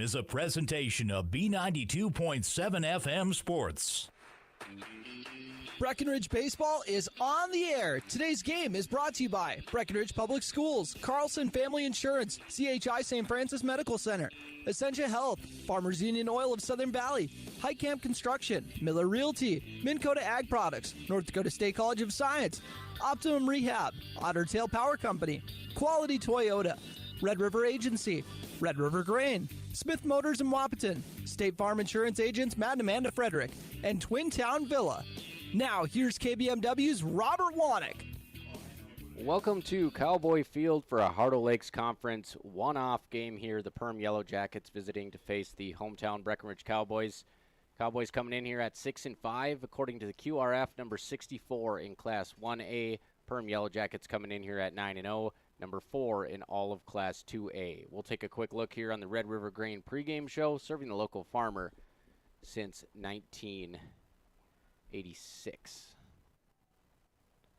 is a presentation of B92.7 FM Sports. Breckenridge Baseball is on the air. Today's game is brought to you by Breckenridge Public Schools, Carlson Family Insurance, CHI St. Francis Medical Center, Essentia Health, Farmers Union Oil of Southern Valley, Heitkamp Construction, Miller Realty, Minn Kota Ag Products, North Dakota State College of Science, Optimum Rehab, Otter Tail Power Company, Quality Toyota, Red River Agency, Red River Grain, Smith Motors in Wapaton, State Farm Insurance Agents Matt and Amanda Frederick, and Twin Town Villa. Now, here's KBMW's Robert Wanick. Welcome to Cowboy Field for a Heart of Lakes Conference one-off game here. The Perham Yellowjackets visiting to face the hometown Breckenridge Cowboys. Cowboys coming in here at 6-5, according to the QRF, number 64 in Class 1A. Perham Yellowjackets coming in here at 9-0, number 4 in all of Class 2A. We'll take a quick look here on the Red River Grain pregame show, serving the local farmer since 1986.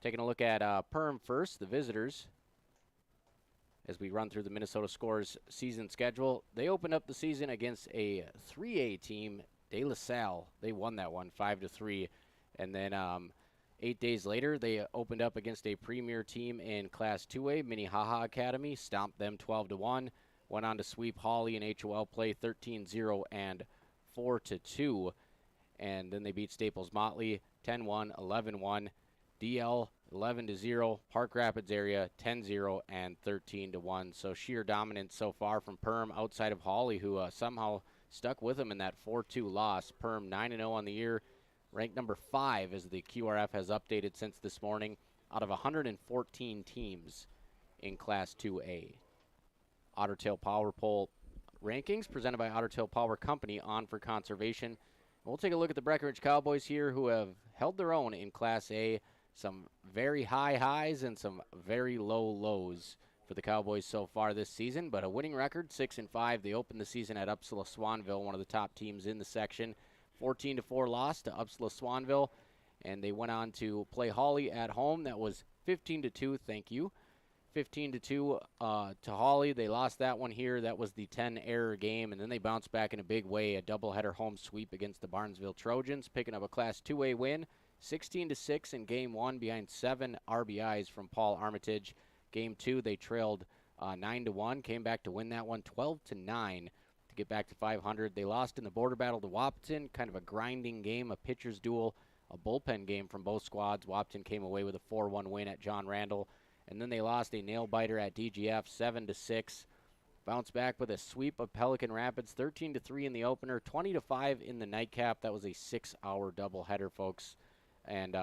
Taking a look at Perham first, the visitors. As we run through the Minnesota Scores season schedule, they opened up the season against a 3A team, De La Salle. They won that one 5-3. And then 8 days later, they opened up against a premier team in Class 2A, Minnehaha Academy, stomped them 12-1. Went on to sweep Hawley in HOL play 13-0 and 4-2. And then they beat Staples Motley 10-1, 11-1. DL 11-0, Park Rapids area 10-0 and 13-1. So sheer dominance so far from Perham outside of Hawley, who somehow stuck with them in that 4-2 loss. Perham 9-0 on the year, ranked number 5 as the QRF has updated since this morning, out of 114 teams in Class 2A. Otter Tail Power Poll rankings presented by Otter Tail Power Company, on for conservation. We'll take a look at the Breckenridge Cowboys here, who have held their own in Class A. Some very high highs and some very low lows for the Cowboys so far this season, but a winning record, 6-5. They opened the season at Upsala Swanville, one of the top teams in the section. 14-4 loss to Upsala Swanville, and they went on to play Hawley at home. That was 15-2, thank you. 15-2 to Hawley. They lost that one here. That was the 10-error game, and then they bounced back in a big way, a doubleheader home sweep against the Barnesville Trojans, picking up a Class 2A win, 16-6 in Game 1 behind 7 RBIs from Paul Armitage. Game 2, they trailed 9-1, came back to win that one 12-9 to get back to 500. They lost in the border battle to Wapaton, kind of a grinding game, a pitcher's duel, a bullpen game from both squads. Wapaton came away with a 4-1 win at John Randall. And then they lost a nail-biter at DGF, 7-6. Bounced back with a sweep of Pelican Rapids, 13-3 in the opener, 20-5 in the nightcap. That was a 6-hour doubleheader, folks. And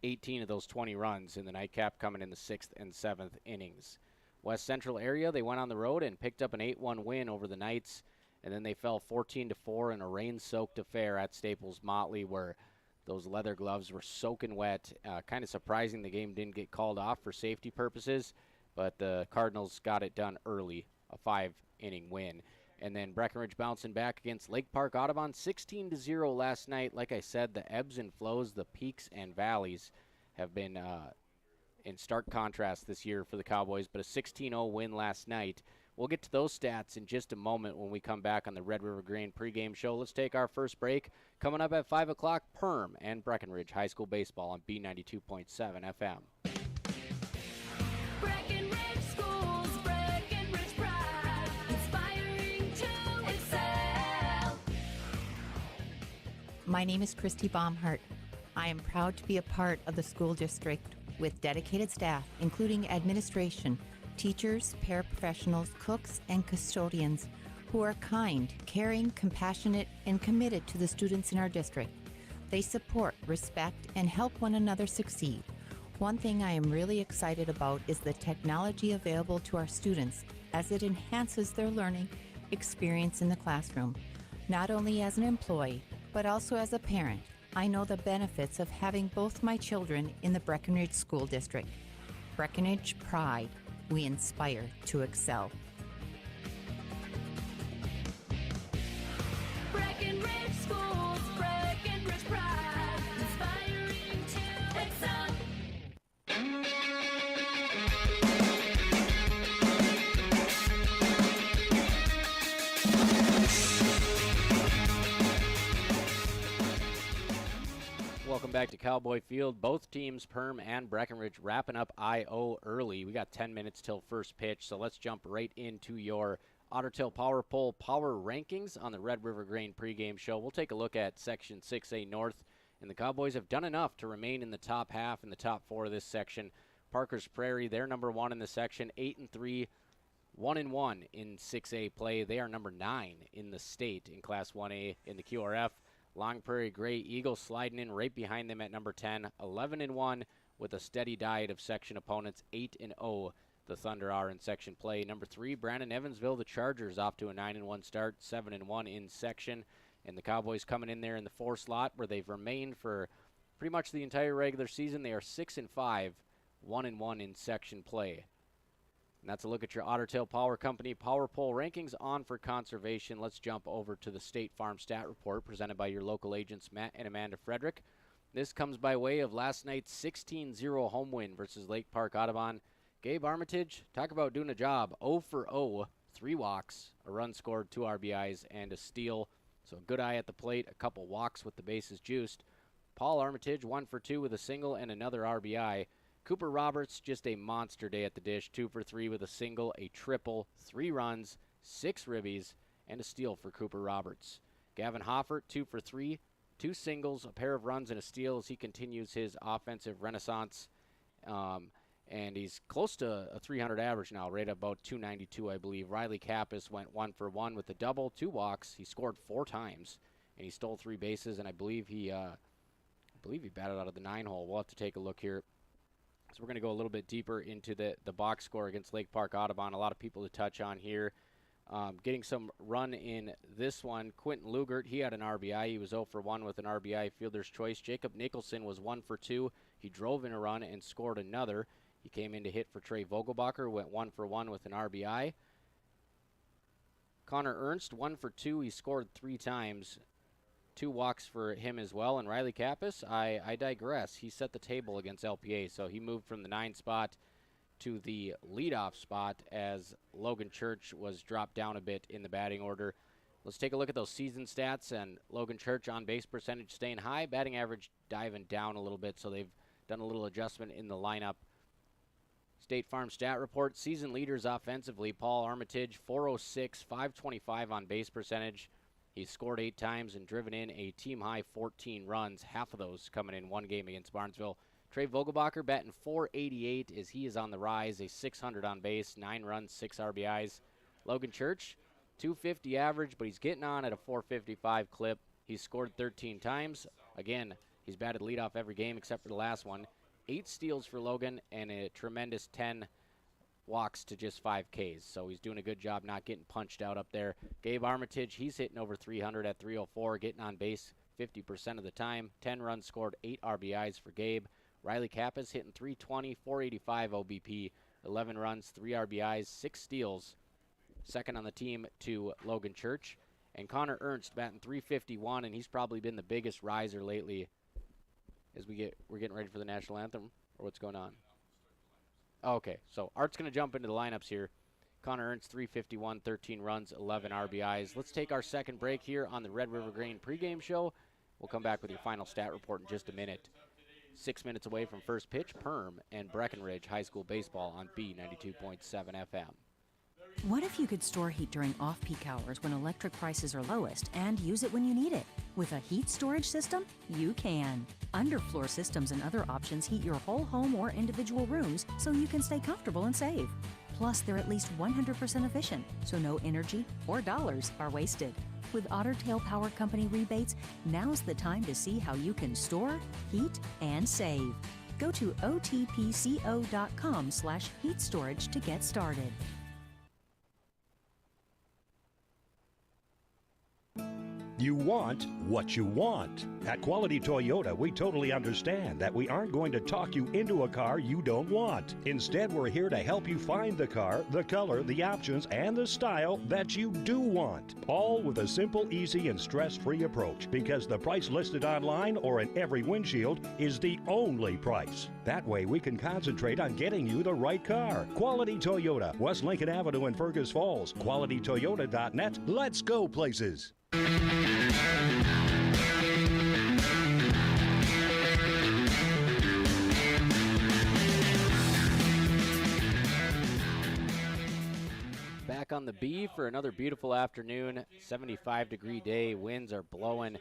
18 of those 20 runs in the nightcap coming in the 6th and 7th innings. West Central area, they went on the road and picked up an 8-1 win over the Knights. And then they fell 14-4 in a rain-soaked affair at Staples Motley, where those leather gloves were soaking wet. Kind of surprising the game didn't get called off for safety purposes, but the Cardinals got it done early, a 5-inning win. And then Breckenridge bouncing back against Lake Park Audubon, 16-0 last night. Like I said, the ebbs and flows, the peaks and valleys have been in stark contrast this year for the Cowboys, but a 16-0 win last night. We'll get to those stats in just a moment when we come back on the Red River Grain pregame show. Let's take our first break. Coming up at 5 o'clock, Perham and Breckenridge High School Baseball on B92.7 FM. Breckenridge Schools, Breckenridge Pride, inspiring to excel. My name is Christy Baumhart. I am proud to be a part of the school district with dedicated staff, including administration, teachers, paraprofessionals, cooks, and custodians who are kind, caring, compassionate, and committed to the students in our district. They support, respect, and help one another succeed. One thing I am really excited about is the technology available to our students as it enhances their learning experience in the classroom. Not only as an employee, but also as a parent, I know the benefits of having both my children in the Breckenridge School District. Breckenridge Pride. We inspire to excel. Breckenridge Schools, Breckenridge Pride, inspiring to excel. back to Cowboy Field. Both teams, Perham and Breckenridge, wrapping up I.O. early. We got 10 minutes till first pitch, so let's jump right into your Otter Tail Power Pole Power Rankings on the Red River Grain pregame show. We'll take a look at Section 6A North, and the Cowboys have done enough to remain in the top half and the top 4 of this section. Parker's Prairie, they're number 1 in the section, 8-3, 1-1 in 6A play. They are number 9 in the state in Class 1A in the QRF. Long Prairie Gray Eagles sliding in right behind them at number 10, 11-1 with a steady diet of section opponents, 8-0. The Thunder are in section play. Number 3, Brandon Evansville, the Chargers, off to a 9-1 start, 7-1 in section. And the Cowboys coming in there in the 4 slot where they've remained for pretty much the entire regular season. They are 6-5, 1-1 in section play. And that's a look at your Otter Tail Power Company Power Pole rankings on for conservation. Let's jump over to the State Farm Stat Report presented by your local agents Matt and Amanda Frederick. This comes by way of last night's 16-0 home win versus Lake Park Audubon. Gabe Armitage, talk about doing a job. 0 for 0, 3 walks, a run scored, 2 RBIs, and a steal. So a good eye at the plate, a couple walks with the bases juiced. Paul Armitage, 1 for 2 with a single and another RBI. Cooper Roberts, just a monster day at the dish, 2 for 3 with a single, a triple, 3 runs, 6 ribbies, and a steal for Cooper Roberts. Gavin Hoffert, 2 for 3, 2 singles, a pair of runs, and a steal as he continues his offensive renaissance. And he's close to a 300 average now, right about 292, I believe. Riley Kappas went 1 for 1 with a double, 2 walks. He scored 4 times, and he stole 3 bases, and I believe he batted out of the 9 hole. We'll have to take a look here. So we're going to go a little bit deeper into the box score against Lake Park Audubon. A lot of people to touch on here. Getting some run in this one, Quentin Lugert, he had an RBI. He was 0 for 1 with an RBI fielder's choice. Jacob Nicholson was 1 for 2. He drove in a run and scored another. He came in to hit for Trey Vogelbacher, went 1 for 1 with an RBI. Connor Ernst, 1 for 2. He scored 3 times. 2 walks for him as well. And Riley Kappas, I digress. He set the table against LPA, so he moved from the 9 spot to the leadoff spot as Logan Church was dropped down a bit in the batting order. Let's take a look at those season stats, and Logan Church on base percentage staying high, batting average diving down a little bit, so they've done a little adjustment in the lineup. State Farm Stat Report, season leaders offensively, Paul Armitage, 406, 525 on base percentage. He's scored 8 times and driven in a team-high 14 runs, half of those coming in one game against Barnesville. Trey Vogelbacher batting 488 as he is on the rise, a 600 on base, 9 runs, 6 RBIs. Logan Church, 250 average, but he's getting on at a 455 clip. He's scored 13 times. Again, he's batted leadoff every game except for the last one. 8 steals for Logan and a tremendous 10 walks to just 5 Ks. So he's doing a good job not getting punched out up there. Gabe Armitage, he's hitting over 300 at 304, getting on base 50% of the time. 10 runs scored, 8 RBIs for Gabe. Riley Kappas hitting 320, 485 OBP, 11 runs, 3 RBIs, 6 steals. Second on the team to Logan Church. And Connor Ernst batting 351, and he's probably been the biggest riser lately as we're getting ready for the national anthem, or what's going on? Okay, so Art's going to jump into the lineups here. Connor Ernst, 351, 13 runs, 11 RBIs. Let's take our second break here on the Red River Grain pregame show. We'll come back with your final stat report in just a minute. 6 minutes away from first pitch, Perham and Breckenridge High School Baseball on B92.7 FM. What if you could store heat during off-peak hours when electric prices are lowest and use it when you need it? With a heat storage system, you can. Underfloor systems and other options heat your whole home or individual rooms so you can stay comfortable and save. Plus, they're at least 100% efficient, so no energy or dollars are wasted. With Otter Tail Power Company rebates, now's the time to see how you can store, heat, and save. Go to otpco.com/heat storage to get started. You want what you want. At Quality Toyota, we totally understand that we aren't going to talk you into a car you don't want. Instead, we're here to help you find the car, the color, the options, and the style that you do want. All with a simple, easy, and stress-free approach, because the price listed online or in every windshield is the only price. That way, we can concentrate on getting you the right car. Quality Toyota, West Lincoln Avenue in Fergus Falls. QualityToyota.net. Let's go places. back on the B for another beautiful afternoon. 75-degree day. Winds are blowing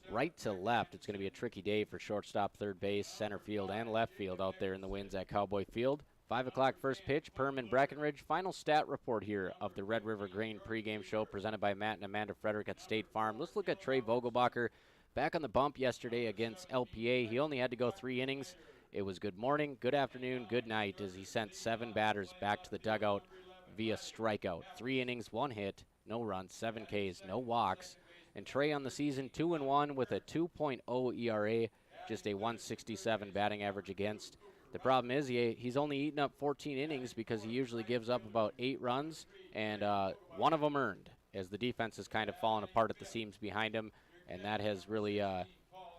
right to left. It's going to be a tricky day for shortstop, third base, center field, and left field out there in the winds at Cowboy Field. 5 o'clock first pitch, Perham and Breckenridge. Final stat report here of the Red River Grain pregame show presented by Matt and Amanda Frederick at State Farm. Let's look at Trey Vogelbacher. Back on the bump yesterday against LPA. He only had to go 3 innings. It was good morning, good afternoon, good night as he sent 7 batters back to the dugout via strikeout. 3 innings, 1 hit, no runs, 7 Ks, no walks. And Trey on the season 2-1 with a 2.0 ERA, just a 167 batting average against. The problem is he's only eaten up 14 innings because he usually gives up about 8 runs, and 1 of them earned as the defense has kind of fallen apart at the seams behind him, and that has really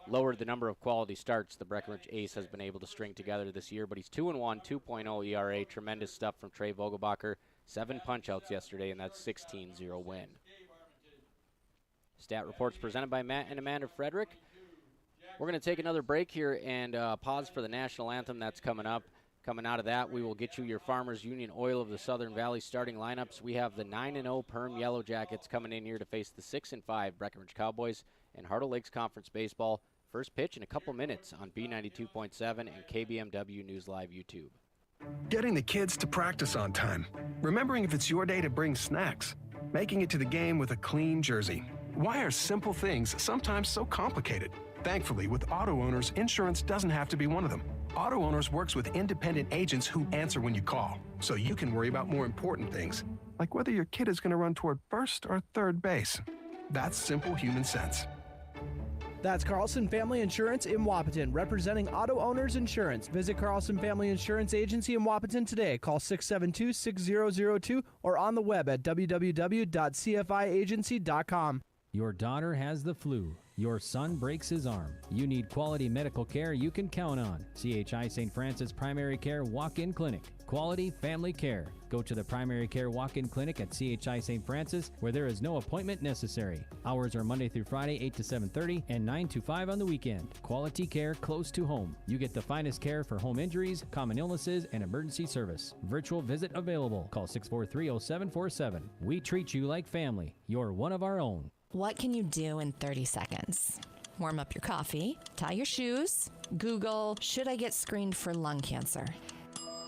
lowered the number of quality starts the Breckenridge ace has been able to string together this year. But he's 2-1, 2.0 ERA, tremendous stuff from Trey Vogelbacher. 7 punch-outs yesterday, and that's 16-0 win. Stat reports presented by Matt and Amanda Frederick. We're going to take another break here and pause for the national anthem that's coming up. Coming out of that, we will get you your Farmers Union Oil of the Southern Valley starting lineups. We have the 9-0 Perham Yellowjackets coming in here to face the 6-5 Breckenridge Cowboys and Heart of Lakes Conference Baseball. First pitch in a couple minutes on B92.7 and KBMW News Live YouTube. Getting the kids to practice on time. Remembering if it's your day to bring snacks. Making it to the game with a clean jersey. Why are simple things sometimes so complicated? Thankfully, with Auto Owners, insurance doesn't have to be one of them. Auto Owners works with independent agents who answer when you call, so you can worry about more important things, like whether your kid is going to run toward first or third base. That's simple human sense. That's Carlson Family Insurance in Wapaton, representing Auto Owners Insurance. Visit Carlson Family Insurance Agency in Wapaton today. Call 672-6002 or on the web at www.cfiagency.com. Your daughter has the flu. Your son breaks his arm. You need quality medical care you can count on. CHI St. Francis Primary Care Walk-In Clinic. Quality family care. Go to the Primary Care Walk-In Clinic at CHI St. Francis, where there is no appointment necessary. Hours are Monday through Friday, 8 to 7:30 and 9 to 5 on the weekend. Quality care close to home. You get the finest care for home injuries, common illnesses, and emergency service. Virtual visit available. Call 643-0747. We treat you like family. You're one of our own. What can you do in 30 seconds? Warm up your coffee, tie your shoes, Google, should I get screened for lung cancer?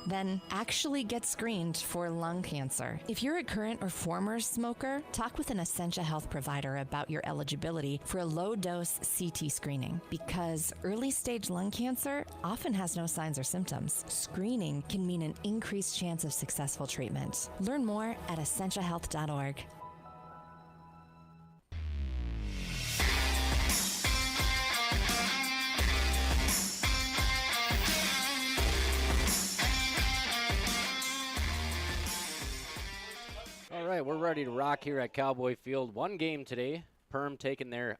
Then actually get screened for lung cancer. If you're a current or former smoker, talk with an Essentia Health provider about your eligibility for a low-dose CT screening, because early-stage lung cancer often has no signs or symptoms. Screening can mean an increased chance of successful treatment. Learn more at essentiahealth.org. All right, we're ready to rock here at Cowboy Field. One game today. Perham taking their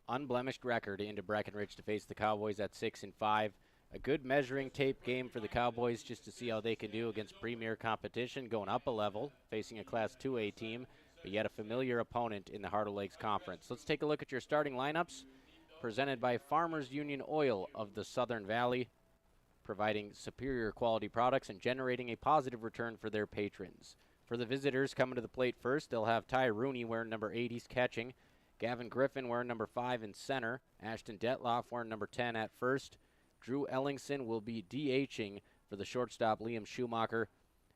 unblemished record into Breckenridge to face the Cowboys at 6-5. A good measuring tape game for the Cowboys just to see how they can do against premier competition, going up a level, facing a Class 2A team, but yet a familiar opponent in the Heart of Lakes Conference. Let's take a look at your starting lineups, presented by Farmers Union Oil of the Southern Valley, providing superior quality products and generating a positive return for their patrons. For the visitors coming to the plate first, they'll have Ty Rooney wearing number 8, he's catching. Gavin Griffin wearing number 5 in center. Ashton Detloff wearing number 10 at first. Drew Ellingson will be DHing for the shortstop Liam Schumacher.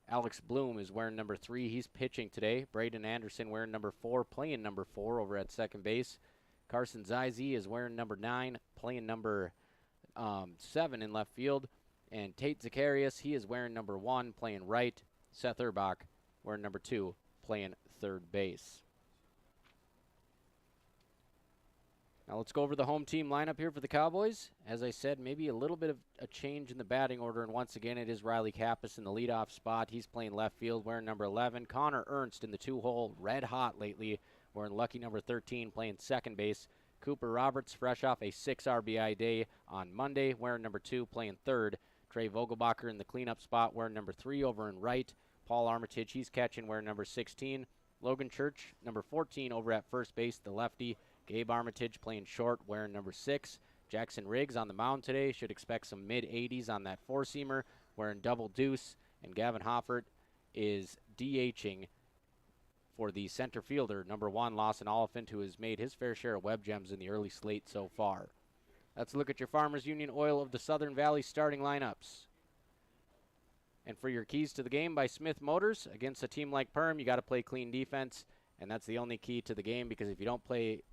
Alex Bloom is wearing number 3, he's pitching today. Braden Anderson wearing number 4, playing number 4 over at second base. Carson Zize is wearing number 9, playing number 7 in left field. And Tate Zacharias, he is wearing number 1, playing right. Seth Erbach wearing number 2, playing third base. Now let's go over the home team lineup here for the Cowboys. As I said, maybe a little bit of a change in the batting order, and once again it is Riley Kappas in the leadoff spot. He's playing left field, wearing number 11. Connor Ernst in the 2-hole, red hot lately, wearing lucky number 13, playing second base. Cooper Roberts, fresh off a 6 RBI day on Monday, wearing number 2, playing third. Trey Vogelbacher in the cleanup spot, wearing number 3 over in right. Paul Armitage, he's catching, wearing number 16. Logan Church, number 14 over at first base, the lefty. Gabe Armitage playing short, wearing number 6. Jackson Riggs on the mound today. Should expect some mid-80s on that four-seamer, wearing double deuce. And Gavin Hoffert is DHing for the center fielder, number 1, Lawson Oliphant, who has made his fair share of web gems in the early slate so far. Let's look at your Farmers Union Oil of the Southern Valley starting lineups. And for your keys to the game by Smith Motors, against a team like Perham, you got to play clean defense, and that's the only key to the game, because if you don't play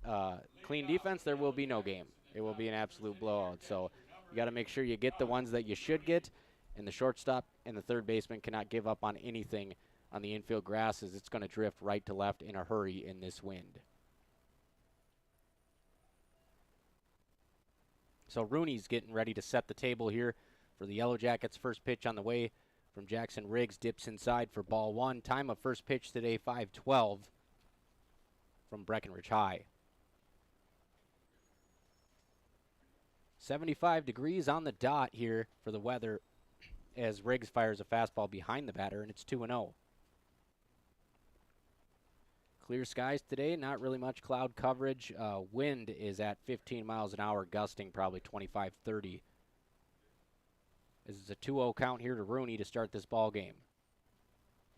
clean defense, there will be no game. It will be an absolute blowout. So you got to make sure you get the ones that you should get, and the shortstop and the third baseman cannot give up on anything on the infield grass, as it's going to drift right to left in a hurry in this wind. So Rooney's getting ready to set the table here for the Yellowjackets. First pitch on the way from Jackson Riggs, dips inside for ball 1. Time of first pitch today, 5:12 from Breckenridge High. 75 degrees on the dot here for the weather as Riggs fires a fastball behind the batter, and it's 2-0. Clear skies today, not really much cloud coverage. Wind is at 15 miles an hour, gusting probably 25-30. This is a 2-0 count here to Rooney to start this ball game.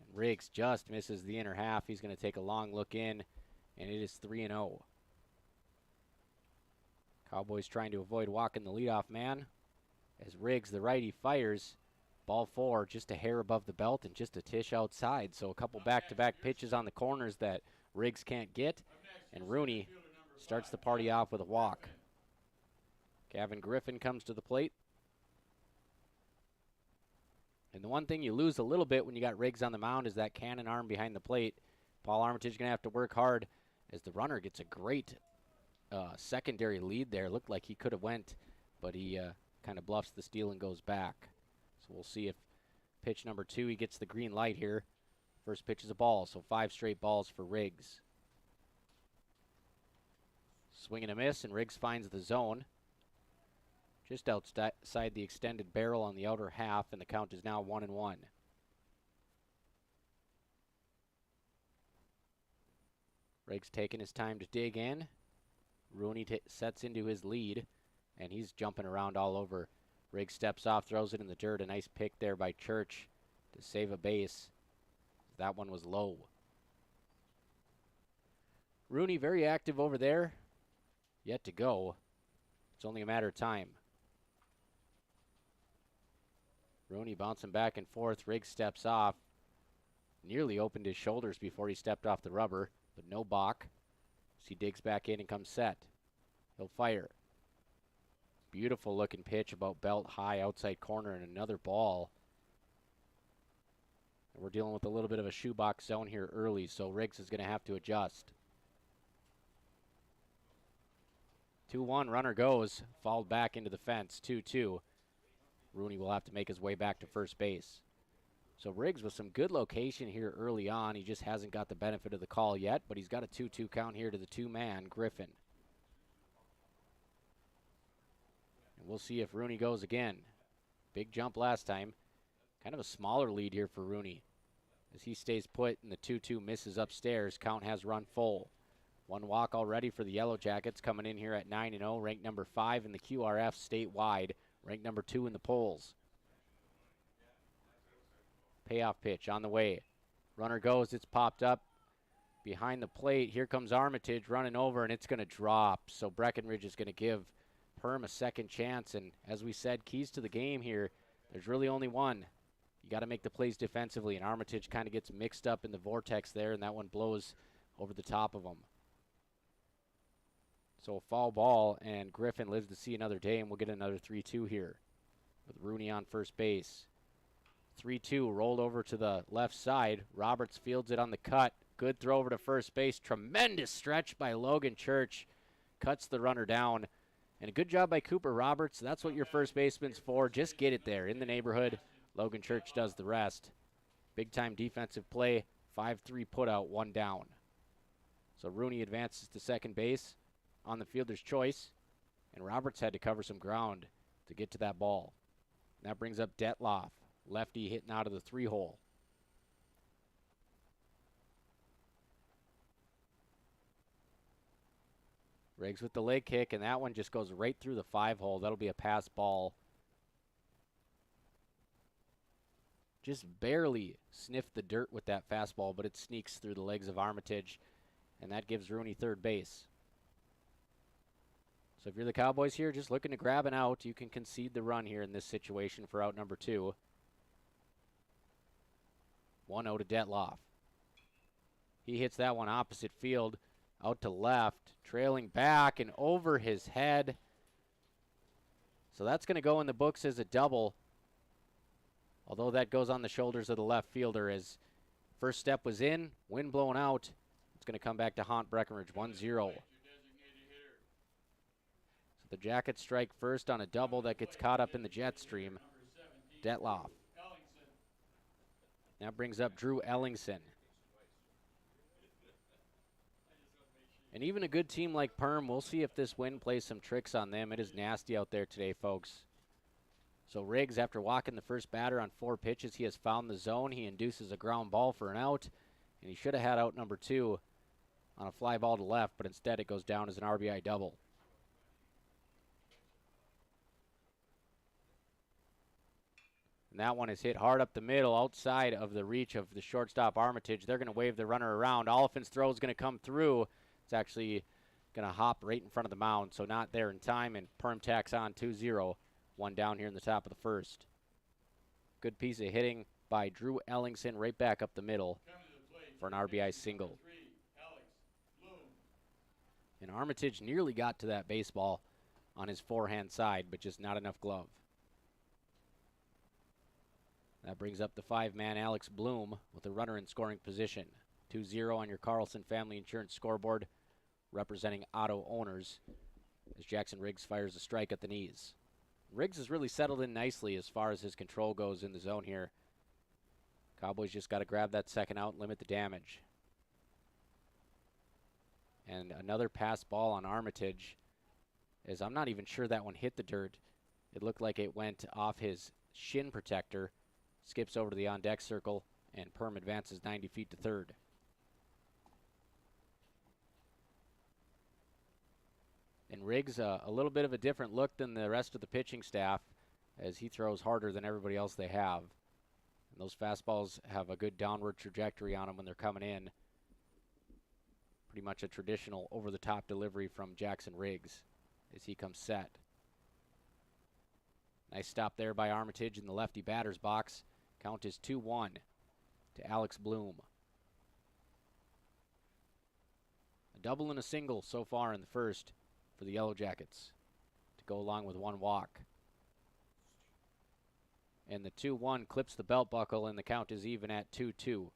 And Riggs just misses the inner half. He's going to take a long look in, and it is 3-0. Cowboys trying to avoid walking the leadoff man as Riggs, the righty, fires. Ball 4, just a hair above the belt and just a tish outside. So a couple back-to-back pitches on the corners that Riggs can't get, and Rooney starts the party off with a walk. Gavin Griffin comes to the plate. And the one thing you lose a little bit when you got Riggs on the mound is that cannon arm behind the plate. Paul Armitage going to have to work hard as the runner gets a great secondary lead there. Looked like he could have went, but he kind of bluffs the steal and goes back. So we'll see if pitch number 2, he gets the green light here. First pitch is a ball, so 5 straight balls for Riggs. Swing and a miss, and Riggs finds the zone. Just outside the extended barrel on the outer half, and the count is now 1-1. Riggs taking his time to dig in. Rooney sets into his lead, and he's jumping around all over. Riggs steps off, throws it in the dirt. A nice pick there by Church to save a base. That one was low. Rooney very active over there. Yet to go. It's only a matter of time. Rooney bouncing back and forth. Riggs steps off. Nearly opened his shoulders before he stepped off the rubber, but no balk. So he digs back in and comes set. He'll fire. Beautiful looking pitch about belt high outside corner, and another ball. And we're dealing with a little bit of a shoebox zone here early, so Riggs is going to have to adjust. 2-1, runner goes, fouled back into the fence, 2-2. Rooney will have to make his way back to first base. So Riggs with some good location here early on. He just hasn't got the benefit of the call yet, but he's got a 2-2 count here to the 2-man, Griffin. And we'll see if Rooney goes again. Big jump last time. Kind of a smaller lead here for Rooney. As he stays put and the 2-2 misses upstairs, count has run full. 1 walk already for the Yellowjackets, coming in here at 9-0, ranked number 5 in the QRF statewide, ranked number 2 in the polls. Payoff pitch on the way. Runner goes, it's popped up behind the plate. Here comes Armitage running over, and it's going to drop. So Breckenridge is going to give Perham a second chance. And as we said, keys to the game here, there's really only one. You got to make the plays defensively, and Armitage kind of gets mixed up in the vortex there, and that one blows over the top of him. So a foul ball, and Griffin lives to see another day, and we'll get another 3-2 here with Rooney on first base. 3-2, rolled over to the left side. Roberts fields it on the cut. Good throw over to first base. Tremendous stretch by Logan Church. Cuts the runner down. And a good job by Cooper Roberts. That's what your first baseman's for. Just get it there in the neighborhood. Logan Church does the rest. Big-time defensive play. 5-3 putout, 1 down. So Rooney advances to second base on the fielder's choice. And Roberts had to cover some ground to get to that ball. And that brings up Detloff. Lefty hitting out of the 3-hole. Riggs with the leg kick, and that one just goes right through the 5-hole. That'll be a pass ball. just barely sniffed the dirt with that fastball, but it sneaks through the legs of Armitage, and that gives Rooney third base. So if you're the Cowboys here, just looking to grab an out, you can concede the run here in this situation for out number 2. 1-0 to Detloff. He hits that one opposite field, out to left, trailing back and over his head. So that's going to go in the books as a double, although that goes on the shoulders of the left fielder as first step was in, wind blowing out. It's going to come back to haunt Breckenridge, 1-0. So the Jackets strike first on a double that gets caught up in the jet stream. Detloff. That brings up Drew Ellingson. And even a good team like Perham, we'll see if this wind plays some tricks on them. It is nasty out there today, folks. So Riggs, after walking the first batter on 4 pitches, he has found the zone. He induces a ground ball for an out, and he should have had out number 2 on a fly ball to left, but instead it goes down as an RBI double. And that one is hit hard up the middle, outside of the reach of the shortstop Armitage. They're going to wave the runner around. Oliphant's throw is going to come through. It's actually going to hop right in front of the mound, so not there in time, and Perham tacks on 2-0. One down here in the top of the first. Good piece of hitting by Drew Ellingson right back up the middle for an RBI single. And Armitage nearly got to that baseball on his forehand side, but just not enough glove. That brings up the 5-man Alex Bloom with a runner in scoring position. 2-0 on your Carlson Family Insurance scoreboard, representing auto owners, as Jackson Riggs fires a strike at the knees. Riggs has really settled in nicely as far as his control goes in the zone here. Cowboys just got to grab that second out and limit the damage. And another pass ball on Armitage, as I'm not even sure that one hit the dirt. It looked like it went off his shin protector, skips over to the on-deck circle, and Perham advances 90 feet to third. And Riggs, a little bit of a different look than the rest of the pitching staff, as he throws harder than everybody else they have. And those fastballs have a good downward trajectory on them when they're coming in. Pretty much a traditional over-the-top delivery from Jackson Riggs as he comes set. Nice stop there by Armitage in the lefty batter's box. Count is 2-1 to Alex Bloom. A double and a single so far in the first for the Yellowjackets to go along with one walk. And the 2-1 clips the belt buckle, and the count is even at 2-2.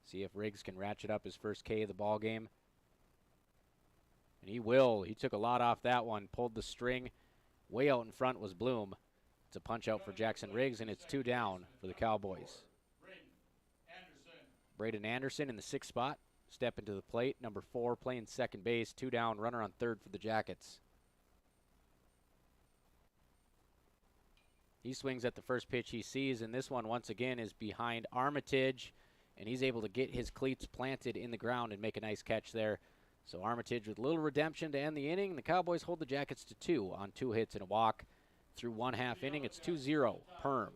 See if Riggs can ratchet up his first K of the ball game. And he will. He took a lot off that one, pulled the string. Way out in front was Bloom. It's a punch out for Jackson Riggs, and it's 2 down for the Cowboys. Braden Anderson in the 6th spot. Step into the plate. Number 4 playing second base. 2 down, runner on third for the Jackets. He swings at the first pitch he sees, and this one once again is behind Armitage, and he's able to get his cleats planted in the ground and make a nice catch there. So Armitage with little redemption to end the inning. The Cowboys hold the Jackets to 2 on 2 hits and a walk. Through 1/2 inning, it's 2-0 Perham.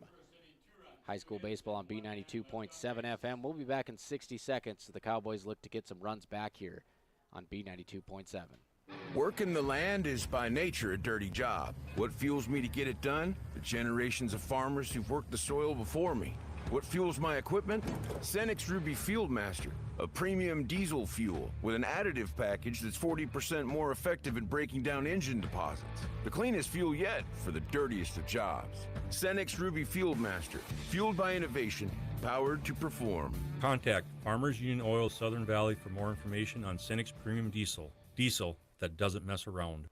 High school baseball on B92.7 FM. We'll be back in 60 seconds so the Cowboys look to get some runs back here on B92.7. Working the land is by nature a dirty job. What fuels me to get it done? The generations of farmers who've worked the soil before me. What fuels my equipment? Cenex Ruby Fieldmaster, a premium diesel fuel with an additive package that's 40% more effective at breaking down engine deposits. The cleanest fuel yet for the dirtiest of jobs. Cenex Ruby Fieldmaster, fueled by innovation, powered to perform. Contact Farmers Union Oil Southern Valley for more information on Cenex Premium Diesel. Diesel that doesn't mess around.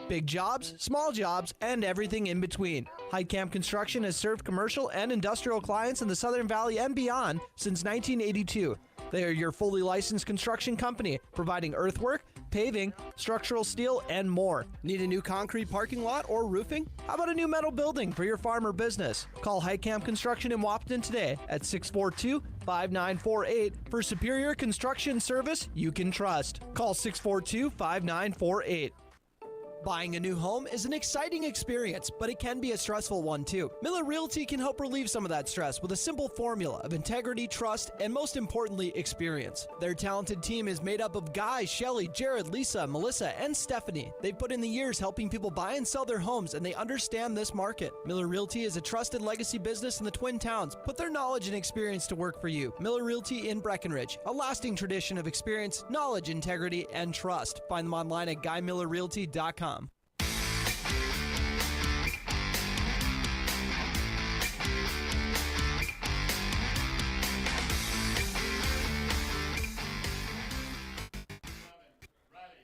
Big jobs, small jobs, and everything in between. Heidkamp Construction has served commercial and industrial clients in the Southern Valley and beyond since 1982. They are your fully licensed construction company, providing earthwork, paving, structural steel, and more. Need a new concrete parking lot or roofing? How about a new metal building for your farm or business? Call Heidkamp Construction in Wapton today at 642-5948 for superior construction service you can trust. Call 642-5948. Buying a new home is an exciting experience, but it can be a stressful one too. Miller Realty can help relieve some of that stress with a simple formula of integrity, trust, and most importantly, experience. Their talented team is made up of Guy, Shelly, Jared, Lisa, Melissa, and Stephanie. They've put in the years helping people buy and sell their homes, and they understand this market. Miller Realty is a trusted legacy business in the Twin Towns. Put their knowledge and experience to work for you. Miller Realty in Breckenridge, a lasting tradition of experience, knowledge, integrity, and trust. Find them online at GuyMillerRealty.com.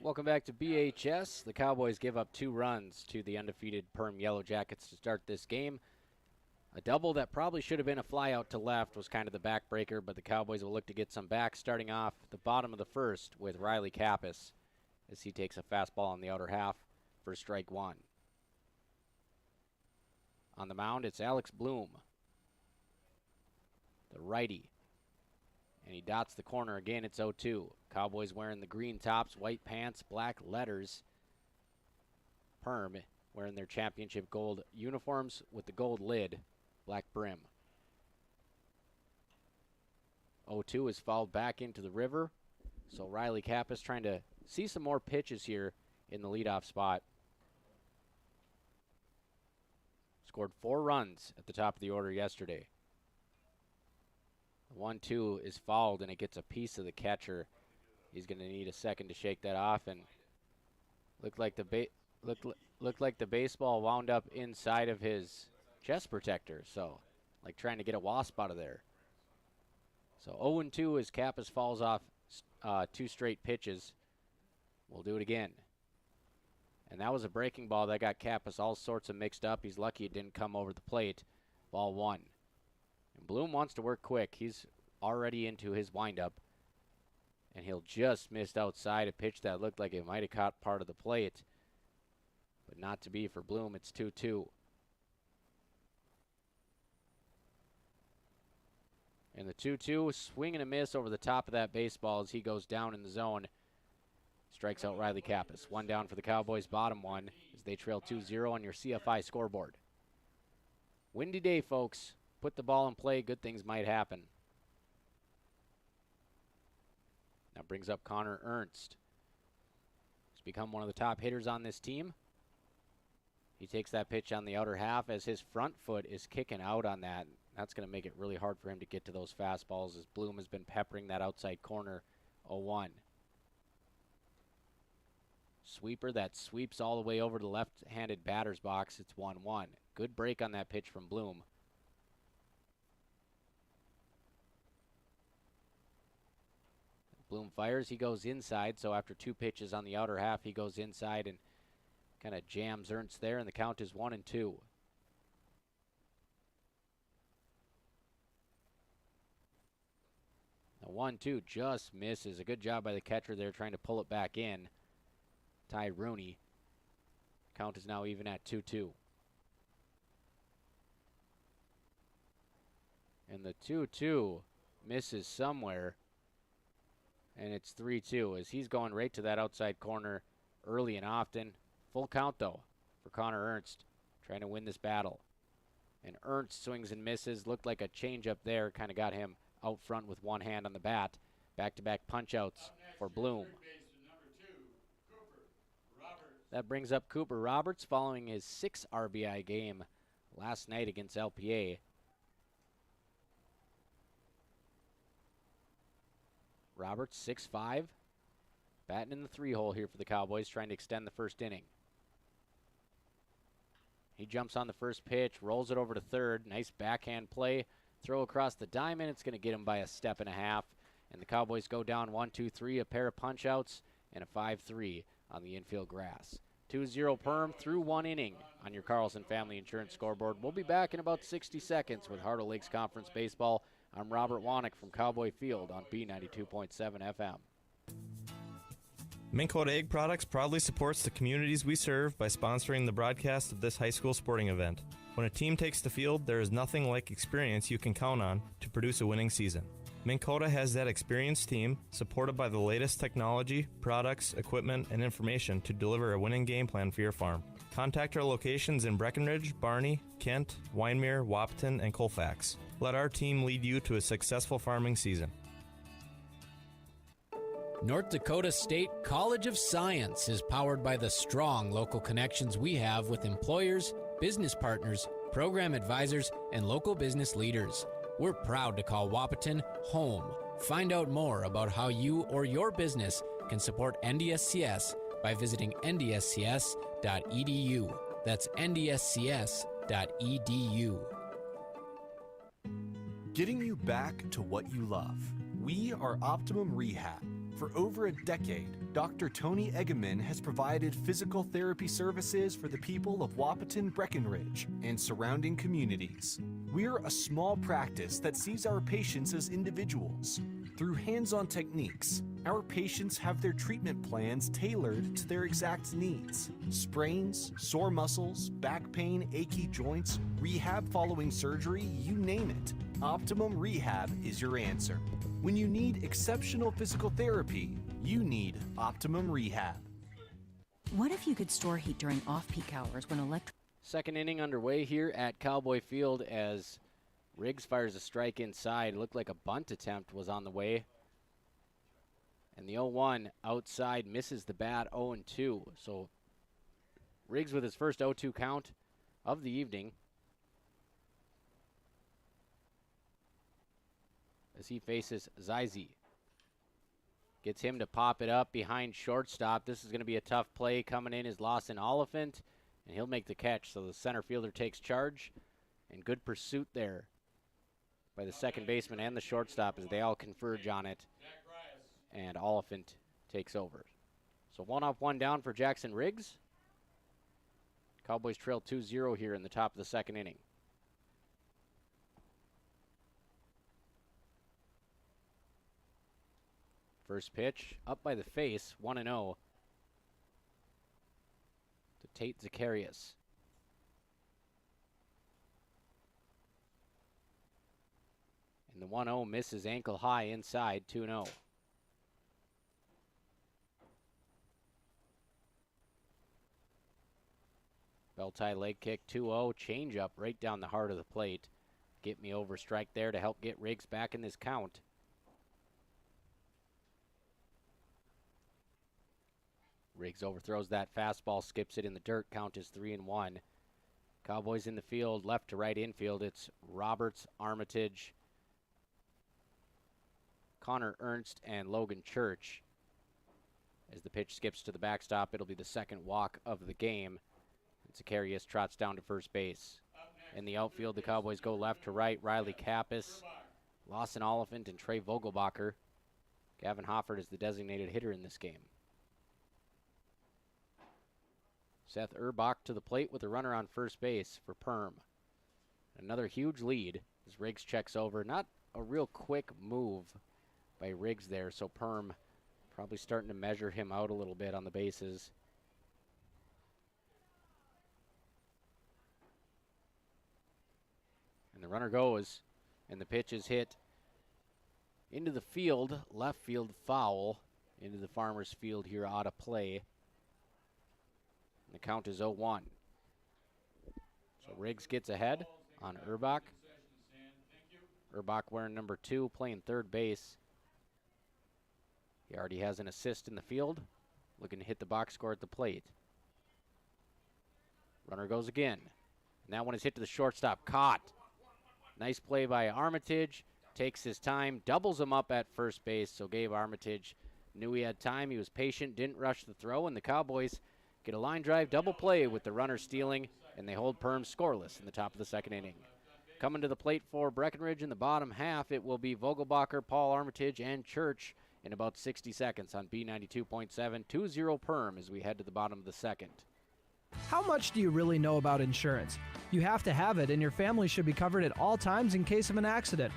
Welcome back to BHS. The Cowboys give up 2 runs to the undefeated Perham Yellowjackets to start this game. A double that probably should have been a fly out to left was kind of the backbreaker, but the Cowboys will look to get some back starting off the bottom of the first with Riley Kappas as he takes a fastball on the outer half for strike 1. On the mound, it's Alex Bloom, the righty. And he dots the corner again. It's 0-2. Cowboys wearing the green tops, white pants, black letters. Perm wearing their championship gold uniforms with the gold lid, black brim. 0-2 is fouled back into the river. So Riley Kappas trying to see some more pitches here in the leadoff spot. Scored 4 runs at the top of the order yesterday. 1-2 is fouled, and it gets a piece of the catcher. He's going to need a second to shake that off, and looked like the baseball wound up inside of his chest protector, so like trying to get a wasp out of there. So 0-2 as Kappas falls off 2 straight pitches. We'll do it again. And that was a breaking ball that got Kappas all sorts of mixed up. He's lucky it didn't come over the plate. Ball 1. And Bloom wants to work quick. He's already into his windup. And he'll just missed outside a pitch that looked like it might have caught part of the plate. But not to be for Bloom. It's 2-2. And the 2-2, swing and a miss over the top of that baseball as he goes down in the zone. Strikes out Riley Kappas. 1 down for the Cowboys, bottom 1, as they trail 2-0 on your CFI scoreboard. Windy day, folks. Put the ball in play. Good things might happen. That brings up Connor Ernst. He's become one of the top hitters on this team. He takes that pitch on the outer half as his front foot is kicking out on that. That's going to make it really hard for him to get to those fastballs as Bloom has been peppering that outside corner. 0-1. Sweeper that sweeps all the way over to the left-handed batter's box. It's 1-1. Good break on that pitch from Bloom. Bloom fires. He goes inside, so after 2 pitches on the outer half, he goes inside and kind of jams Ernst there, and the count is 1-2. The 1-2 just misses. A good job by the catcher there trying to pull it back in. Ty Rooney. Count is now even at 2-2. And the 2-2 misses somewhere. And it's 3-2 as he's going right to that outside corner early and often. Full count, though, for Connor Ernst, trying to win this battle. And Ernst swings and misses. Looked like a changeup there. Kind of got him out front with one hand on the bat. Back-to-back punch-outs for Bloom. That brings up Cooper Roberts following his 6 RBI game last night against LPA. Roberts, 6'5", batting in the 3-hole here for the Cowboys, trying to extend the first inning. He jumps on the first pitch, rolls it over to third. Nice backhand play. Throw across the diamond. It's going to get him by a step and a half. And the Cowboys go down 1-2-3, a pair of punch-outs, and a 5-3 on the infield grass. 2-0 Perm through 1 inning on your Carlson Family Insurance scoreboard. We'll be back in about 60 seconds with Hartle Lakes Conference Baseball. I'm Robert Wanick from Cowboy Field on B92.7 FM. Minn Kota Egg Products proudly supports the communities we serve by sponsoring the broadcast of this high school sporting event. When a team takes the field, there is nothing like experience you can count on to produce a winning season. Minn Kota has that experienced team, supported by the latest technology, products, equipment, and information to deliver a winning game plan for your farm. Contact our locations in Breckenridge, Barney, Kent, Wyndmere, Wahpeton, and Colfax. Let our team lead you to a successful farming season. North Dakota State College of Science is powered by the strong local connections we have with employers, business partners, program advisors, and local business leaders. We're proud to call Wahpeton home. Find out more about how you or your business can support NDSCS by visiting ndscs.edu. That's ndscs.edu. Getting you back to what you love. We are Optimum Rehab. For over a decade, Dr. Tony Egeman has provided physical therapy services for the people of Wahpeton, Breckenridge, and surrounding communities. We're a small practice that sees our patients as individuals. Through hands-on techniques, our patients have their treatment plans tailored to their exact needs. Sprains, sore muscles, back pain, achy joints, rehab following surgery, you name it. Optimum Rehab is your answer. When you need exceptional physical therapy, you need Optimum Rehab. What if you could store heat during off-peak hours when electric... Second inning underway here at Cowboy Field as Riggs fires a strike inside. It looked like a bunt attempt was on the way. And the 0-1 outside misses the bat, 0-2. So Riggs with his first 0-2 count of the evening, as he faces Zize. Gets him to pop it up behind shortstop. This is going to be a tough play. Coming in is Lawson Oliphant, and he'll make the catch. So the center fielder takes charge, and good pursuit there by the second baseman and the shortstop as they all converge on it, and Oliphant takes over. So 1 up, 1 down for Jackson Riggs. Cowboys trail 2-0 here in the top of the second inning. First pitch, up by the face, 1-0 to Tate Zacharias. And the 1-0 misses ankle high inside, 2-0. Bell tie leg kick, 2-0, change up right down the heart of the plate. Get me over strike there to help get Riggs back in this count. Riggs overthrows that fastball, skips it in the dirt. Count is 3-1. Cowboys in the field, left to right infield. It's Roberts, Armitage, Connor Ernst, and Logan Church. As the pitch skips to the backstop, it'll be the second walk of the game. Zacharias trots down to first base. In the outfield, the Cowboys go left to right. Riley Kappas, Lawson Oliphant, and Trey Vogelbacher. Gavin Hoffert is the designated hitter in this game. Seth Urbach to the plate with a runner on first base for Perham. Another huge lead as Riggs checks over. Not a real quick move by Riggs there, so Perham probably starting to measure him out a little bit on the bases. And the runner goes, and the pitch is hit into the field, left field foul, into the Farmers Field here out of play. And the count is 0-1. So Riggs gets ahead on Urbach. Urbach wearing number 2, playing third base. He already has an assist in the field, looking to hit the box score at the plate. Runner goes again. And that one is hit to the shortstop, caught. Nice play by Armitage, takes his time, doubles him up at first base, so Gabe Armitage knew he had time. He was patient, didn't rush the throw, and the Cowboys get a line drive double play with the runner stealing, and they hold Perham scoreless in the top of the second inning. Coming to the plate for Breckenridge in the bottom half, it will be Vogelbacher, Paul Armitage, and Church in about 60 seconds on B92.7. 2-0 Perham as we head to the bottom of the second. How much do you really know about insurance? You have to have it, and your family should be covered at all times in case of an accident.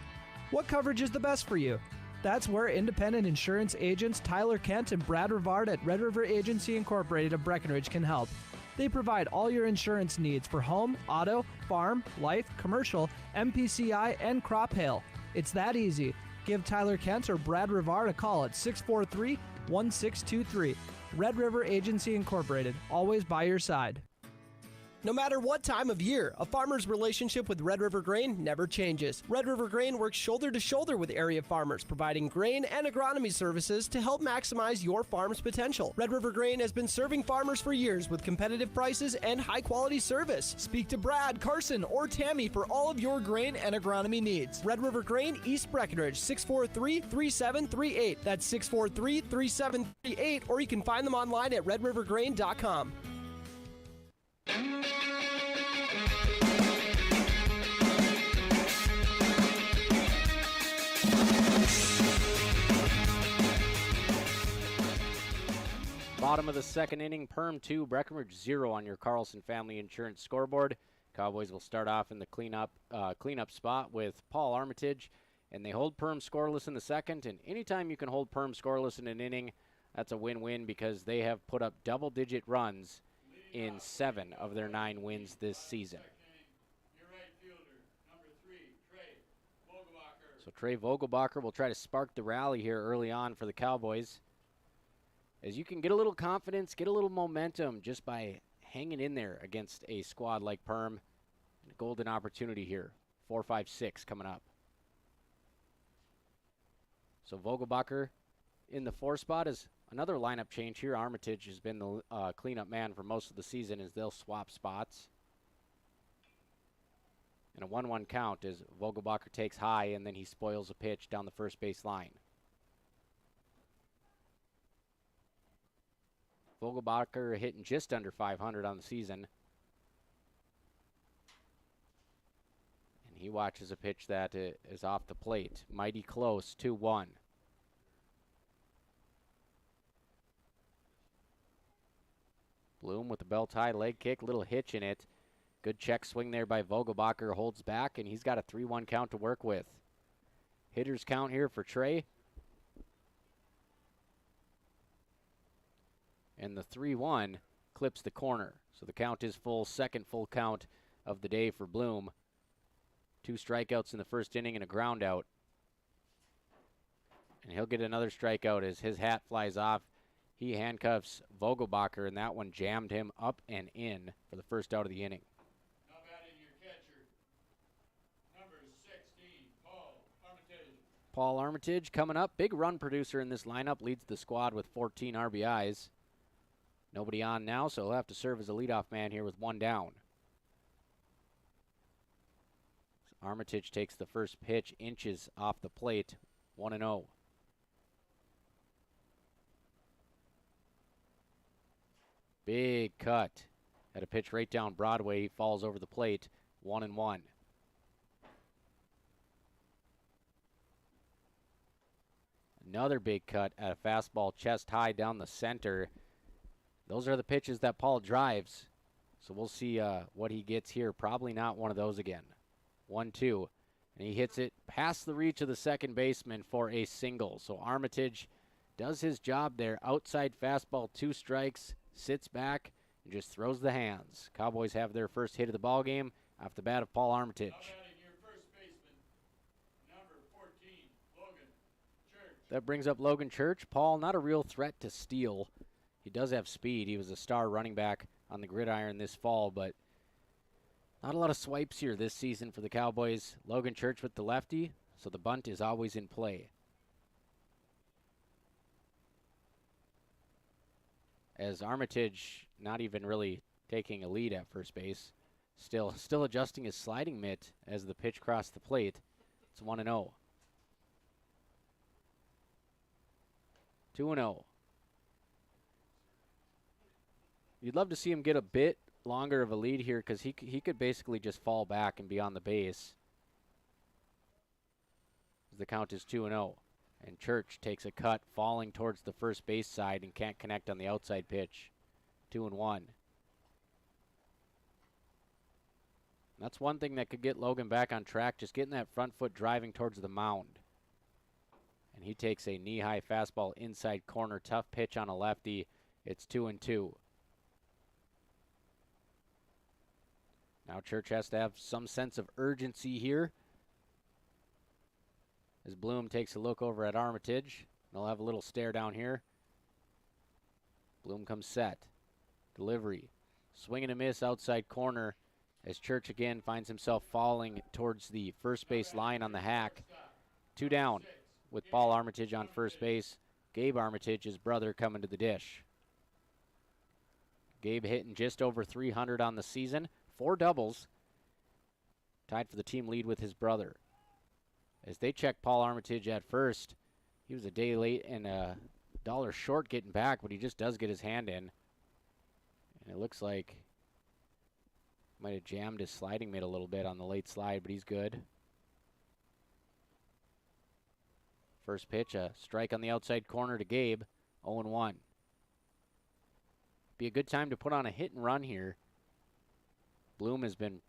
What coverage is the best for you? That's where independent insurance agents Tyler Kent and Brad Rivard at Red River Agency Incorporated of Breckenridge can help. They provide all your insurance needs for home, auto, farm, life, commercial, MPCI, and crop hail. It's that easy. Give Tyler Kent or Brad Rivard a call at 643-1623. Red River Agency Incorporated, always by your side. No matter what time of year, a farmer's relationship with Red River Grain never changes. Red River Grain works shoulder to shoulder with area farmers, providing grain and agronomy services to help maximize your farm's potential. Red River Grain has been serving farmers for years with competitive prices and high-quality service. Speak to Brad, Carson, or Tammy for all of your grain and agronomy needs. Red River Grain, East Breckenridge, 643-3738. That's 643-3738, or you can find them online at redrivergrain.com. Bottom of the second inning, Perham 2, Breckenridge 0 on your Carlson Family Insurance scoreboard. Cowboys will start off in the cleanup spot with Paul Armitage, and they hold Perham scoreless in the second. And anytime you can hold Perham scoreless in an inning, that's a win-win because they have put up double-digit runs in 7 of their 9 wins this season. So Trey Vogelbacher will try to spark the rally here early on for the Cowboys, as you can get a little confidence, get a little momentum just by hanging in there against a squad like Perham. A golden opportunity here. 4-5-6 coming up. So Vogelbacher in the 4 spot is another lineup change here. Armitage has been the cleanup man for most of the season as they'll swap spots. And a 1-1 count as Vogelbacher takes high and then he spoils a pitch down the first base line. Vogelbacher hitting just under 500 on the season. And he watches a pitch that is off the plate. Mighty close, 2-1. Bloom with the belt-high leg kick, little hitch in it. Good check swing there by Vogelbacher, holds back, and he's got a 3-1 count to work with. Hitters count here for Trey. And the 3-1 clips the corner. So the count is full, second full count of the day for Bloom. 2 strikeouts in the first inning and a ground out. And he'll get another strikeout as his hat flies off. He handcuffs Vogelbacher, and that one jammed him up and in for the first out of the inning. Now batting your catcher, number 16, Paul Armitage. Paul Armitage coming up. Big run producer in this lineup, leads the squad with 14 RBIs. Nobody on now, so he'll have to serve as a leadoff man here with 1 down. Armitage takes the first pitch, inches off the plate, 1-0. Big cut. Had a pitch right down Broadway. He falls over the plate, 1-1. Another big cut at a fastball chest high down the center. Those are the pitches that Paul drives. So we'll see what he gets here. Probably not one of those again. 1-2. And he hits it past the reach of the second baseman for a single. So Armitage does his job there. Outside fastball, 2 strikes, sits back, and just throws the hands. Cowboys have their first hit of the ball game off the bat of Paul Armitage. Now batting your first baseman, number 14, Logan Church. That brings up Logan Church. Paul, not a real threat to steal. He does have speed. He was a star running back on the gridiron this fall, but not a lot of swipes here this season for the Cowboys. Logan Church with the lefty, so the bunt is always in play. As Armitage not even really taking a lead at first base. Still adjusting his sliding mitt as the pitch crossed the plate. It's 1-0. 2-0. You'd love to see him get a bit longer of a lead here because he could basically just fall back and be on the base. The count is 2-0. And Church takes a cut, falling towards the first base side and can't connect on the outside pitch. 2-1. That's one thing that could get Logan back on track, just getting that front foot driving towards the mound. And he takes a knee-high fastball inside corner, tough pitch on a lefty. It's 2-2. Now Church has to have some sense of urgency here. as Bloom takes a look over at Armitage. They'll have a little stare down here. Bloom comes set. Delivery. Swing and a miss outside corner as Church again finds himself falling towards the first base line on the hack. 2 down with Paul Armitage on first base. Gabe Armitage, his brother, coming to the dish. Gabe hitting just over 300 on the season. 4 doubles. Tied for the team lead with his brother. As they check Paul Armitage at first, he was a day late and a dollar short getting back, but he just does get his hand in. And it looks like might have jammed his sliding mitt a little bit on the late slide, but he's good. First pitch, a strike on the outside corner to Gabe, 0-1. Be a good time to put on a hit and run here. Bloom has been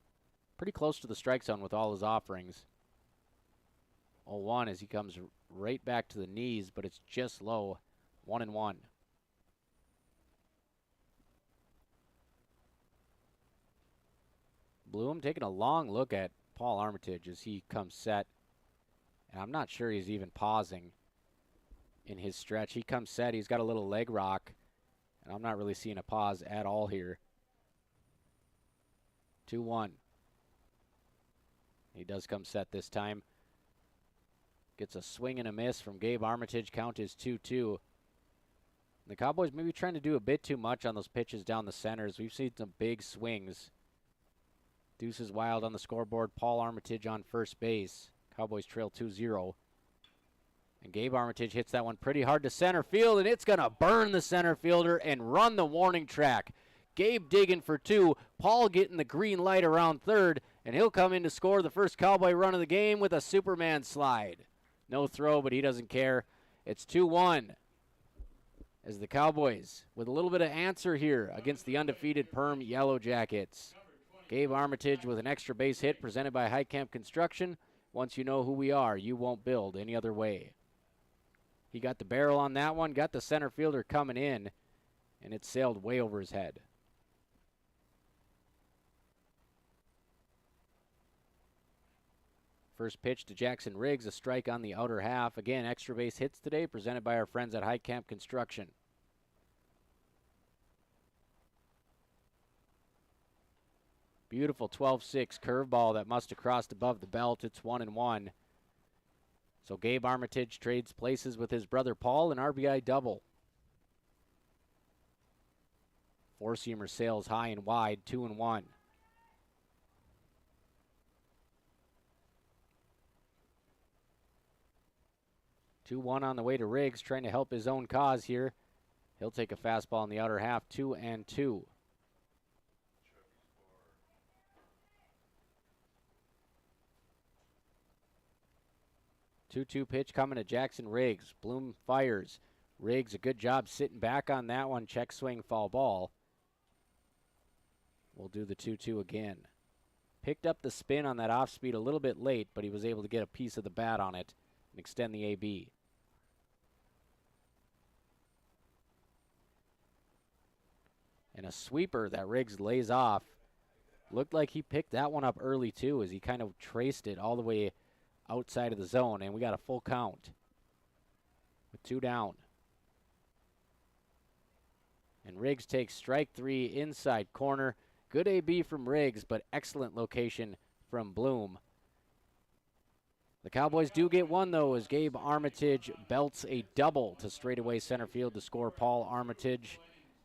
pretty close to the strike zone with all his offerings. 0-1 as he comes right back to the knees, but it's just low. 1-1. Bloom taking a long look at Paul Armitage as he comes set. And I'm not sure he's even pausing in his stretch. He comes set. He's got a little leg rock. And I'm not really seeing a pause at all here. 2-1. He does come set this time. Gets a swing and a miss from Gabe Armitage. Count is 2-2. The Cowboys maybe trying to do a bit too much on those pitches down the centers. We've seen some big swings. Deuces wild on the scoreboard. Paul Armitage on first base. Cowboys trail 2-0. And Gabe Armitage hits that one pretty hard to center field, and it's going to burn the center fielder and run the warning track. Gabe digging for 2. Paul getting the green light around third, and he'll come in to score the first Cowboy run of the game with a Superman slide. No throw, but he doesn't care. It's 2-1. As the Cowboys, with a little bit of answer here against the undefeated Perham Yellowjackets. Gabe Armitage with an extra base hit presented by Heitkamp Construction. Once you know who we are, you won't build any other way. He got the barrel on that one, got the center fielder coming in, and it sailed way over his head. First pitch to Jackson Riggs, a strike on the outer half. Again, extra base hits today, presented by our friends at Heitkamp Construction. Beautiful 12-6 curveball that must have crossed above the belt. It's 1-1. So Gabe Armitage trades places with his brother Paul, an RBI double. Four-seamer sails high and wide, 2-1. 2-1 on the way to Riggs, trying to help his own cause here. He'll take a fastball in the outer half, 2-2. 2-2 pitch coming to Jackson Riggs. Bloom fires. Riggs, a good job sitting back on that one. Check swing, foul ball. We'll do the 2-2 again. Picked up the spin on that off speed a little bit late, but he was able to get a piece of the bat on it and extend the AB. And a sweeper that Riggs lays off. Looked like he picked that one up early too, as he kind of traced it all the way outside of the zone, and we got a full count with 2 down. And Riggs takes strike 3 inside corner. Good AB from Riggs, but excellent location from Bloom. The Cowboys do get one, though, as Gabe Armitage belts a double to straightaway center field to score Paul Armitage.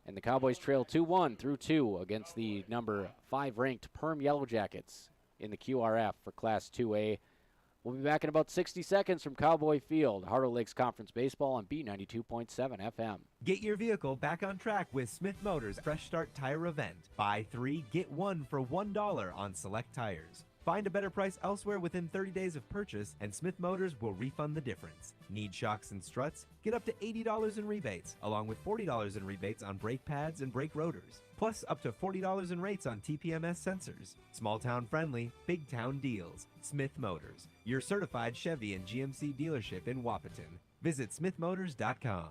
And the Cowboys trail 2-1 through 2 against the number 5 ranked Perham Yellowjackets in the QRF for Class 2A. We'll be back in about 60 seconds from Cowboy Field, Harlow Lakes Conference Baseball on B92.7 FM. Get your vehicle back on track with Smith Motors Fresh Start Tire Event. Buy 3, get 1 for $1 on select tires. Find a better price elsewhere within 30 days of purchase, and Smith Motors will refund the difference. Need shocks and struts? Get up to $80 in rebates, along with $40 in rebates on brake pads and brake rotors. Plus, up to $40 in rates on TPMS sensors. Small town friendly, big town deals. Smith Motors, your certified Chevy and GMC dealership in Wapaton. Visit smithmotors.com.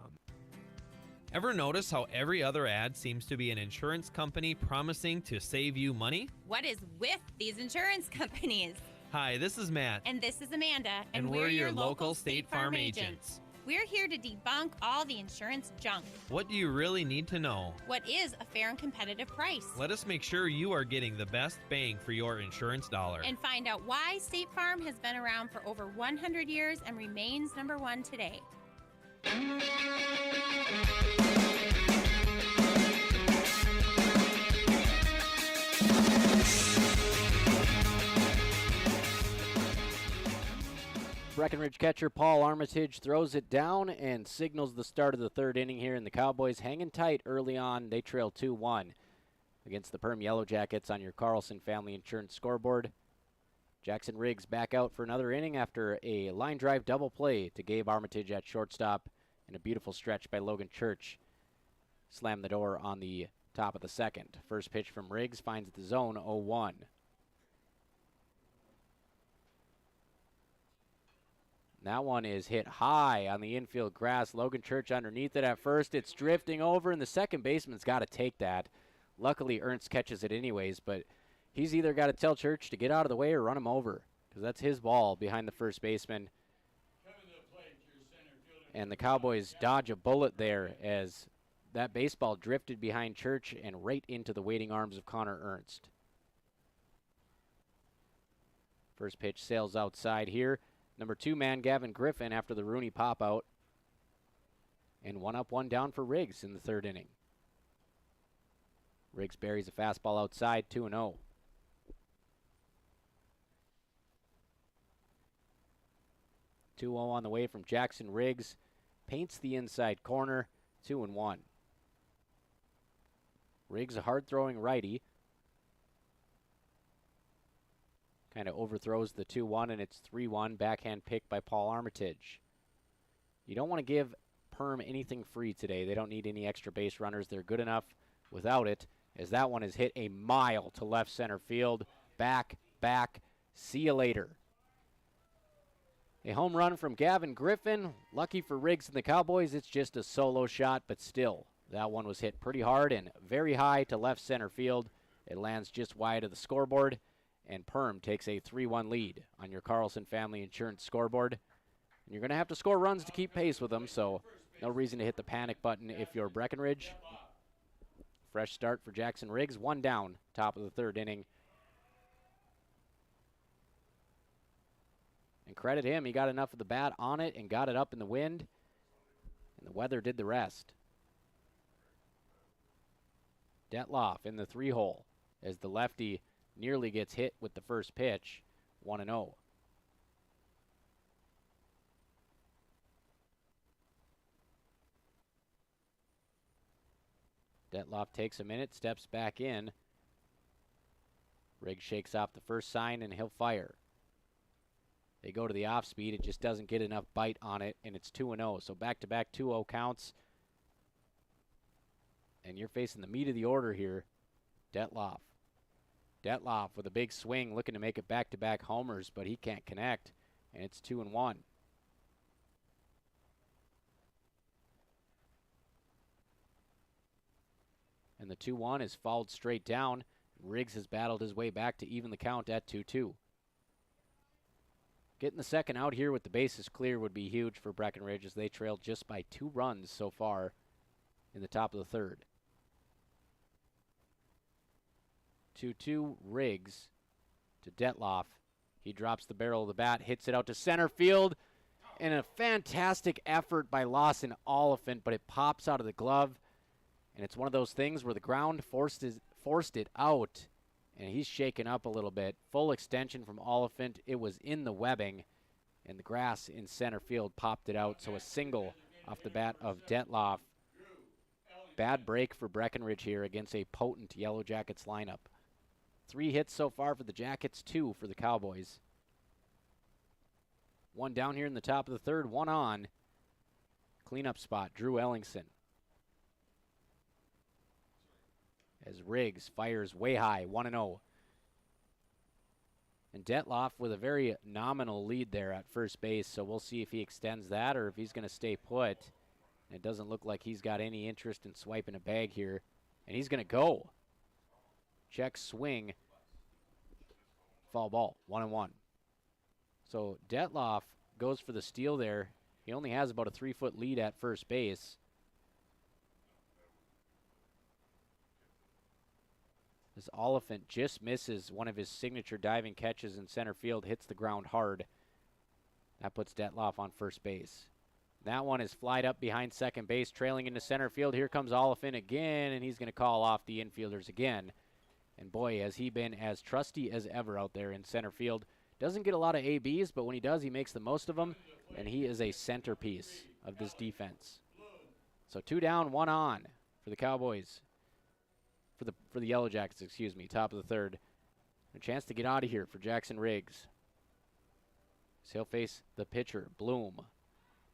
Ever notice how every other ad seems to be an insurance company promising to save you money? What is with these insurance companies? Hi, this is Matt. And this is Amanda. And we're your local State Farm agents. We're here to debunk all the insurance junk. What do you really need to know? What is a fair and competitive price? Let us make sure you are getting the best bang for your insurance dollar. And find out why State Farm has been around for over 100 years and remains number one today. Breckenridge catcher Paul Armitage throws it down and signals the start of the third inning here, and the Cowboys hanging tight early on. They trail 2-1 against the Perham Yellowjackets on your Carlson Family Insurance scoreboard. Jackson Riggs back out for another inning after a line drive double play to Gabe Armitage at shortstop, and a beautiful stretch by Logan Church slammed the door on the top of the second. First pitch from Riggs finds the zone, 0-1. That one is hit high on the infield grass. Logan Church underneath it at first. It's drifting over, and the second baseman's got to take that. Luckily, Ernst catches it anyways, but he's either got to tell Church to get out of the way or run him over, because that's his ball behind the first baseman. And the Cowboys dodge a bullet there as that baseball drifted behind Church and right into the waiting arms of Connor Ernst. First pitch sails outside here. Number 2 man Gavin Griffin after the Rooney pop-out. And 1 up, 1 down for Riggs in the third inning. Riggs buries a fastball outside, 2-0. On the way from Jackson Riggs. Paints the inside corner, 2-1. Riggs, a hard-throwing righty. Kind of overthrows the 2-1, and it's 3-1. Backhand pick by Paul Armitage. You don't want to give Perm anything free today. They don't need any extra base runners. They're good enough without it, as that one is hit a mile to left center field. Back, see you later. A home run from Gavin Griffin. Lucky for Riggs and the Cowboys, it's just a solo shot, but still, that one was hit pretty hard and very high to left center field. It lands just wide of the scoreboard, and Perm takes a 3-1 lead on your Carlson Family Insurance scoreboard. And you're going to have to score runs to keep pace with them, so no reason to hit the panic button if you're Breckenridge. Fresh start for Jackson Riggs, 1 down, top of the third inning. And credit him, he got enough of the bat on it and got it up in the wind, and the weather did the rest. Detloff in the 3-hole as the lefty nearly gets hit with the first pitch, 1-0. Detloff takes a minute, steps back in. Riggs shakes off the first sign, and he'll fire. They go to the off speed. It just doesn't get enough bite on it, and it's 2-0. So back-to-back 2-0 counts. And you're facing the meat of the order here, Detloff. Detloff with a big swing, looking to make it back-to-back homers, but he can't connect, and it's 2-1. And the 2-1 is fouled straight down. Riggs has battled his way back to even the count at 2-2. Getting the second out here with the bases clear would be huge for Breckenridge, as they trailed just by 2 runs so far in the top of the third. 2-2 Riggs to Detloff. He drops the barrel of the bat, hits it out to center field, and a fantastic effort by Lawson Oliphant, but it pops out of the glove, and it's one of those things where the ground forced it out, and he's shaken up a little bit. Full extension from Oliphant. It was in the webbing, and the grass in center field popped it out, so a single off the bat of Detloff. Bad break for Breckenridge here against a potent Yellowjackets lineup. 3 hits so far for the Jackets, 2 for the Cowboys. 1 down here in the top of the third, 1 on. Cleanup spot, Drew Ellingson. As Riggs fires way high, 1-0. And Detloff with a very nominal lead there at first base, so we'll see if he extends that or if he's going to stay put. And it doesn't look like he's got any interest in swiping a bag here. And he's going to go. Check swing. Foul ball, 1-1. So Detloff goes for the steal there. He only has about a 3-foot lead at first base. This Oliphant just misses one of his signature diving catches in center field, hits the ground hard. That puts Detloff on first base. That one is flied up behind second base, trailing into center field. Here comes Oliphant again, and he's going to call off the infielders again. And boy, has he been as trusty as ever out there in center field. Doesn't get a lot of ABs, but when he does, he makes the most of them, and he is a centerpiece of this defense. So 2 down, 1 on for the Cowboys. For the Yellowjackets, excuse me, top of the third. A chance to get out of here for Jackson Riggs. So he'll face the pitcher, Bloom.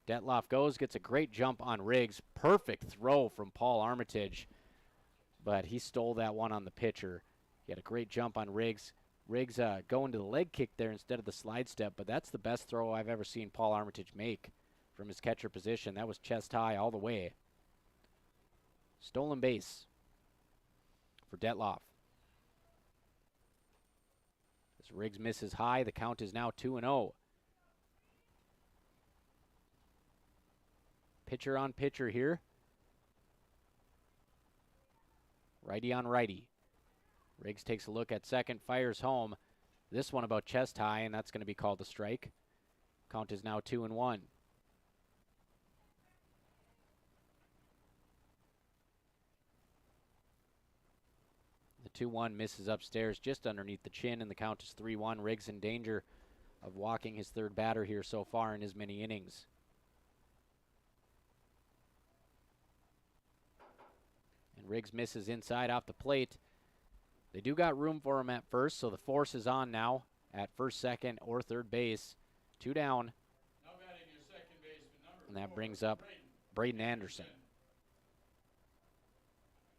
Detloff goes, gets a great jump on Riggs. Perfect throw from Paul Armitage, but he stole that one on the pitcher. He had a great jump on Riggs. Riggs going to the leg kick there instead of the slide step, but that's the best throw I've ever seen Paul Armitage make from his catcher position. That was chest high all the way. Stolen base for Detloff. As Riggs misses high, the count is now 2-0. Pitcher on pitcher here. Righty on righty. Riggs takes a look at second, fires home. This one about chest high, and that's going to be called a strike. Count is now 2-1. The 2-1 misses upstairs just underneath the chin, and the count is 3-1. Riggs in danger of walking his third batter here so far in his many innings. And Riggs misses inside off the plate. They do got room for him at first, so the force is on now at first, second, or third base. 2 down. Now batting your second baseman, number And that 4, brings up Braden Anderson.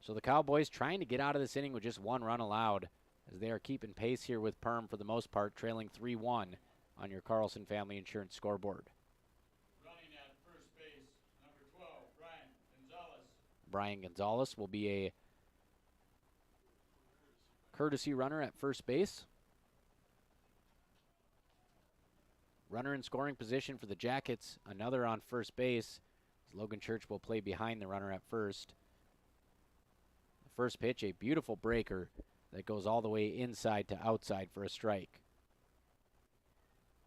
So the Cowboys trying to get out of this inning with just 1 run allowed, as they are keeping pace here with Perham for the most part, trailing 3-1 on your Carlson Family Insurance scoreboard. Running at first base, number 12, Brian Gonzalez. Brian Gonzalez will be a courtesy runner at first base. Runner in scoring position for the Jackets, another on first base. Logan Church will play behind the runner at first. The first pitch, a beautiful breaker that goes all the way inside to outside for a strike.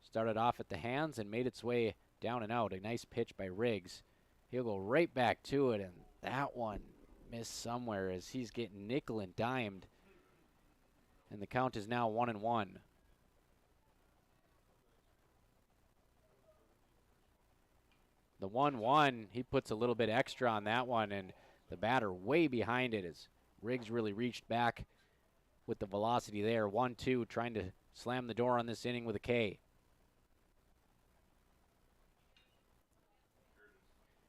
Started off at the hands and made its way down and out. A nice pitch by Riggs. He'll go right back to it, and that one missed somewhere as he's getting nickel and dimed. And the count is now 1-1. The 1-1, he puts a little bit extra on that one, and the batter way behind it as Riggs really reached back with the velocity there. 1-2, trying to slam the door on this inning with a K.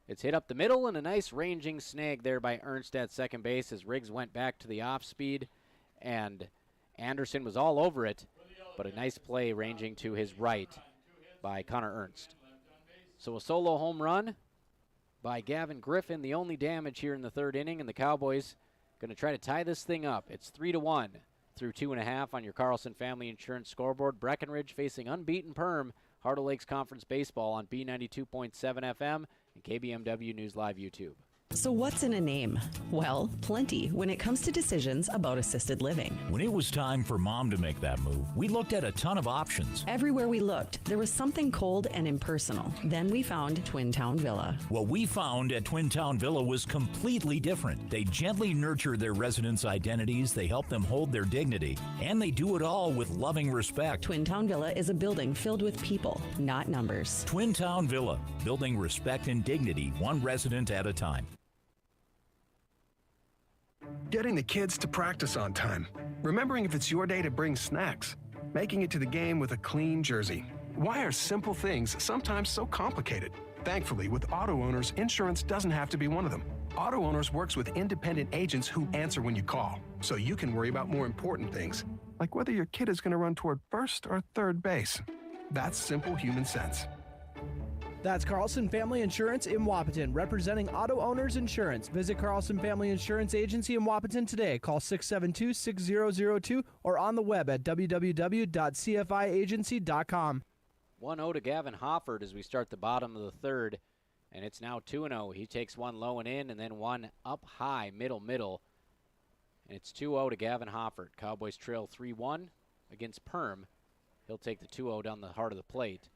It's hit up the middle, and a nice ranging snag there by Ernst at second base as Riggs went back to the off speed, and Anderson was all over it, but a nice play ranging to his right by Connor Ernst. So a solo home run by Gavin Griffin, the only damage here in the third inning, and the Cowboys going to try to tie this thing up. It's 3-1 through 2.5 on your Carlson Family Insurance scoreboard. Breckenridge facing unbeaten Perham, Heart of Lakes Conference Baseball on B92.7 FM and KBMW News Live YouTube. So what's in a name? Well, plenty when it comes to decisions about assisted living. When it was time for Mom to make that move, we looked at a ton of options. Everywhere we looked, there was something cold and impersonal. Then we found Twin Town Villa. What we found at Twin Town Villa was completely different. They gently nurture their residents' identities, they help them hold their dignity, and they do it all with loving respect. Twin Town Villa is a building filled with people, not numbers. Twin Town Villa, building respect and dignity, one resident at a time. Getting the kids to practice on time. Remembering if it's your day to bring snacks. Making it to the game with a clean jersey. Why are simple things sometimes so complicated? Thankfully, with Auto Owners, insurance doesn't have to be one of them. Auto Owners works with independent agents who answer when you call, so you can worry about more important things, like whether your kid is going to run toward first or third base. That's simple human sense. That's Carlson Family Insurance in Wapaton, representing Auto Owners Insurance. Visit Carlson Family Insurance Agency in Wapaton today. Call 672-6002 or on the web at www.cfiagency.com. 1-0 to Gavin Hofford as we start the bottom of the third, and it's now 2-0. He takes one low and in, and then one up high, middle, and it's 2-0 to Gavin Hofford. Cowboys trail 3-1 against Perham. He'll take the 2-0 down the heart of the plate,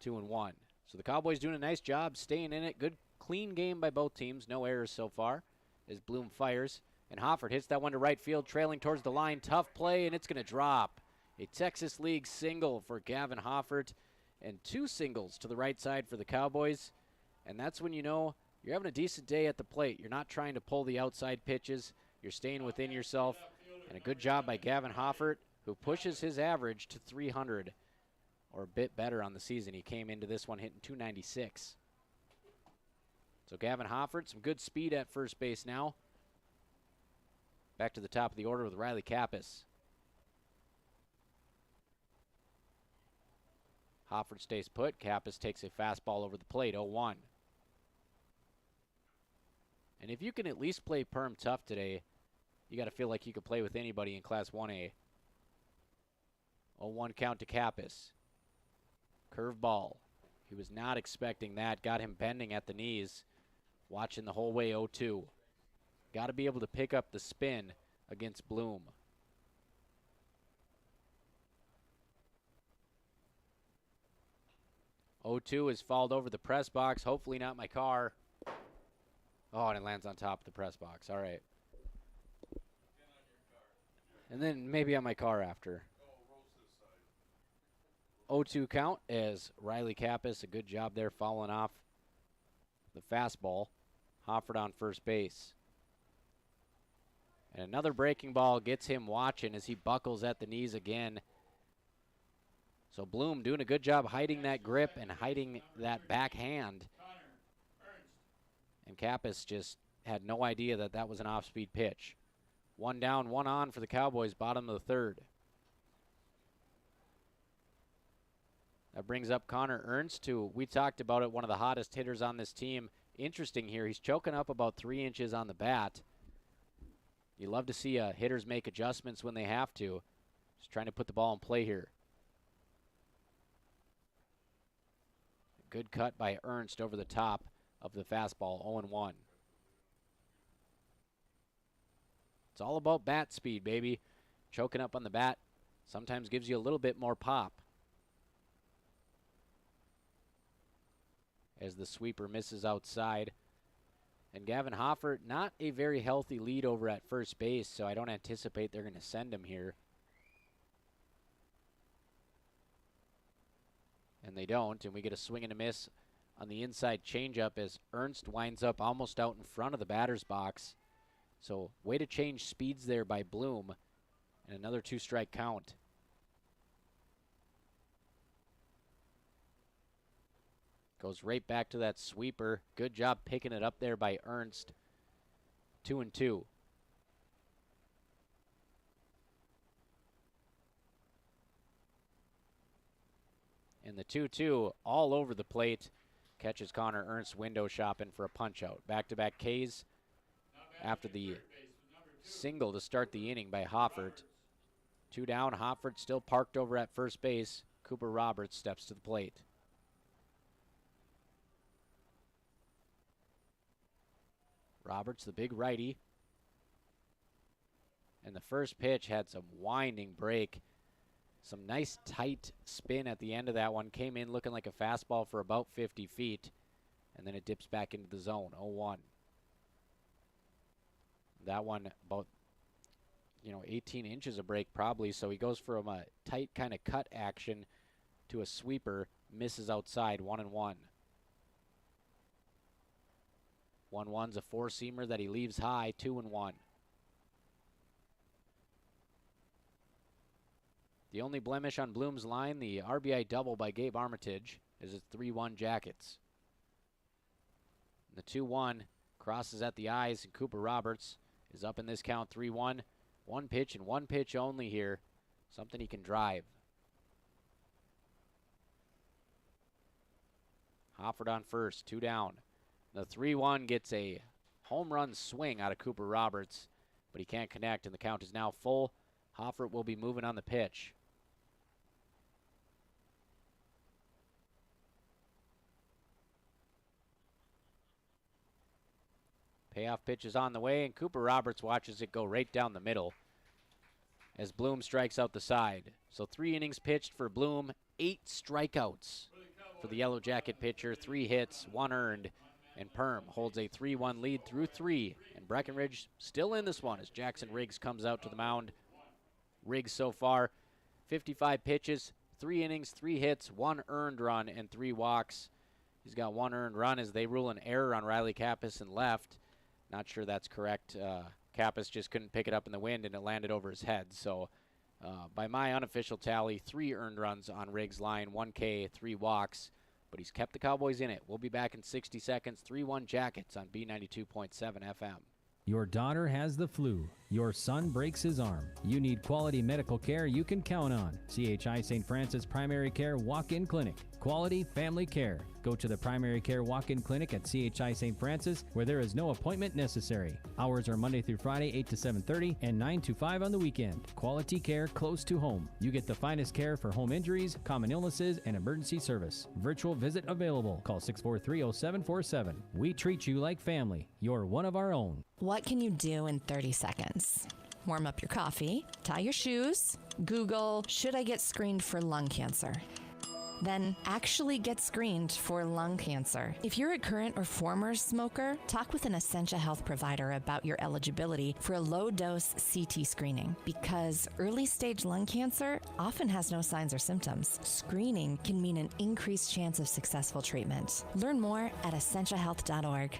2-1. So the Cowboys doing a nice job staying in it. Good, clean game by both teams. No errors so far as Bloom fires. And Hofford hits that one to right field, trailing towards the line. Tough play, and it's going to drop. A Texas League single for Gavin Hofford and two singles to the right side for the Cowboys. And that's when you know you're having a decent day at the plate. You're not trying to pull the outside pitches. You're staying within yourself. And a good job by Gavin Hofford, who pushes his average to 300 or a bit better on the season. He came into this one hitting 296. So Gavin Hofford, some good speed at first base now. Back to the top of the order with Riley Kappas. Hofford stays put. Kappas takes a fastball over the plate, 0-1. And if you can at least play Perm tough today, you got to feel like you could play with anybody in Class 1A. 0-1 count to Kappas. Curveball. He was not expecting that. Got him bending at the knees. Watching the whole way, 0-2. Got to be able to pick up the spin against Bloom. O2 is fouled over the press box. Hopefully not my car. Oh, and it lands on top of the press box. All right. And then maybe on my car after. 0-2 count as Riley Kappas, a good job there following off the fastball. Hofford on first base. And another breaking ball gets him watching as he buckles at the knees again. So Bloom doing a good job hiding that grip and hiding that backhand. And Kappas just had no idea that that was an off-speed pitch. One down, one on for the Cowboys, bottom of the third. That brings up Connor Ernst, who we talked about it, one of the hottest hitters on this team. Interesting here, he's choking up about 3 inches on the bat. You love to see hitters make adjustments when they have to. Just trying to put the ball in play here. Good cut by Ernst over the top of the fastball, 0-1. It's all about bat speed, baby. Choking up on the bat sometimes gives you a little bit more pop. As the sweeper misses outside. And Gavin Hofford, not a very healthy lead over at first base, so I don't anticipate they're going to send him here. And they don't, and we get a swing and a miss on the inside changeup as Ernst winds up almost out in front of the batter's box. So way to change speeds there by Bloom, and another 2-strike count. Goes right back to that sweeper. Good job picking it up there by Ernst. 2-2. And the 2-2 all over the plate. Catches Connor Ernst window shopping for a punch-out. Back-to-back Ks after the single to start the inning by Hofford. 2 down. Hofford still parked over at first base. Cooper Roberts steps to the plate. Roberts, the big righty. And the first pitch had some winding break. Some nice tight spin at the end of that one. Came in looking like a fastball for about 50 feet. And then it dips back into the zone, 0-1. That one about, 18 inches of break probably. So he goes from a tight kind of cut action to a sweeper. Misses outside, 1-1. 1-1's a four-seamer that he leaves high, 2-1. The only blemish on Bloom's line, the RBI double by Gabe Armitage, is his 3-1 Jackets. The 2-1 crosses at the eyes, and Cooper Roberts is up in this count, 3-1. One pitch and one pitch only here. Something he can drive. Hofford on first, 2 down. The 3-1 gets a home run swing out of Cooper Roberts, but he can't connect, and the count is now full. Hofford will be moving on the pitch. Payoff pitch is on the way, and Cooper Roberts watches it go right down the middle as Bloom strikes out the side. So 3 innings pitched for Bloom, 8 strikeouts for the Yellow Jacket pitcher, 3 hits, 1 earned, and Perham holds a 3-1 lead through 3. And Breckenridge still in this one as Jackson Riggs comes out to the mound. Riggs so far, 55 pitches, 3 innings, 3 hits, 1 earned run, and 3 walks. He's got 1 earned run as they rule an error on Riley Kappas in left. Not sure that's correct. Kappas just couldn't pick it up in the wind, and it landed over his head. So by my unofficial tally, 3 earned runs on Riggs' line, 1 K, 3 walks. But he's kept the Cowboys in it. We'll be back in 60 seconds. 3-1 Jackets on B92.7 FM. Your daughter has the flu. Your son breaks his arm. You need quality medical care you can count on. CHI St. Francis Primary Care Walk-In Clinic. Quality family care. Go to the Primary Care Walk-In Clinic at CHI St. Francis where there is no appointment necessary. Hours are Monday through Friday, 8 to 7:30 and 9 to 5 on the weekend. Quality care close to home. You get the finest care for home injuries, common illnesses, and emergency service. Virtual visit available. Call 643-0747. We treat you like family. You're one of our own. What can you do in 30 seconds? Warm up your coffee, tie your shoes, Google, should I get screened for lung cancer? Then actually get screened for lung cancer. If you're a current or former smoker, talk with an Essentia Health provider about your eligibility for a low-dose CT screening because early-stage lung cancer often has no signs or symptoms. Screening can mean an increased chance of successful treatment. Learn more at essentiahealth.org.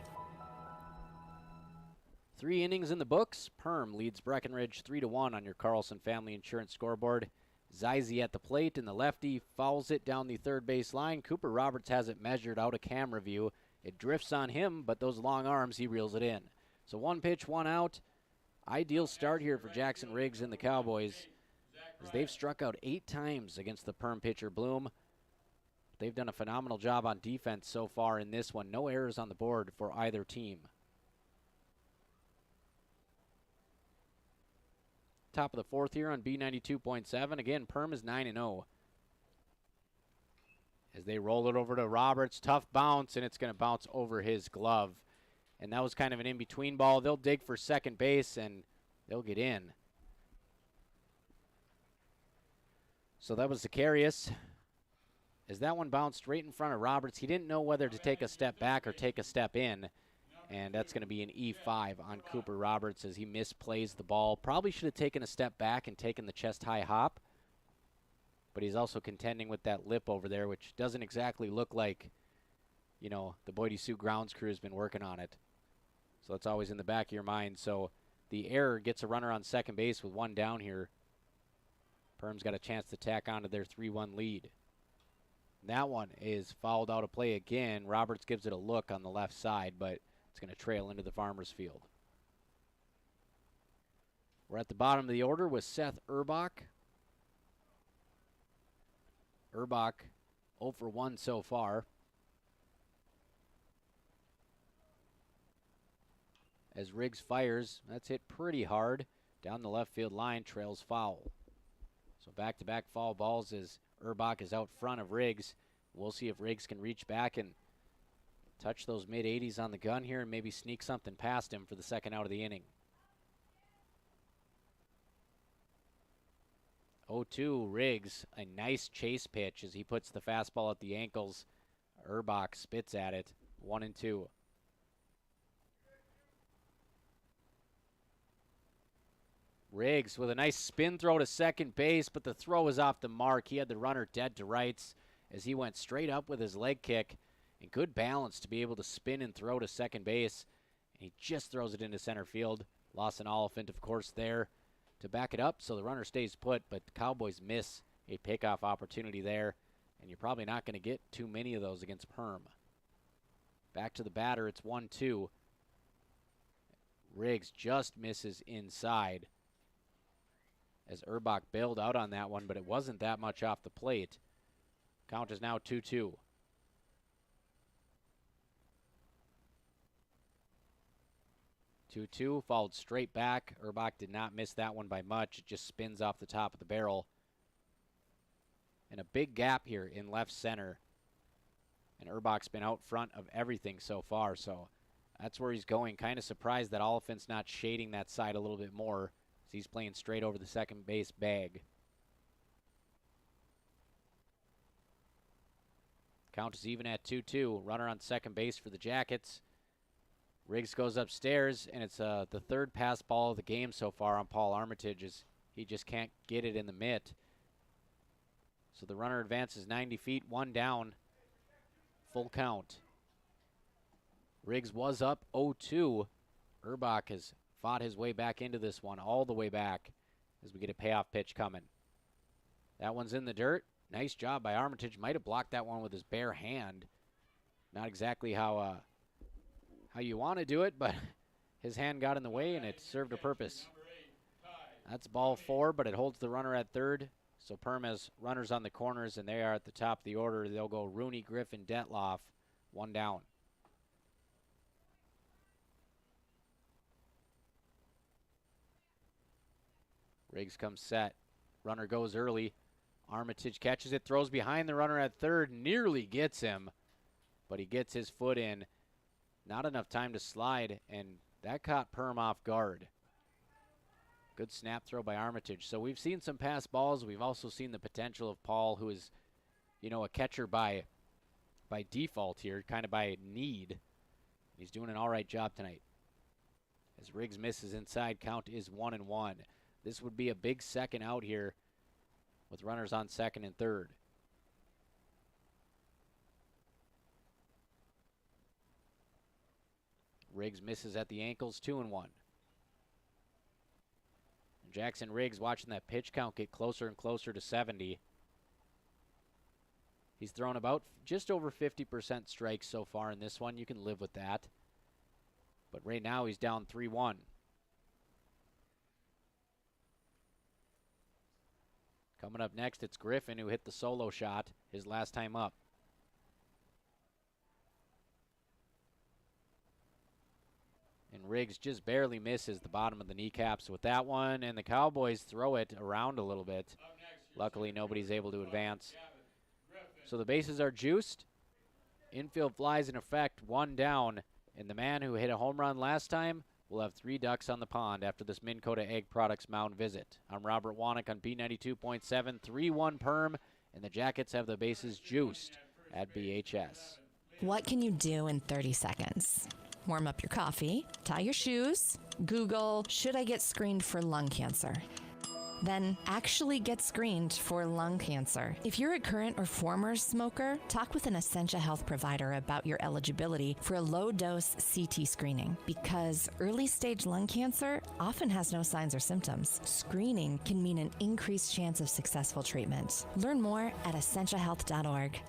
3 innings in the books. Perham leads Breckenridge 3-1 on your Carlson Family Insurance scoreboard. Zize at the plate, and the lefty fouls it down the third base line. Cooper Roberts has it measured out of camera view. It drifts on him, but those long arms, he reels it in. So 1 pitch, 1 out. Ideal start here for Jackson Riggs and the Cowboys as they've struck out 8 times against the Perham pitcher Bloom. They've done a phenomenal job on defense so far in this one. No errors on the board for either team. Top of the 4th here on B92.7. Again, Perham is 9-0. As they roll it over to Roberts. Tough bounce, and it's going to bounce over his glove. And that was kind of an in-between ball. They'll dig for second base, and they'll get in. So that was Zacharias. As that one bounced right in front of Roberts, he didn't know whether to take a step back or take a step in. And that's going to be an E5 on Cooper Roberts as he misplays the ball. Probably should have taken a step back and taken the chest-high hop. But he's also contending with that lip over there, which doesn't exactly look like, you know, the Boydie Sioux grounds crew has been working on it. So that's always in the back of your mind. So the error gets a runner on second base with 1 down here. Perham's got a chance to tack onto their 3-1 lead. That one is fouled out of play again. Roberts gives it a look on the left side, but it's going to trail into the farmer's field. We're at the bottom of the order with Seth Urbach. Urbach 0 for 1 so far. As Riggs fires, that's hit pretty hard. Down the left field line, trails foul. So back-to-back foul balls as Urbach is out front of Riggs. We'll see if Riggs can reach back and touch those mid-80s on the gun here and maybe sneak something past him for the second out of the inning. 0-2, Riggs, a nice chase pitch as he puts the fastball at the ankles. Urbach spits at it, 1-2. Riggs with a nice spin throw to second base, but the throw is off the mark. He had the runner dead to rights as he went straight up with his leg kick. And good balance to be able to spin and throw to second base. And he just throws it into center field. Lawson Oliphant, of course, there to back it up, so the runner stays put, but the Cowboys miss a pickoff opportunity there, and you're probably not going to get too many of those against Perham. Back to the batter, it's 1-2. Riggs just misses inside as Urbach bailed out on that one, but it wasn't that much off the plate. Count is now 2-2. 2-2, followed straight back. Urbach did not miss that one by much. It just spins off the top of the barrel. And a big gap here in left center. And Urbach's been out front of everything so far, so That's where he's going. Kind of surprised that Oliphant's not shading that side a little bit more, as he's playing straight over the second base bag. Count is even at 2-2. Runner on second base for the Jackets. Riggs goes upstairs, and it's the third pass ball of the game so far on Paul Armitage, as he just can't get it in the mitt. So the runner advances 90 feet, one down. Full count. Riggs was up 0-2. Urbach has fought his way back into this one, all the way back, as we get a payoff pitch coming. That one's in the dirt. Nice job by Armitage. Might have blocked that one with his bare hand. Not exactly how you want to do it, but his hand got in the way and it served a purpose. That's ball 4, but it holds the runner at third. So Perham has runners on the corners, and they are at the top of the order. They'll go Rooney, Griffin, Detloff, one down. Riggs comes set. Runner goes early. Armitage catches it, throws behind the runner at third, nearly gets him, but he gets his foot in. Not enough time to slide, and that caught Perham off guard. Good snap throw by Armitage. So we've seen some pass balls. We've also seen the potential of Paul, who is, a catcher by default here, kind of by need. He's doing an all right job tonight. As Riggs misses inside, count is 1-1. This would be a big second out here with runners on second and third. Riggs misses at the ankles, 2-1. Jackson Riggs watching that pitch count get closer and closer to 70. He's thrown about just over 50% strikes so far in this one. You can live with that. But right now he's down 3-1. Coming up next, it's Griffin, who hit the solo shot his last time up. And Riggs just barely misses the bottom of the kneecaps with that one, and the Cowboys throw it around a little bit. Luckily, nobody's able to advance. So the bases are juiced. Infield flies in effect, one down, and the man who hit a home run last time will have 3 ducks on the pond after this Minn Kota Egg Products mound visit. I'm Robert Wannick on B92.7, 3-1 Perm, and the Jackets have the bases juiced at BHS. What can you do in 30 seconds? Warm up your coffee, tie your shoes, Google, should I get screened for lung cancer? Then actually get screened for lung cancer. If you're a current or former smoker, talk with an Essentia Health provider about your eligibility for a low-dose CT screening, because early-stage lung cancer often has no signs or symptoms. Screening can mean an increased chance of successful treatment. Learn more at essentiahealth.org.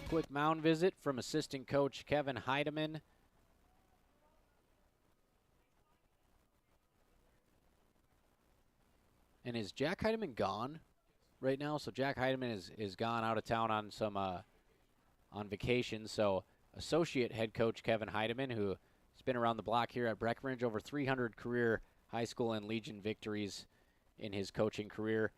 Quick mound visit from assistant coach Kevin Heidemann. And is Jack Heidemann gone right now? So Jack Heidemann is gone out of town on some on vacation. So associate head coach Kevin Heidemann, who has been around the block here at Breckenridge, over 300 career high school and Legion victories in his coaching career.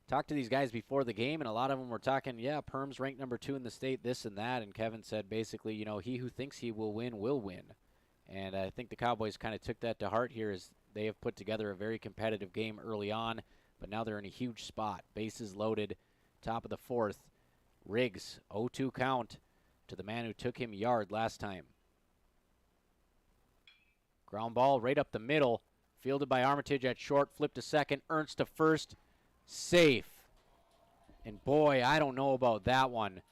Talked to these guys before the game, and a lot of them were talking, yeah, Perm's ranked number 2 in the state, this and that. And Kevin said basically, he who thinks he will win will win. And I think the Cowboys kind of took that to heart here, as they have put together a very competitive game early on, but now they're in a huge spot. Bases loaded, top of the 4th. Riggs, 0-2 count to the man who took him yard last time. Ground ball right up the middle, fielded by Armitage at short, flipped to second, Ernst to first. Safe. And boy, I don't know about that one.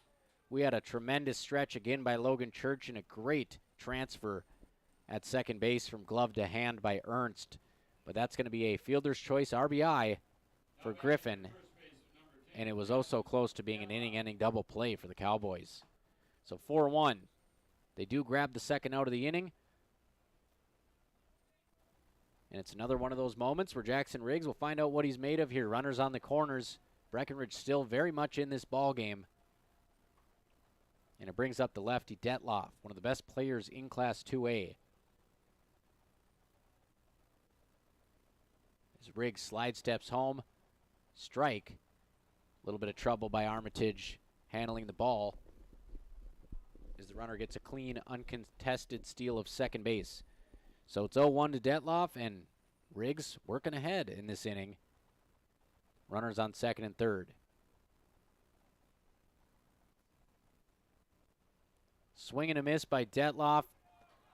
We had a tremendous stretch again by Logan Church and a great transfer at second base from glove to hand by Ernst. But that's going to be a fielder's choice RBI for Griffin. And it was also close to being an inning-ending double play for the Cowboys. So 4-1. They do grab the second out of the inning. And it's another one of those moments where Jackson Riggs will find out what he's made of here. Runners on the corners. Breckenridge still very much in this ball game. And it brings up the lefty Detloff, one of the best players in Class 2A. As Riggs slide steps home. Strike. A little bit of trouble by Armitage handling the ball as the runner gets a clean, uncontested steal of second base. So it's 0-1 to Detloff, and Riggs working ahead in this inning. Runners on second and third. Swing and a miss by Detloff,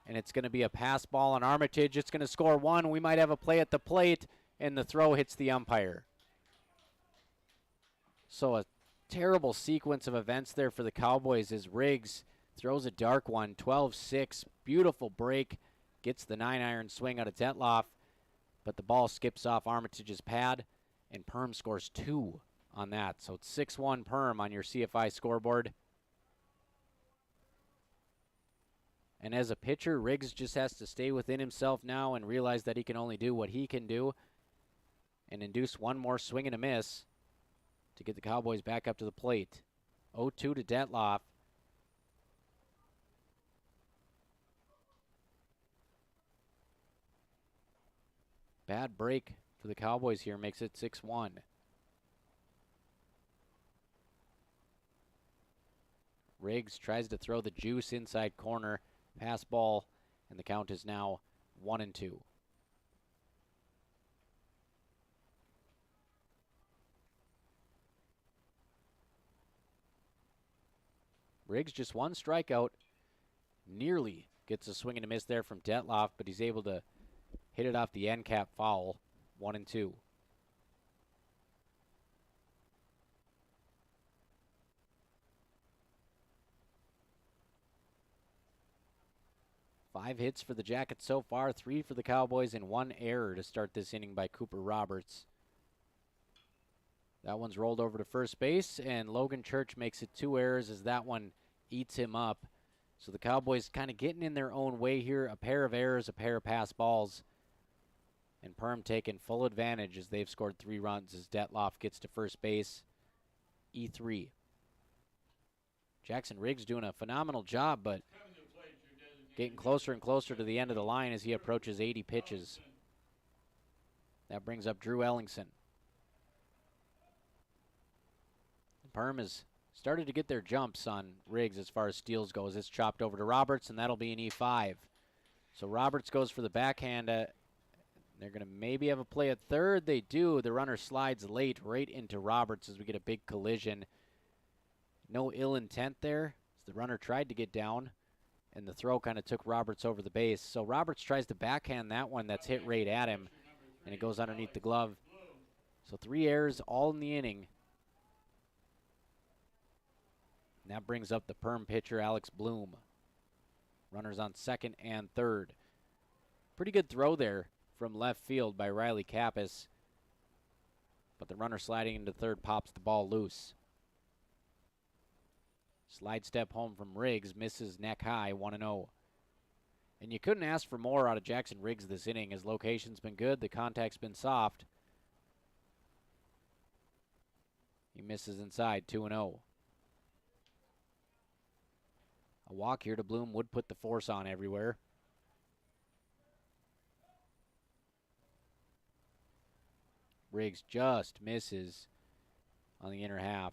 and it's going to be a pass ball on Armitage. It's going to score one. We might have a play at the plate, and the throw hits the umpire. So a terrible sequence of events there for the Cowboys as Riggs throws a dark one, 12-6, beautiful break, gets the 9-iron swing out of Detloff, but the ball skips off Armitage's pad, and Perham scores 2 on that. So it's 6-1 Perham on your CFI scoreboard. And as a pitcher, Riggs just has to stay within himself now and realize that he can only do what he can do and induce one more swing and a miss to get the Cowboys back up to the plate. 0-2 to Detloff. Bad break for the Cowboys here makes it 6-1. Riggs tries to throw the juice inside corner. Pass ball, and the count is now 1-2. Riggs just one strikeout. Nearly gets a swing and a miss there from Detloff, but he's able to hit it off the end cap foul. 1-2. Five hits for the Jackets so far, 3 for the Cowboys, and 1 error to start this inning by Cooper Roberts. That one's rolled over to first base, and Logan Church makes it 2 errors as that one eats him up. So the Cowboys kind of getting in their own way here. A pair of errors, a pair of pass balls. And Perham taking full advantage as they've scored 3 runs as Detloff gets to first base. E3. Jackson Riggs doing a phenomenal job, but getting closer and closer to the end of the line as he approaches 80 pitches. That brings up Drew Ellingson. Perham has started to get their jumps on Riggs as far as steals goes. It's chopped over to Roberts, and that'll be an E5. So Roberts goes for the backhand. They're going to maybe have a play at third. They do. The runner slides late right into Roberts as we get a big collision. No ill intent there. The runner tried to get down, and the throw kind of took Roberts over the base. So Roberts tries to backhand that one that's hit right at him, and it goes underneath the glove. So 3 errors all in the inning. And that brings up the Perham pitcher, Alex Bloom. Runners on second and third. Pretty good throw there from left field by Riley Kappas. But the runner sliding into third pops the ball loose. Slide step home from Riggs, misses neck high, 1-0. And you couldn't ask for more out of Jackson Riggs this inning. His location's been good, the contact's been soft. He misses inside, 2-0. A walk here to Bloom would put the force on everywhere. Riggs just misses on the inner half,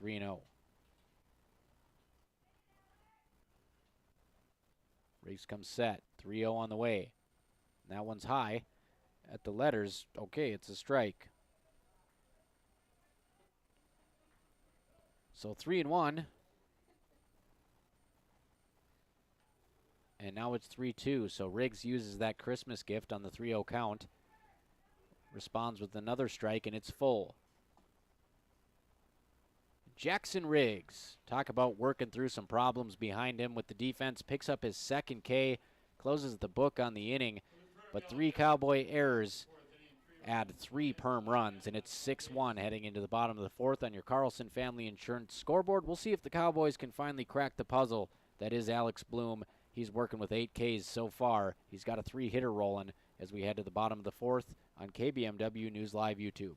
3-0. Riggs comes set, 3-0 on the way. And that one's high at the letters. Okay, it's a strike. So 3-1. And now it's 3-2. So Riggs uses that Christmas gift on the 3-0 count. Responds with another strike, and it's full. Jackson Riggs, talk about working through some problems behind him with the defense, picks up his second K, closes the book on the inning, but 3 Cowboy errors add 3 Perham runs, and it's 6-1 heading into the bottom of the 4th on your Carlson Family Insurance scoreboard. We'll see if the Cowboys can finally crack the puzzle that is Alex Bloom. He's working with 8 Ks so far. He's got a 3-hitter rolling as we head to the bottom of the 4th on KBMW News Live YouTube.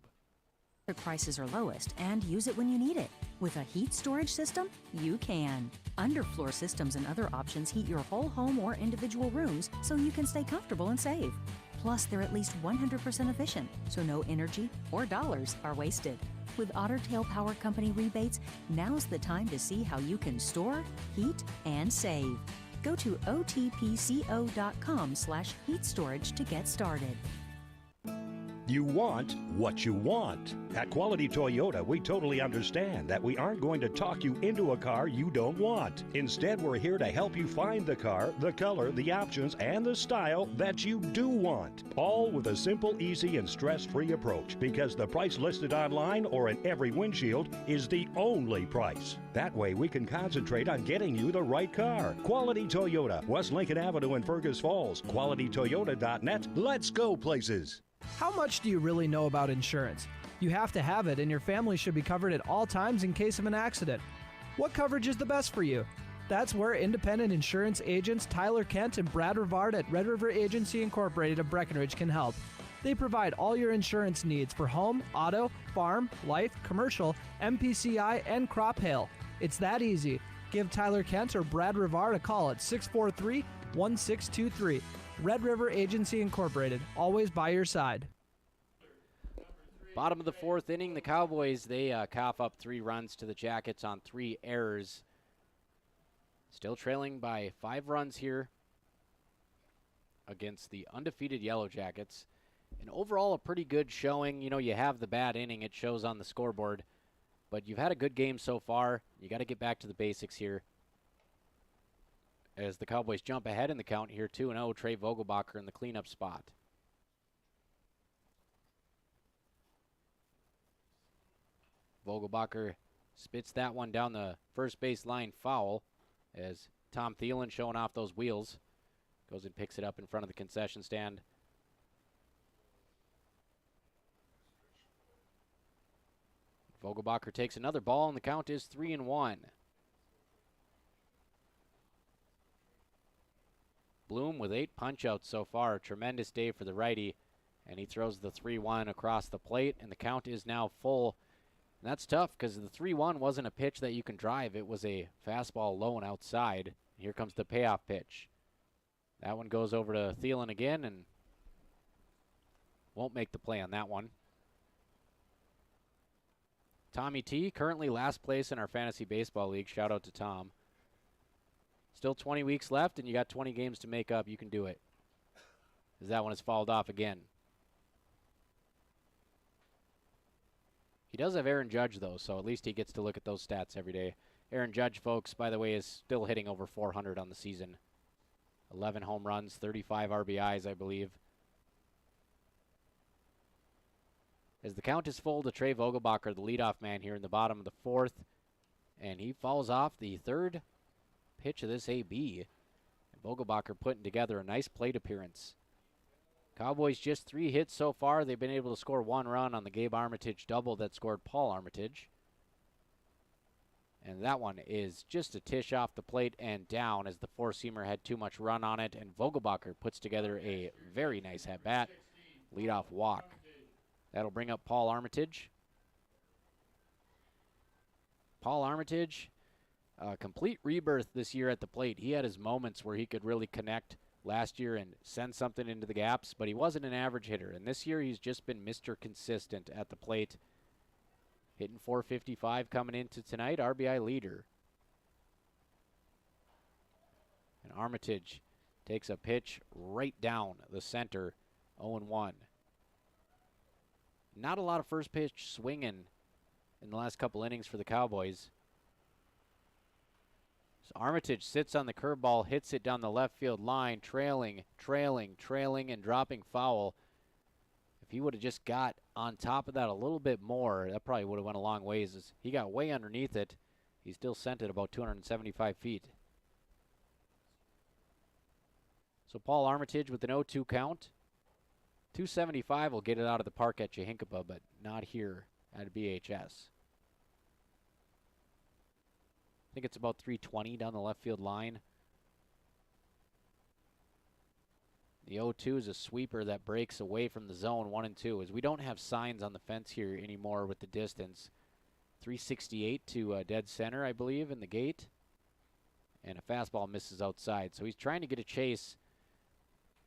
Prices are lowest and use it when you need it. With a heat storage system, you can. Underfloor systems and other options heat your whole home or individual rooms so you can stay comfortable and save. Plus, they're at least 100% efficient, so no energy or dollars are wasted. With Otter Tail Power Company rebates, now's the time to see how you can store, heat, and save. Go to otpco.com/heat storage to get started. You want what you want. At Quality Toyota, we totally understand that we aren't going to talk you into a car you don't want. Instead, we're here to help you find the car, the color, the options, and the style that you do want. All with a simple, easy, and stress-free approach, because the price listed online or in every windshield is the only price. That way, we can concentrate on getting you the right car. Quality Toyota, West Lincoln Avenue in Fergus Falls. QualityToyota.net. Let's go places. How much do you really know about insurance? You have to have it, and your family should be covered at all times in case of an accident. What coverage is the best for you? That's where independent insurance agents Tyler Kent and Brad Rivard at Red River Agency Incorporated of Breckenridge can help. They provide all your insurance needs for home, auto, farm, life, commercial, MPCI, and crop hail. It's that easy. Give Tyler Kent or Brad Rivard a call at 643-1623. Red River Agency Incorporated, always by your side. Bottom of the fourth inning, the Cowboys, they cough up 3 runs to the Jackets on 3 errors. Still trailing by 5 runs here against the undefeated Yellowjackets. And overall, a pretty good showing. You know, you have the bad inning. It shows on the scoreboard. But you've had a good game so far. You got to get back to the basics here. As the Cowboys jump ahead in the count here, 2-0, Trey Vogelbacher in the cleanup spot. Vogelbacher spits that one down the first base line foul as Tom Thielen, showing off those wheels, goes and picks it up in front of the concession stand. Vogelbacher takes another ball, and the count is 3-1. Bloom with 8 punch-outs so far. A tremendous day for the righty. And he throws the 3-1 across the plate, and the count is now full. And that's tough because the 3-1 wasn't a pitch that you can drive. It was a fastball low and outside. Here comes the payoff pitch. That one goes over to Thielen again and won't make the play on that one. Tommy T, currently last place in our fantasy baseball league. Shout out to Tom. Still 20 weeks left, and you got 20 games to make up. You can do it. As that one has fouled off again. He does have Aaron Judge, though, so at least he gets to look at those stats every day. Aaron Judge, folks, by the way, is still hitting over 400 on the season. 11 home runs, 35 RBIs, I believe. As the count is full to Trey Vogelbacher, the leadoff man here in the bottom of the fourth. And he falls off the third pitch of this AB. And Vogelbacher putting together a nice plate appearance. Cowboys just 3 hits so far. They've been able to score 1 run on the Gabe Armitage double that scored Paul Armitage. And that one is just a tish off the plate and down as the four-seamer had too much run on it. And Vogelbacher puts together a very nice at-bat. Leadoff walk. That'll bring up Paul Armitage. Paul Armitage, complete rebirth this year at the plate. He had his moments where he could really connect last year and send something into the gaps, but he wasn't an average hitter. And this year he's just been Mr. Consistent at the plate. Hitting .455 coming into tonight, RBI leader. And Armitage takes a pitch right down the center, 0-1. Not a lot of first pitch swinging in the last couple innings for the Cowboys. So Armitage sits on the curveball, hits it down the left field line, trailing, and dropping foul. If he would have just got on top of that a little bit more, that probably would have went a long ways. As he got way underneath it, he still sent it about 275 feet. So Paul Armitage with an 0-2 count. 275 will get it out of the park at Yahinkapa, but not here at BHS. I think it's about 320 down the left field line. The 0-2 is a sweeper that breaks away from the zone, 1-2, as we don't have signs on the fence here anymore with the distance. 368 to dead center, I believe, in the gate. And a fastball misses outside. So he's trying to get a chase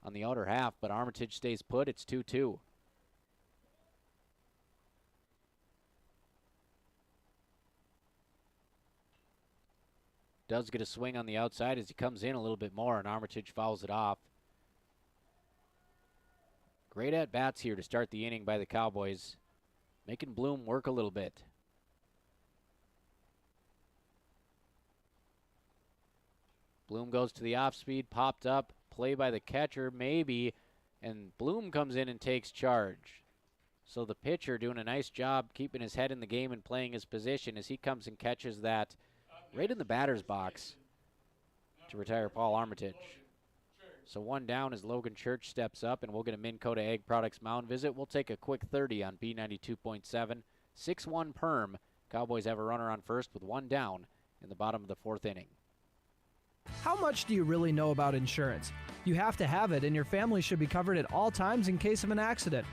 on the outer half, but Armitage stays put. It's 2-2. Does get a swing on the outside as he comes in a little bit more, and Armitage fouls it off. Great at-bats here to start the inning by the Cowboys, making Bloom work a little bit. Bloom goes to the off-speed, popped up, play by the catcher, maybe, and Bloom comes in and takes charge. So the pitcher doing a nice job keeping his head in the game and playing his position as he comes and catches that right in the batter's box to retire Paul Armitage. So one down as Logan Church steps up, and we'll get a Minn Kota Ag Products mound visit. We'll take a quick 30 on B92.7. 6-1 Perm. Cowboys have a runner on first with one down in the bottom of the fourth inning. How much do you really know about insurance? You have to have it, and your family should be covered at all times in case of an accident.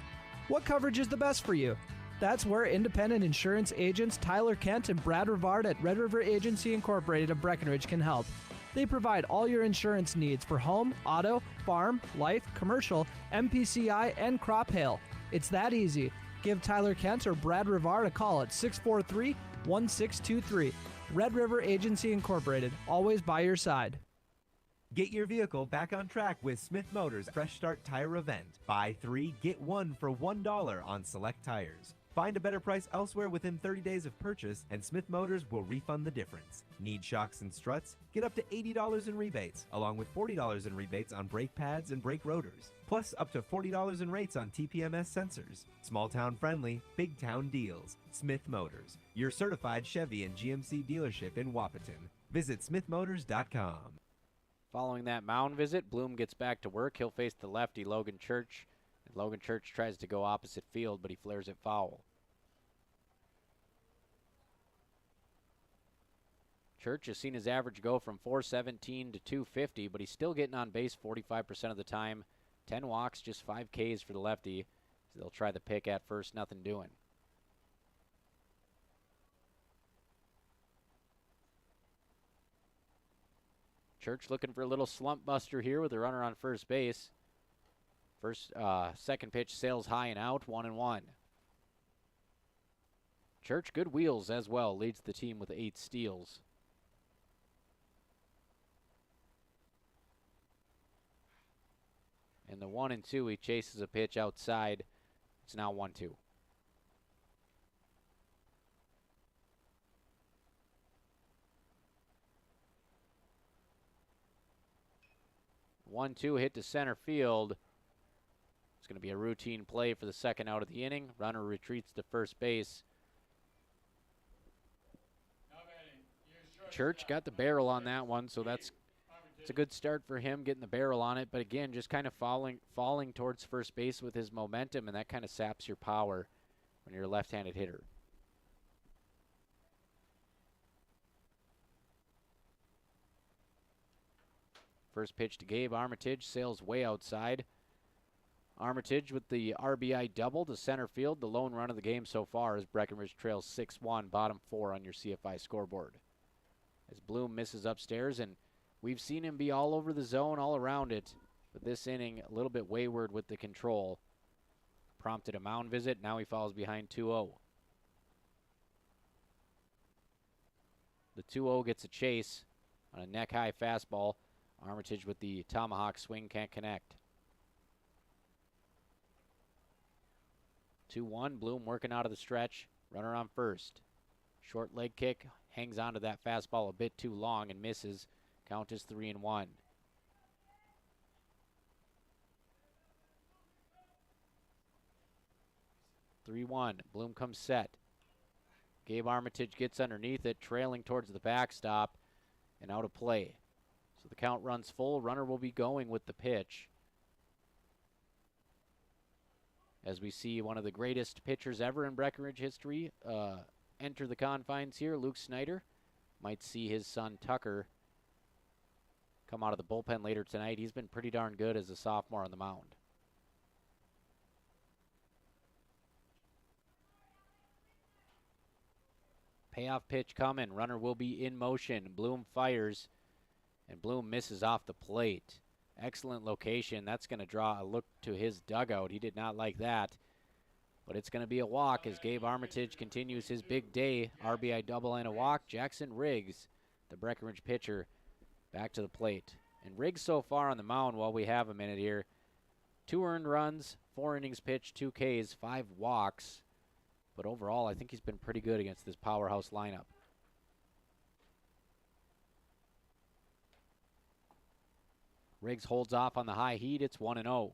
What coverage is the best for you? That's where independent insurance agents Tyler Kent and Brad Rivard at Red River Agency Incorporated of Breckenridge can help. They provide all your insurance needs for home, auto, farm, life, commercial, MPCI, and crop hail. It's that easy. Give Tyler Kent or Brad Rivard a call at 643-1623. Red River Agency Incorporated, always by your side. Get your vehicle back on track with Smith Motors' Fresh Start Tire Event. Buy 3, get 1 for $1 on select tires. Find a better price elsewhere within 30 days of purchase, and Smith Motors will refund the difference. Need shocks and struts? Get up to $80 in rebates, along with $40 in rebates on brake pads and brake rotors. Plus up to $40 in rates on TPMS sensors. Small town friendly, big town deals. Smith Motors, your certified Chevy and GMC dealership in Wapaton. Visit smithmotors.com. Following that mound visit, Bloom gets back to work. He'll face the lefty Logan Church. And Logan Church tries to go opposite field, but he flares it foul. Church has seen his average go from 417 to 250, but he's still getting on base 45% of the time. 10 walks, just 5 Ks for the lefty. So they'll try the pick at first, nothing doing. Church looking for a little slump buster here with a runner on first base. Second pitch sails high and out, 1-1. Church, good wheels as well, leads the team with 8 steals. In the 1-2, he chases a pitch outside. It's now 1-2. One-two hit to center field. It's going to be a routine play for the second out of the inning. Runner retreats to first base. Church got the barrel on that one, so it's a good start for him getting the barrel on it. But again, just kind of falling towards first base with his momentum, and that kind of saps your power when you're a left-handed hitter. First pitch to Gabe Armitage, sails way outside. Armitage with the RBI double to center field, the lone run of the game so far as Breckenridge trails 6-1, bottom 4 on your CFI scoreboard. As Bloom misses upstairs, and we've seen him be all over the zone, all around it, but this inning a little bit wayward with the control. Prompted a mound visit, now he falls behind 2-0. The 2-0 gets a chase on a neck-high fastball. Armitage with the tomahawk swing can't connect. 2-1, Bloom working out of the stretch. Runner on first. Short leg kick, hangs onto that fastball a bit too long and misses. Count is 3-1. Bloom comes set. Gabe Armitage gets underneath it, trailing towards the backstop and out of play. So the count runs full. Runner will be going with the pitch. As we see one of the greatest pitchers ever in Breckenridge history enter the confines here, Luke Snyder. Might see his son Tucker come out of the bullpen later tonight. He's been pretty darn good as a sophomore on the mound. Payoff pitch coming. Runner will be in motion. Bloom fires, and Bloom misses off the plate. Excellent location. That's going to draw a look to his dugout. He did not like that. But it's going to be a walk as Gabe Armitage continues his big day. RBI double and a walk. Jackson Riggs, the Breckenridge pitcher, back to the plate. And Riggs so far on the mound, while we have a minute here, 2 earned runs, 4 innings pitched, 2 Ks, 5 walks. But overall, I think he's been pretty good against this powerhouse lineup. Riggs holds off on the high heat. It's 1-0.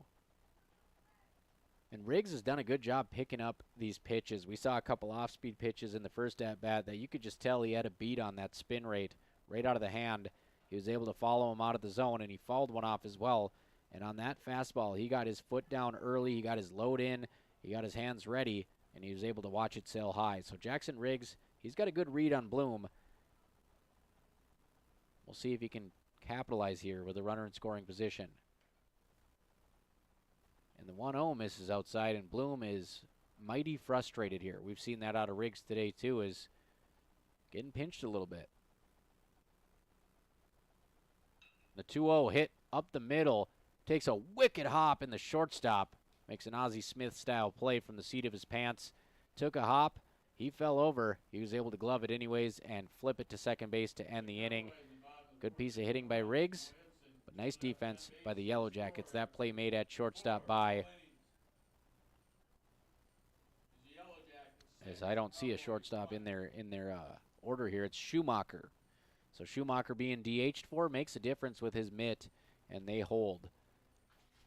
And Riggs has done a good job picking up these pitches. We saw a couple off-speed pitches in the first at-bat that you could just tell he had a beat on that spin rate right out of the hand. He was able to follow him out of the zone, and he fouled one off as well. And on that fastball, he got his foot down early. He got his load in. He got his hands ready, and he was able to watch it sail high. So Jackson Riggs, he's got a good read on Bloom. We'll see if he can capitalize here with a runner in scoring position. And the 1-0 misses outside, and Bloom is mighty frustrated here. We've seen that out of Riggs today, too, is getting pinched a little bit. The 2-0 hit up the middle, takes a wicked hop in the shortstop, makes an Ozzie Smith-style play from the seat of his pants. Took a hop, he fell over, he was able to glove it anyways and flip it to second base to end the inning. Good piece of hitting by Riggs, but nice defense by the Yellowjackets. That play made at shortstop by, as I don't see a shortstop in their order here, it's Schumacher. So Schumacher being DH'd for makes a difference with his mitt, and they hold.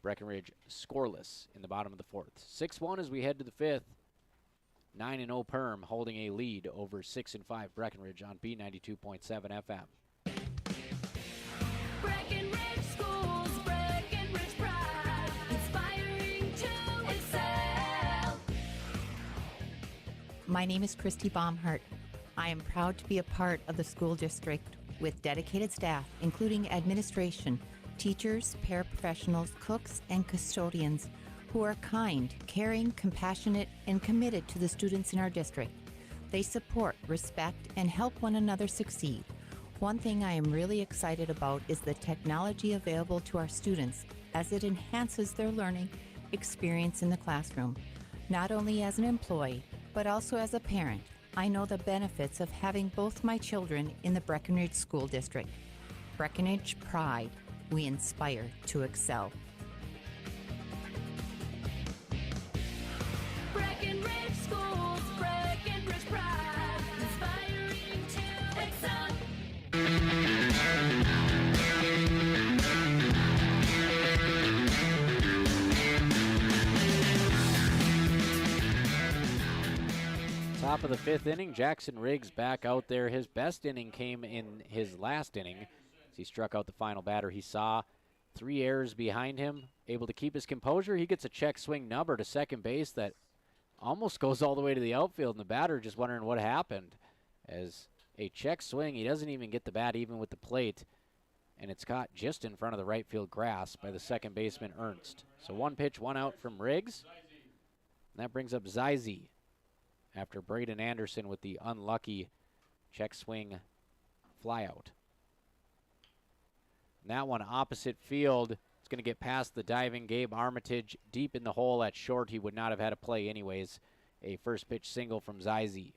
Breckenridge scoreless in the bottom of the 4th. 6-1 as we head to the 5th. 9-0 Perham holding a lead over 6-5 Breckenridge on B92.7 FM. Breckenridge Schools, Breckenridge pride, inspiring to excel. My name is Christy Baumhart. I am proud to be a part of the school district with dedicated staff, including administration, teachers, paraprofessionals, cooks, and custodians who are kind, caring, compassionate, and committed to the students in our district. They support, respect, and help one another succeed. One thing I am really excited about is the technology available to our students as it enhances their learning experience in the classroom. Not only as an employee, but also as a parent, I know the benefits of having both my children in the Breckenridge School District. Breckenridge Pride. We inspire to excel. Breckenridge Schools, Breckenridge pride, inspiring to excel. Top of the 5th inning, Jackson Riggs back out there. His best inning came in his last inning as he struck out the final batter he saw. 3 errors behind him, able to keep his composure. He gets a check swing number to second base that almost goes all the way to the outfield, and the batter just wondering what happened. As a check swing, he doesn't even get the bat even with the plate, and it's caught just in front of the right field grass by the second baseman Ernst. So 1 pitch, 1 out from Riggs, and that brings up Zize after Braden Anderson with the unlucky check swing flyout. And that one opposite field, it's going to get past the diving Gabe Armitage deep in the hole at short. He would not have had a play anyways. A first pitch single from Zize.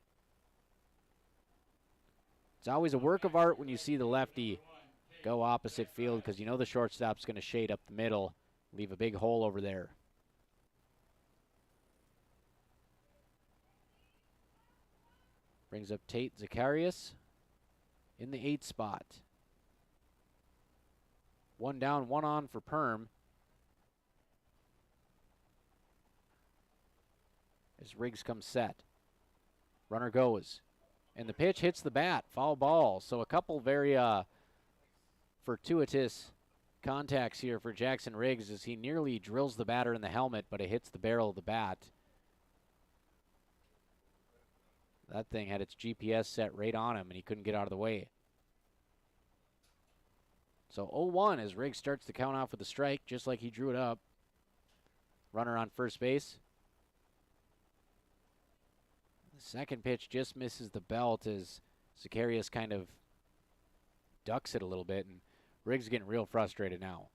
It's always a work of art when you see the lefty go opposite field because you know the shortstop's going to shade up the middle, leave a big hole over there. Brings up Tate Zacharias in the 8th spot. 1 down, 1 on for Perm. As Riggs comes set. Runner goes. And the pitch hits the bat. Foul ball. So a couple very fortuitous contacts here for Jackson Riggs as he nearly drills the batter in the helmet, but it hits the barrel of the bat. That thing had its GPS set right on him, and he couldn't get out of the way. So 0-1 as Riggs starts to count off with a strike, just like he drew it up. Runner on first base. The second pitch just misses the belt as Zacharias kind of ducks it a little bit, and Riggs getting real frustrated now.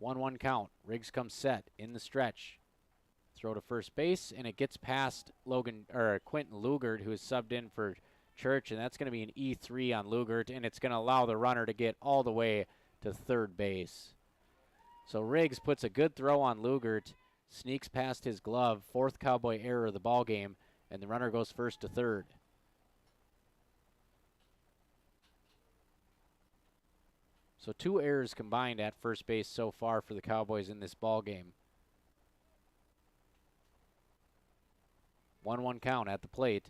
1-1 count. Riggs comes set in the stretch. Throw to first base, and it gets past Quentin Lugert, who is subbed in for Church, and that's going to be an E3 on Lugert, and it's going to allow the runner to get all the way to third base. So Riggs puts a good throw on Lugert, sneaks past his glove, fourth Cowboy error of the ball game, and the runner goes first to third. So 2 errors combined at first base so far for the Cowboys in this ball game. 1-1 count at the plate.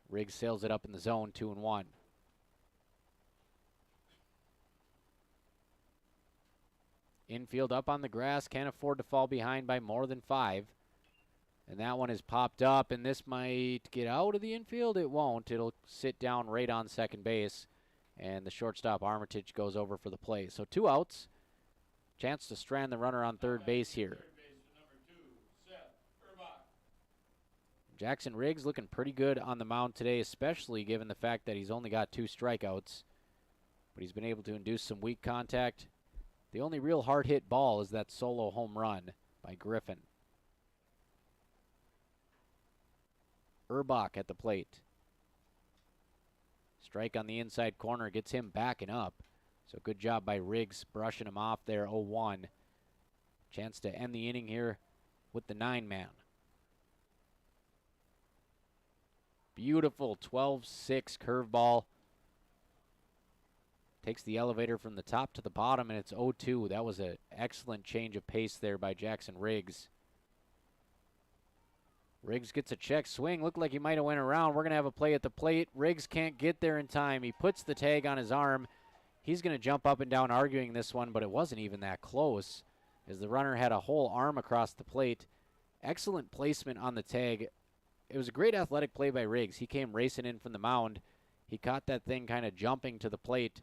Riggs sails it up in the zone, 2-1. Infield up on the grass, can't afford to fall behind by more than 5. And that one is popped up, and this might get out of the infield. It won't. It'll sit down right on second base, and the shortstop Armitage goes over for the play. So 2 outs. Chance to strand the runner on third base here. Jackson Riggs looking pretty good on the mound today, especially given the fact that he's only got 2 strikeouts. But he's been able to induce some weak contact. The only real hard-hit ball is that solo home run by Griffin. Urbach at the plate. Strike on the inside corner gets him backing up. So good job by Riggs brushing him off there, 0-1. Chance to end the inning here with the 9-man. Beautiful 12-6 curveball. Takes the elevator from the top to the bottom, and it's 0-2. That was an excellent change of pace there by Jackson Riggs. Riggs gets a check swing. Looked like he might have went around. We're going to have a play at the plate. Riggs can't get there in time. He puts the tag on his arm. He's going to jump up and down arguing this one, but it wasn't even that close as the runner had a whole arm across the plate. Excellent placement on the tag. It was a great athletic play by Riggs. He came racing in from the mound. He caught that thing kind of jumping to the plate.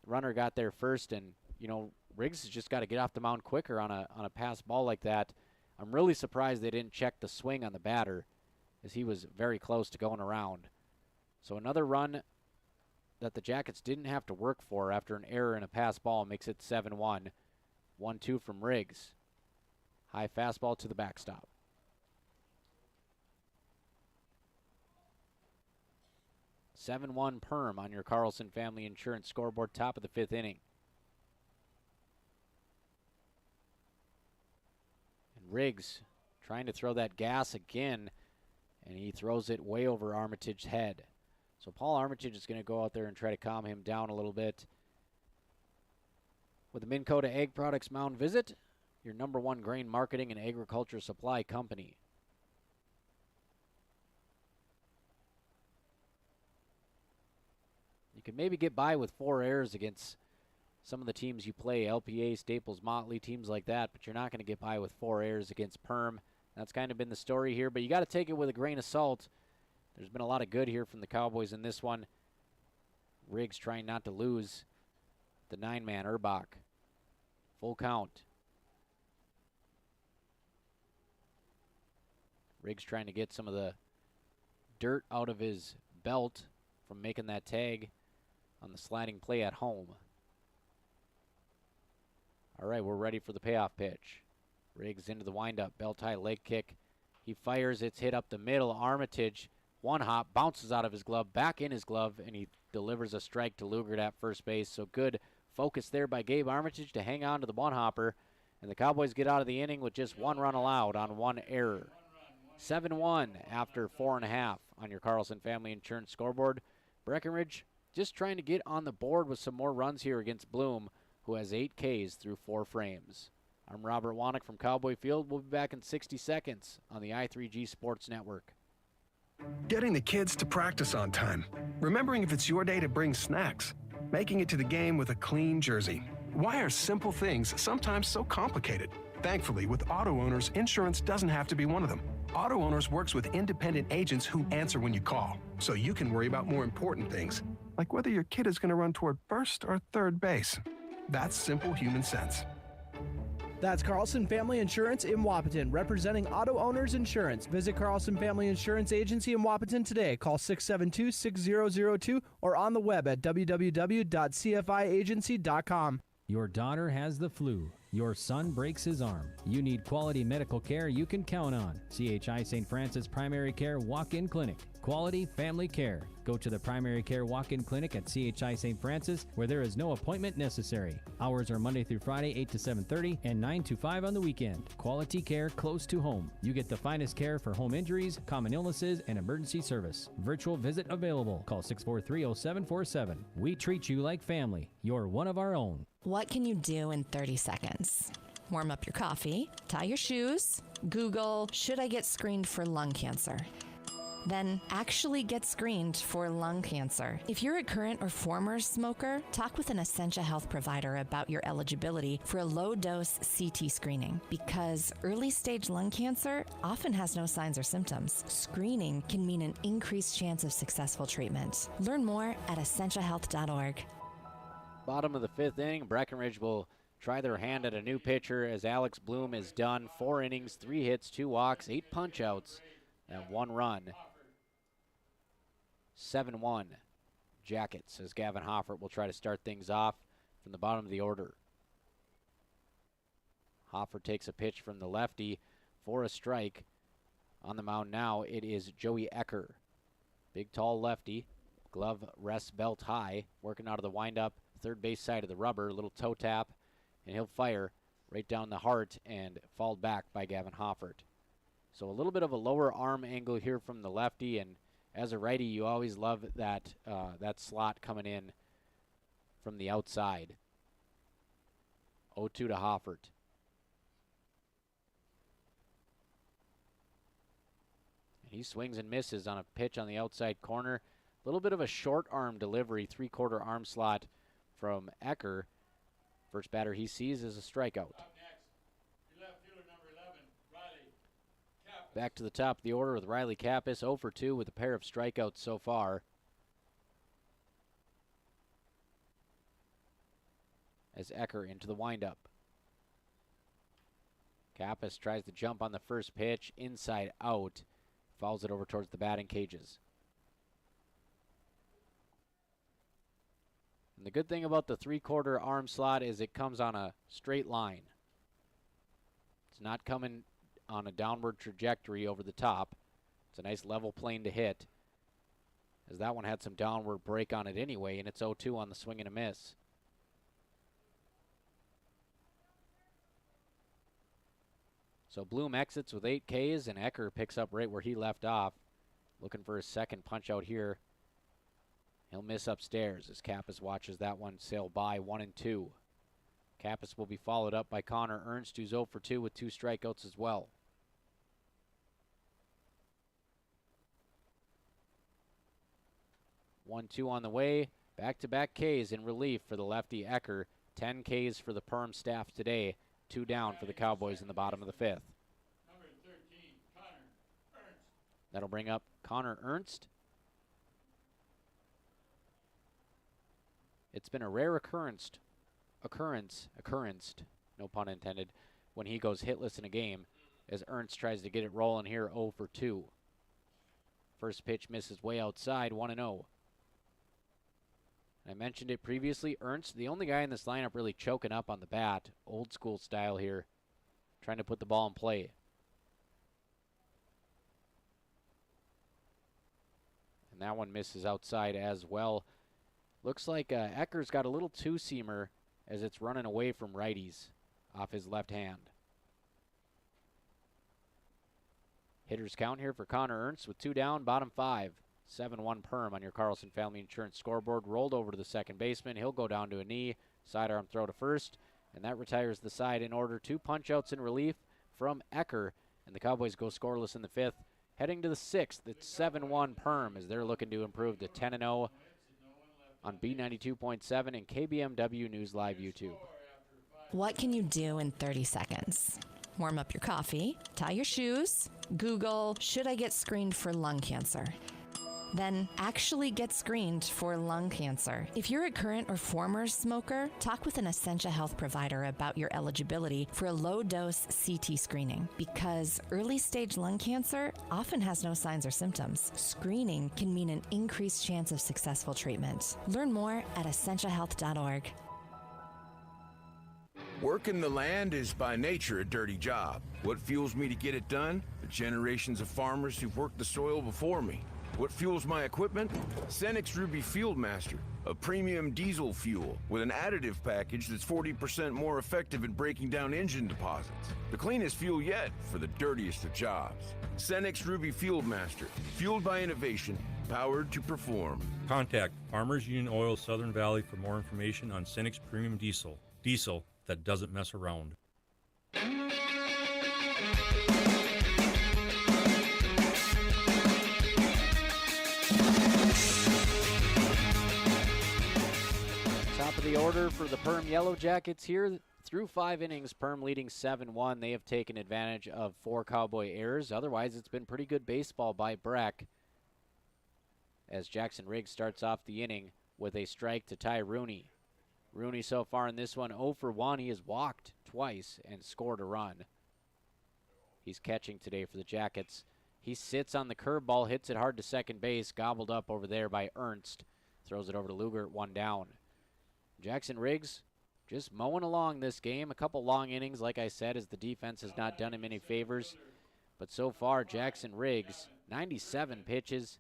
The runner got there first, and, you know, Riggs has just got to get off the mound quicker on a pass ball like that. I'm really surprised they didn't check the swing on the batter, as he was very close to going around. So another run that the Jackets didn't have to work for after an error in a pass ball makes it 7-1. 1-2 from Riggs. High fastball to the backstop. (7-1) Perham on your Carlson Family Insurance scoreboard, top of the 5th inning. And Riggs trying to throw that gas again, and he throws it way over Armitage's head. So Paul Armitage is going to go out there and try to calm him down a little bit. With the Minn Kota Ag Products Mound Visit, your #1 grain marketing and agriculture supply company. You can maybe get by with 4 errors against some of the teams you play, LPA, Staples, Motley, teams like that, but you're not going to get by with 4 errors against Perm. That's kind of been the story here, but you got to take it with a grain of salt. There's been a lot of good here from the Cowboys in this one. Riggs trying not to lose the 9-man Urbach. Full count. Riggs trying to get some of the dirt out of his belt from making that tag on the sliding play at home. All right, we're ready for the payoff pitch. Riggs into the windup, belt high leg kick. He fires, it's hit up the middle. Armitage, one hop, bounces out of his glove, back in his glove, and he delivers a strike to Lugert at first base. So good focus there by Gabe Armitage to hang on to the one hopper. And the Cowboys get out of the inning with just 1 run allowed on 1 error. 7-1 after 4.5 on your Carlson Family Insurance scoreboard. Breckenridge just trying to get on the board with some more runs here against Bloom, who has 8 Ks through 4 frames. I'm Robert Wannick from Cowboy Field. We'll be back in 60 seconds on the i3G Sports Network. Getting the kids to practice on time. Remembering if it's your day to bring snacks. Making it to the game with a clean jersey. Why are simple things sometimes so complicated? Thankfully, with auto owners, insurance doesn't have to be one of them. Auto Owners works with independent agents who answer when you call, so you can worry about more important things, like whether your kid is going to run toward first or third base. That's simple human sense. That's Carlson Family Insurance in Wapaton, representing Auto Owners Insurance. Visit Carlson Family Insurance Agency in Wapaton today. Call 672-6002 or on the web at www.cfiagency.com. Your daughter has the flu. Your son breaks his arm. You need quality medical care you can count on. CHI St. Francis Primary Care Walk-In Clinic. Quality family care. Go to the Primary Care Walk-In Clinic at CHI St. Francis, where there is no appointment necessary. Hours are Monday through Friday, 8 to 7:30 and 9 to 5 on the weekend. Quality care close to home. You get the finest care for home injuries, common illnesses, and emergency service. Virtual visit available. Call 643-0747. We treat you like family. You're one of our own. What can you do in 30 seconds? Warm up your coffee, tie your shoes, Google, should I get screened for lung cancer? Then actually get screened for lung cancer. If you're a current or former smoker, talk with an Essentia Health provider about your eligibility for a low-dose CT screening, because early-stage lung cancer often has no signs or symptoms. Screening can mean an increased chance of successful treatment. Learn more at essentiahealth.org. Bottom of the fifth inning, Breckenridge will try their hand at a new pitcher as Alex Bloom is done. 4 innings, 3 hits, 2 walks, 8 punch-outs, and 1 run. 7-1 Jackets as Gavin Hoffert will try to start things off from the bottom of the order. Hoffert takes a pitch from the lefty for a strike. On the mound now, it is Joey Ecker. Big, tall lefty. Glove rests belt high, working out of the windup, third base side of the rubber, little toe tap, and he'll fire right down the heart and fall back by Gavin Hoffert. So a little bit of a lower arm angle here from the lefty, and as a righty, you always love that that slot coming in from the outside. 0-2 to Hoffert. He swings and misses on a pitch on the outside corner. A little bit of a short arm delivery, 3/4 arm slot from Ecker. First batter he sees is a strikeout. Back to the top of the order with Riley Kappas, 0 for 2 with a pair of strikeouts so far. As Ecker into the windup. Kappas tries to jump on the first pitch, inside out. Fouls it over towards the batting cages. And the good thing about the 3/4 arm slot is it comes on a straight line. It's not coming on a downward trajectory over the top. It's a nice level plane to hit, as that one had some downward break on it anyway, and it's 0-2 on the swing and a miss. So Bloom exits with 8 Ks, and Ecker picks up right where he left off, looking for his second punch out here. He'll miss upstairs as Kappas watches that one sail by, 1-2. Kappas will be followed up by Connor Ernst, who's 0 for 2 with 2 strikeouts as well. One, 2 on the way. Back-to-back Ks in relief for the lefty Ecker. 10 Ks for the Perham staff today. 2 down for the Cowboys in the bottom of the 5th. Number 13, Connor Ernst. That'll bring up Connor Ernst. It's been a rare occurrence, no pun intended, when he goes hitless in a game, as Ernst tries to get it rolling here, 0 for 2. First pitch misses way outside, 1-0. I mentioned it previously, Ernst, the only guy in this lineup really choking up on the bat, old school style here, trying to put the ball in play. And that one misses outside as well. Looks like Ecker's got a little two-seamer as it's running away from righties off his left hand. Hitters count here for Connor Ernst with 2 down, bottom 5. 7-1 Perm on your Carlson Family Insurance scoreboard. Rolled over to the second baseman. He'll go down to a knee. Sidearm throw to first. And that retires the side in order. 2 punch-outs in relief from Ecker. And the Cowboys go scoreless in the 5th. Heading to the 6th, it's 7-1 Perm as they're looking to improve to 10-0 on B92.7 and KBMW News Live YouTube. What can you do in 30 seconds? Warm up your coffee, tie your shoes, Google, should I get screened for lung cancer? Then actually get screened for lung cancer. If you're a current or former smoker, talk with an Essentia Health provider about your eligibility for a low-dose CT screening, because early-stage lung cancer often has no signs or symptoms. Screening can mean an increased chance of successful treatment. Learn more at essentiahealth.org. Working the land is by nature a dirty job. What fuels me to get it done? The generations of farmers who've worked the soil before me. What fuels my equipment? Cenex Ruby Fieldmaster, a premium diesel fuel with an additive package that's 40% more effective at breaking down engine deposits. The cleanest fuel yet for the dirtiest of jobs. Cenex Ruby Fieldmaster, fueled by innovation, powered to perform. Contact Farmers Union Oil Southern Valley for more information on Cenex Premium Diesel. Diesel that doesn't mess around. Top of the order for the Perham Yellowjackets here. Through 5 innings, Perham leading 7-1. They have taken advantage of 4 Cowboy errors. Otherwise, it's been pretty good baseball by Breck, as Jackson Riggs starts off the inning with a strike to Ty Rooney. Rooney so far in this one 0 for 1. He has walked twice and scored a run. He's catching today for the Jackets. He sits on the curveball, hits it hard to second base, gobbled up over there by Ernst. Throws it over to Luger, 1 down. Jackson Riggs just mowing along this game. A couple long innings, like I said, as the defense has not done him any favors. But so far, Jackson Riggs, 97 pitches.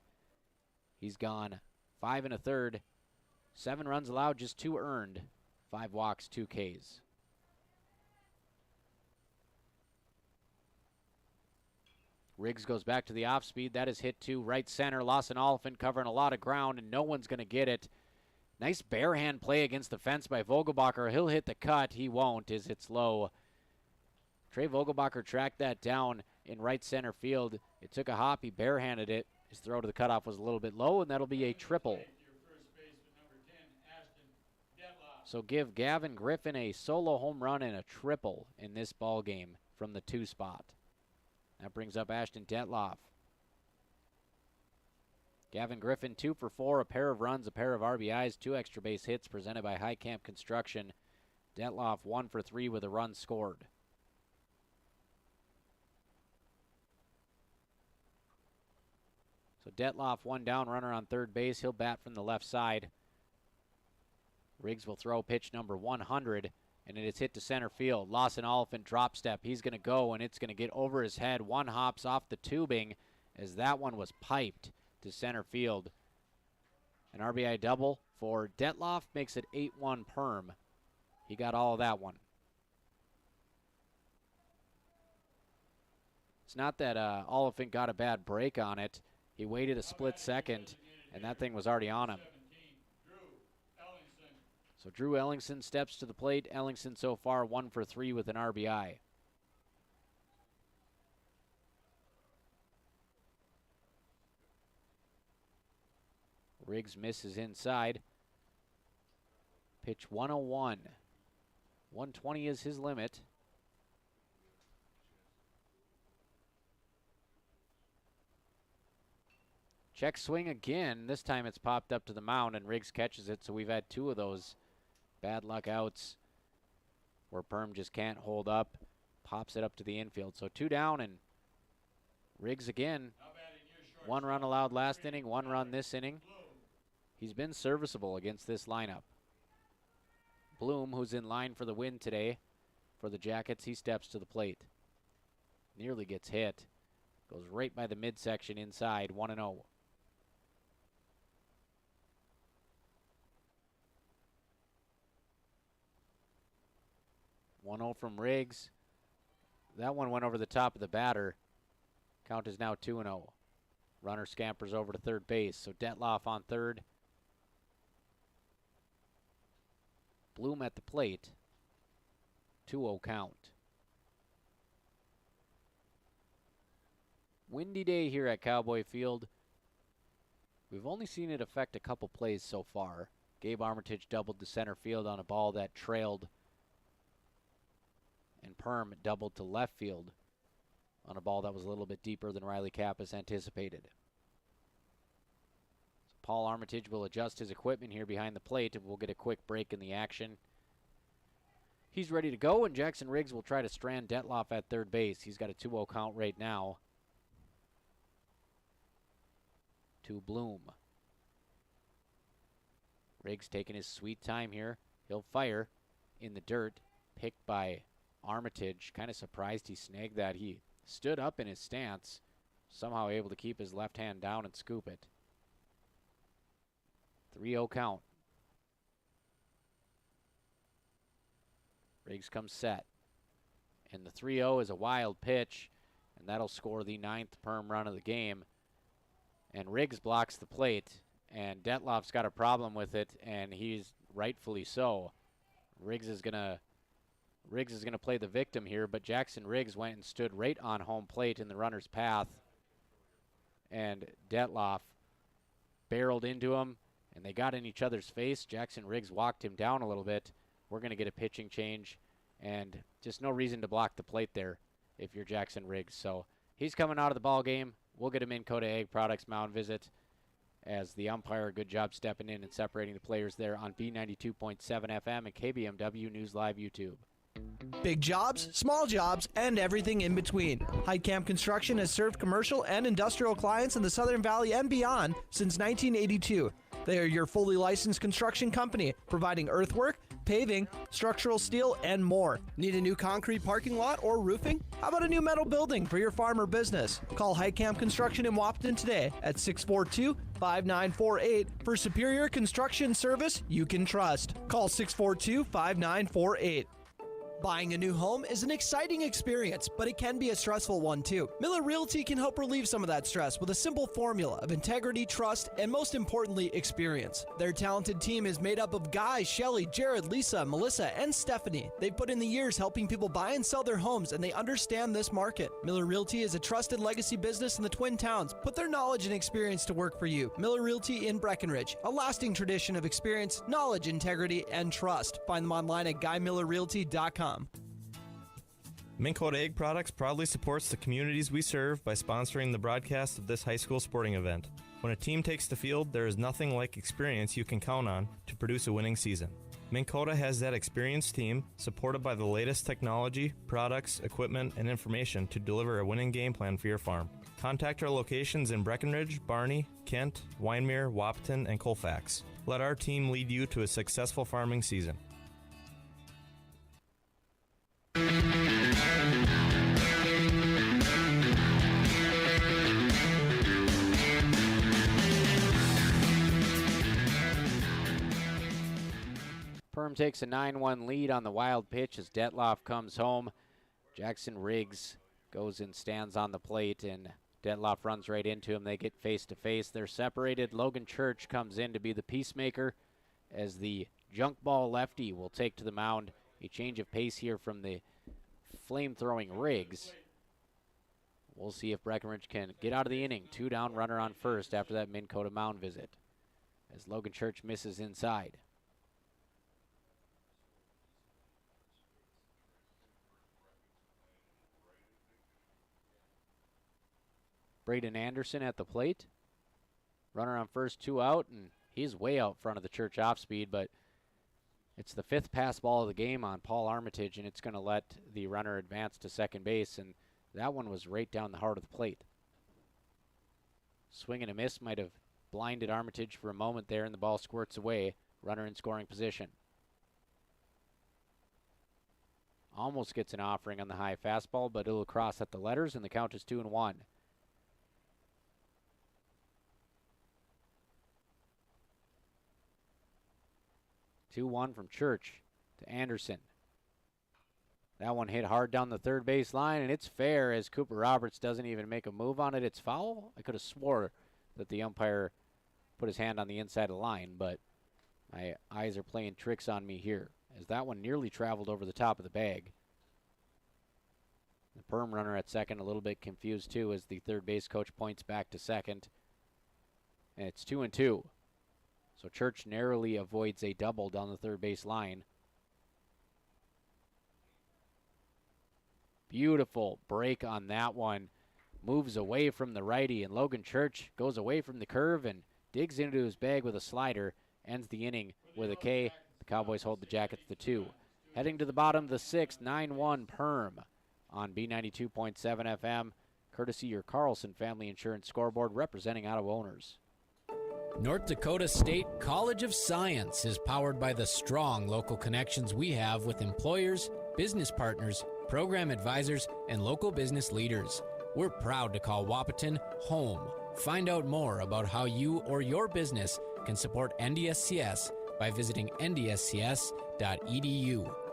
He's gone 5 1/3. 7 runs allowed, just 2 earned. 5 walks, 2 Ks. Riggs goes back to the off speed. That is hit to right center. Lawson Oliphant covering a lot of ground, and no one's going to get it. Nice bare hand play against the fence by Vogelbacher. He'll hit the cut. He won't, as it's low. Trey Vogelbacher tracked that down in right center field. It took a hop. He barehanded it. His throw to the cutoff was a little bit low, and that'll be a triple. So give Gavin Griffin a solo home run and a triple in this ball game from the 2 spot. That brings up Ashton Detloff. Gavin Griffin 2 for 4, a pair of runs, a pair of RBIs, 2 extra base hits presented by High Camp Construction. Detloff 1 for 3 with a run scored. So Detloff 1 down, runner on third base. He'll bat from the left side. Riggs will throw pitch number 100, and it is hit to center field. Lawson Oliphant drop step. He's going to go, and it's going to get over his head. 1 hops off the tubing as that one was piped to center field. An RBI double for Detloff makes it 8-1 Perm. He got all of that one. It's not that Oliphant got a bad break on it. He waited a split second, and that thing was already on him. So Drew Ellingson steps to the plate. Ellingson so far 1 for 3 with an RBI. Riggs misses inside. Pitch 101. 120 is his limit. Check swing again. This time it's popped up to the mound and Riggs catches it. So we've had 2 of those bad luck outs where Perm just can't hold up. Pops it up to the infield. So 2 down, and Riggs again. 1 run allowed last inning, 1 run this inning. He's been serviceable against this lineup. Bloom, who's in line for the win today for the Jackets, he steps to the plate. Nearly gets hit. Goes right by the midsection inside, 1-0. From Riggs. That one went over the top of the batter. Count is now 2-0. Runner scampers over to third base. So Detloff on third. Bloom at the plate. 2-0 count. Windy day here at Cowboy Field. We've only seen it affect a couple plays so far. Gabe Armitage doubled to center field on a ball that trailed, and Perm doubled to left field on a ball that was a little bit deeper than Riley Kappas anticipated. So Paul Armitage will adjust his equipment here behind the plate, and we'll get a quick break in the action. He's ready to go, and Jackson Riggs will try to strand Detloff at third base. He's got a 2-0 count right now to Bloom. Riggs taking his sweet time here. He'll fire in the dirt. picked by Armitage. Kind of surprised he snagged that. He stood up in his stance, somehow able to keep his left hand down and scoop it. 3-0 count. Riggs comes set. And the 3-0 is a wild pitch, and that'll score the 9th Perm run of the game. And Riggs blocks the plate, and Detloff's got a problem with it, and he's rightfully so. Riggs is gonna play the victim here, but Jackson Riggs went and stood right on home plate in the runner's path, and Detloff barreled into him, and they got in each other's face. Jackson Riggs walked him down a little bit. We're going to get a pitching change, and just no reason to block the plate there if you're Jackson Riggs. So he's coming out of the ball game. We'll get him in Coda Ag Products mound visit as the umpire, good job stepping in and separating the players there on B92.7 FM and KBMW News Live YouTube. Big jobs, small jobs, and everything in between. Heitkamp Construction has served commercial and industrial clients in the Southern Valley and beyond since 1982. They are your fully licensed construction company, providing earthwork, paving, structural steel, and more. Need a new concrete parking lot or roofing? How about a new metal building for your farm or business? Call Heitkamp Construction in Wahpeton today at 642-5948 for superior construction service you can trust. Call 642-5948. Buying a new home is an exciting experience, but it can be a stressful one too. Miller Realty can help relieve some of that stress with a simple formula of integrity, trust, and most importantly, experience. Their talented team is made up of Guy, Shelly, Jared, Lisa, Melissa, and Stephanie. They've put in the years helping people buy and sell their homes, and they understand this market. Miller Realty is a trusted legacy business in the Twin Towns. Put their knowledge and experience to work for you. Miller Realty in Breckenridge, a lasting tradition of experience, knowledge, integrity, and trust. Find them online at GuyMillerRealty.com. Minn Kota Ag Products proudly supports the communities we serve by sponsoring the broadcast of this high school sporting event. When a team takes the field, there is nothing like experience you can count on to produce a winning season. Minn Kota has that experienced team, supported by the latest technology, products, equipment, and information to deliver a winning game plan for your farm. Contact our locations in Breckenridge, Barney, Kent, Wyndmere, Wahpeton, and Colfax. Let our team lead you to a successful farming season. Perm takes a 9-1 lead on the wild pitch as Detloff comes home. Jackson Riggs goes and stands on the plate, and Detloff runs right into him. They get face-to-face. They're separated. Logan Church comes in to be the peacemaker as the junk ball lefty will take to the mound. A change of pace here from the flame-throwing Riggs. We'll see if Breckenridge can get out of the inning. 2 down, runner on first after that Minn Kota mound visit as Logan Church misses inside. Braden Anderson at the plate. Runner on first, 2 out, and he's way out front of the Church off speed, but it's the 5th pass ball of the game on Paul Armitage, and it's going to let the runner advance to second base, and that one was right down the heart of the plate. Swing and a miss might have blinded Armitage for a moment there, and the ball squirts away. Runner in scoring position. Almost gets an offering on the high fastball, but it'll cross at the letters, and the count is 2-1. From Church to Anderson. That one hit hard down the third base line, and it's fair as Cooper Roberts doesn't even make a move on it. It's foul. I could have swore that the umpire put his hand on the inside of the line, but my eyes are playing tricks on me here as that one nearly traveled over the top of the bag. The Perm runner at second a little bit confused too as the third base coach points back to second. And it's 2-2. So Church narrowly avoids a double down the third base line. Beautiful break on that one. Moves away from the righty, and Logan Church goes away from the curve and digs into his bag with a slider. Ends the inning with a K. The Cowboys hold the Jackets to 2. Heading to the bottom of the 6th, 9-1 Perm on B92.7 FM. Courtesy your Carlson Family Insurance Scoreboard, representing auto owners. North Dakota State College of Science is powered by the strong local connections we have with employers, business partners, program advisors, and local business leaders. We're proud to call Wahpeton home. Find out more about how you or your business can support NDSCS by visiting ndscs.edu.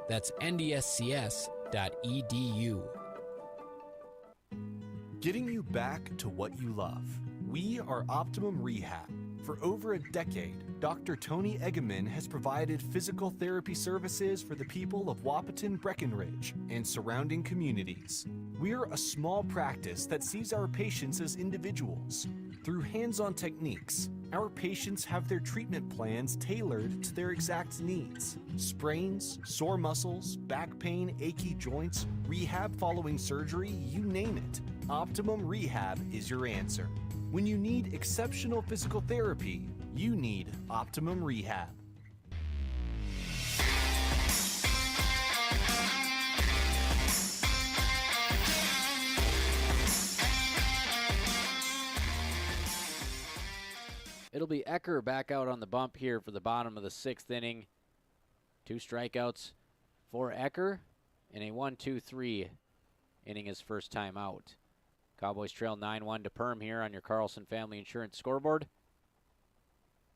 That's ndscs.edu. Getting you back to what you love. We are Optimum Rehab. For over a decade, Dr. Tony Egeman has provided physical therapy services for the people of Wahpeton, Breckenridge, and surrounding communities. We're a small practice that sees our patients as individuals. Through hands-on techniques, our patients have their treatment plans tailored to their exact needs. Sprains, sore muscles, back pain, achy joints, rehab following surgery, you name it. Optimum Rehab is your answer. When you need exceptional physical therapy, you need Optimum Rehab. It'll be Ecker back out on the bump here for the bottom of the 6th inning. 2 strikeouts for Ecker in a 1-2-3 inning his first time out. Cowboys trail 9-1 to Perham here on your Carlson Family Insurance scoreboard.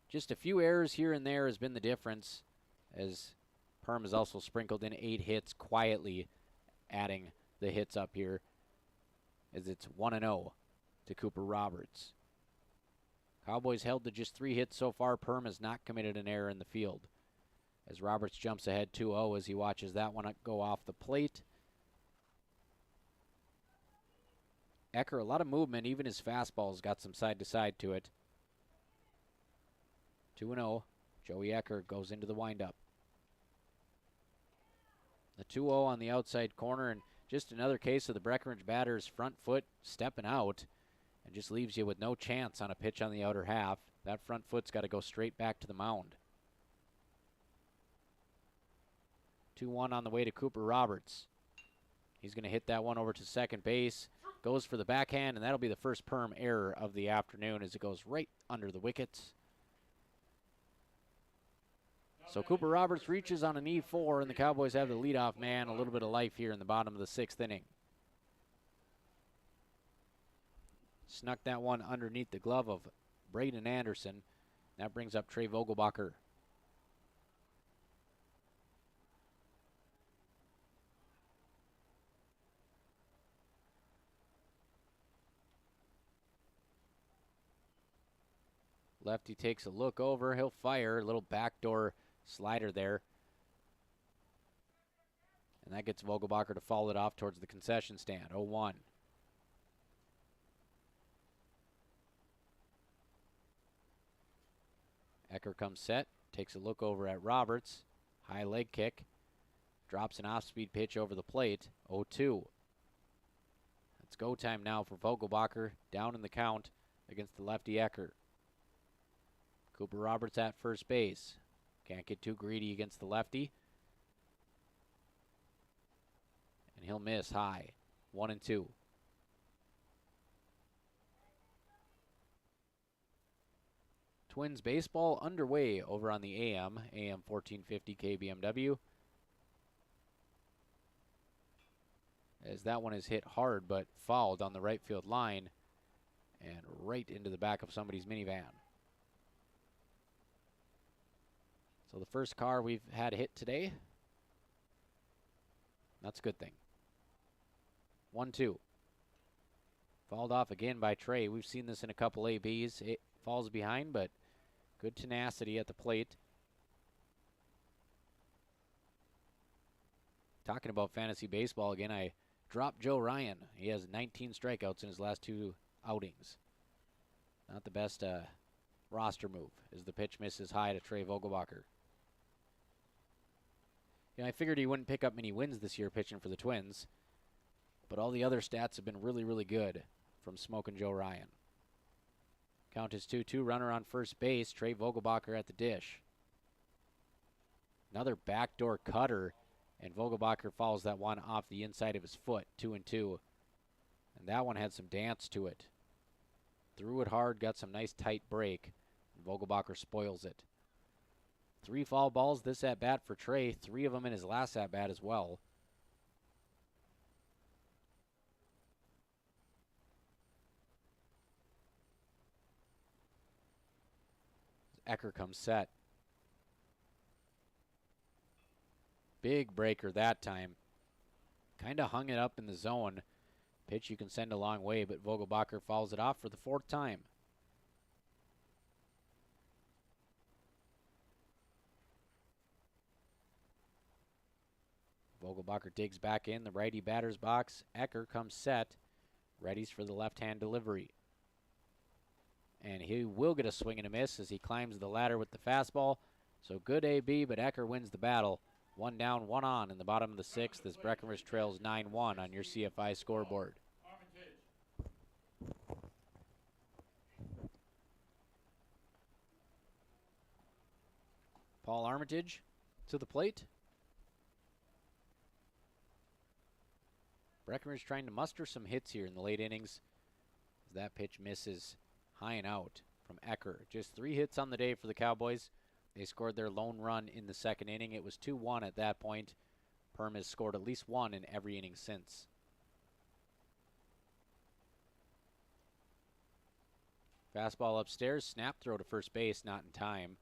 Just a few errors here and there has been the difference, as Perham has also sprinkled in 8 hits quietly, adding the hits up here, as it's 1-0 to Cooper Roberts. Cowboys held to just 3 hits so far. Perham has not committed an error in the field, as Roberts jumps ahead 2-0 as he watches that one go off the plate. Ecker, a lot of movement. Even his fastball's got some side-to-side to it. 2-0. Joey Ecker goes into the windup. The 2-0 on the outside corner, and just another case of the Breckenridge batter's front foot stepping out and just leaves you with no chance on a pitch on the outer half. That front foot's got to go straight back to the mound. 2-1 on the way to Cooper Roberts. He's going to hit that one over to second base. Goes for the backhand, and that'll be the first Perham error of the afternoon as it goes right under the wickets. So Cooper Roberts reaches on an E4, and the Cowboys have the leadoff man. A little bit of life here in the bottom of the 6th inning. Snuck that one underneath the glove of Braden Anderson. That brings up Trey Vogelbacher. Lefty takes a look over. He'll fire. A little backdoor slider there. And that gets Vogelbacher to foul it off towards the concession stand. 0-1. Ecker comes set. Takes a look over at Roberts. High leg kick. Drops an off-speed pitch over the plate. 0-2. It's go time now for Vogelbacher. Down in the count against the lefty Ecker. Cooper Roberts at first base. Can't get too greedy against the lefty. And he'll miss high. 1-2. Twins baseball underway over on the AM 1450 KBMW. As that one is hit hard but fouled on the right field line and right into the back of somebody's minivan. So the first car we've had hit today. That's a good thing. 1-2. Fouled off again by Trey. We've seen this in a couple ABs. It falls behind, but good tenacity at the plate. Talking about fantasy baseball again, I dropped Joe Ryan. He has 19 strikeouts in his last 2 outings. Not the best roster move as the pitch misses high to Trey Vogelbacher. I figured he wouldn't pick up many wins this year pitching for the Twins, but all the other stats have been really, really good from Smokin' Joe Ryan. Count is 2-2, runner on first base, Trey Vogelbacher at the dish. Another backdoor cutter, and Vogelbacher fouls that one off the inside of his foot, 2-2. And that one had some dance to it. Threw it hard, got some nice tight break, and Vogelbacher spoils it. 3 foul balls this at-bat for Trey, 3 of them in his last at-bat as well. Ecker comes set. Big breaker that time. Kind of hung it up in the zone. Pitch you can send a long way, but Vogelbacher fouls it off for the 4th time. Vogelbacher digs back in the righty batter's box. Ecker comes set. Readies for the left-hand delivery. And he will get a swing and a miss as he climbs the ladder with the fastball. So good AB, but Ecker wins the battle. 1 down, 1 on in the bottom of the 6th as Breckenridge trails 9-1 on your CFI scoreboard. Paul Armitage to the plate. Breckenridge trying to muster some hits here in the late innings as that pitch misses high and out from Ecker. Just 3 hits on the day for the Cowboys. They scored their lone run in the 2nd inning. It was 2-1 at that point. Perham has scored at least 1 in every inning since. Fastball upstairs, snap throw to first base, not in time.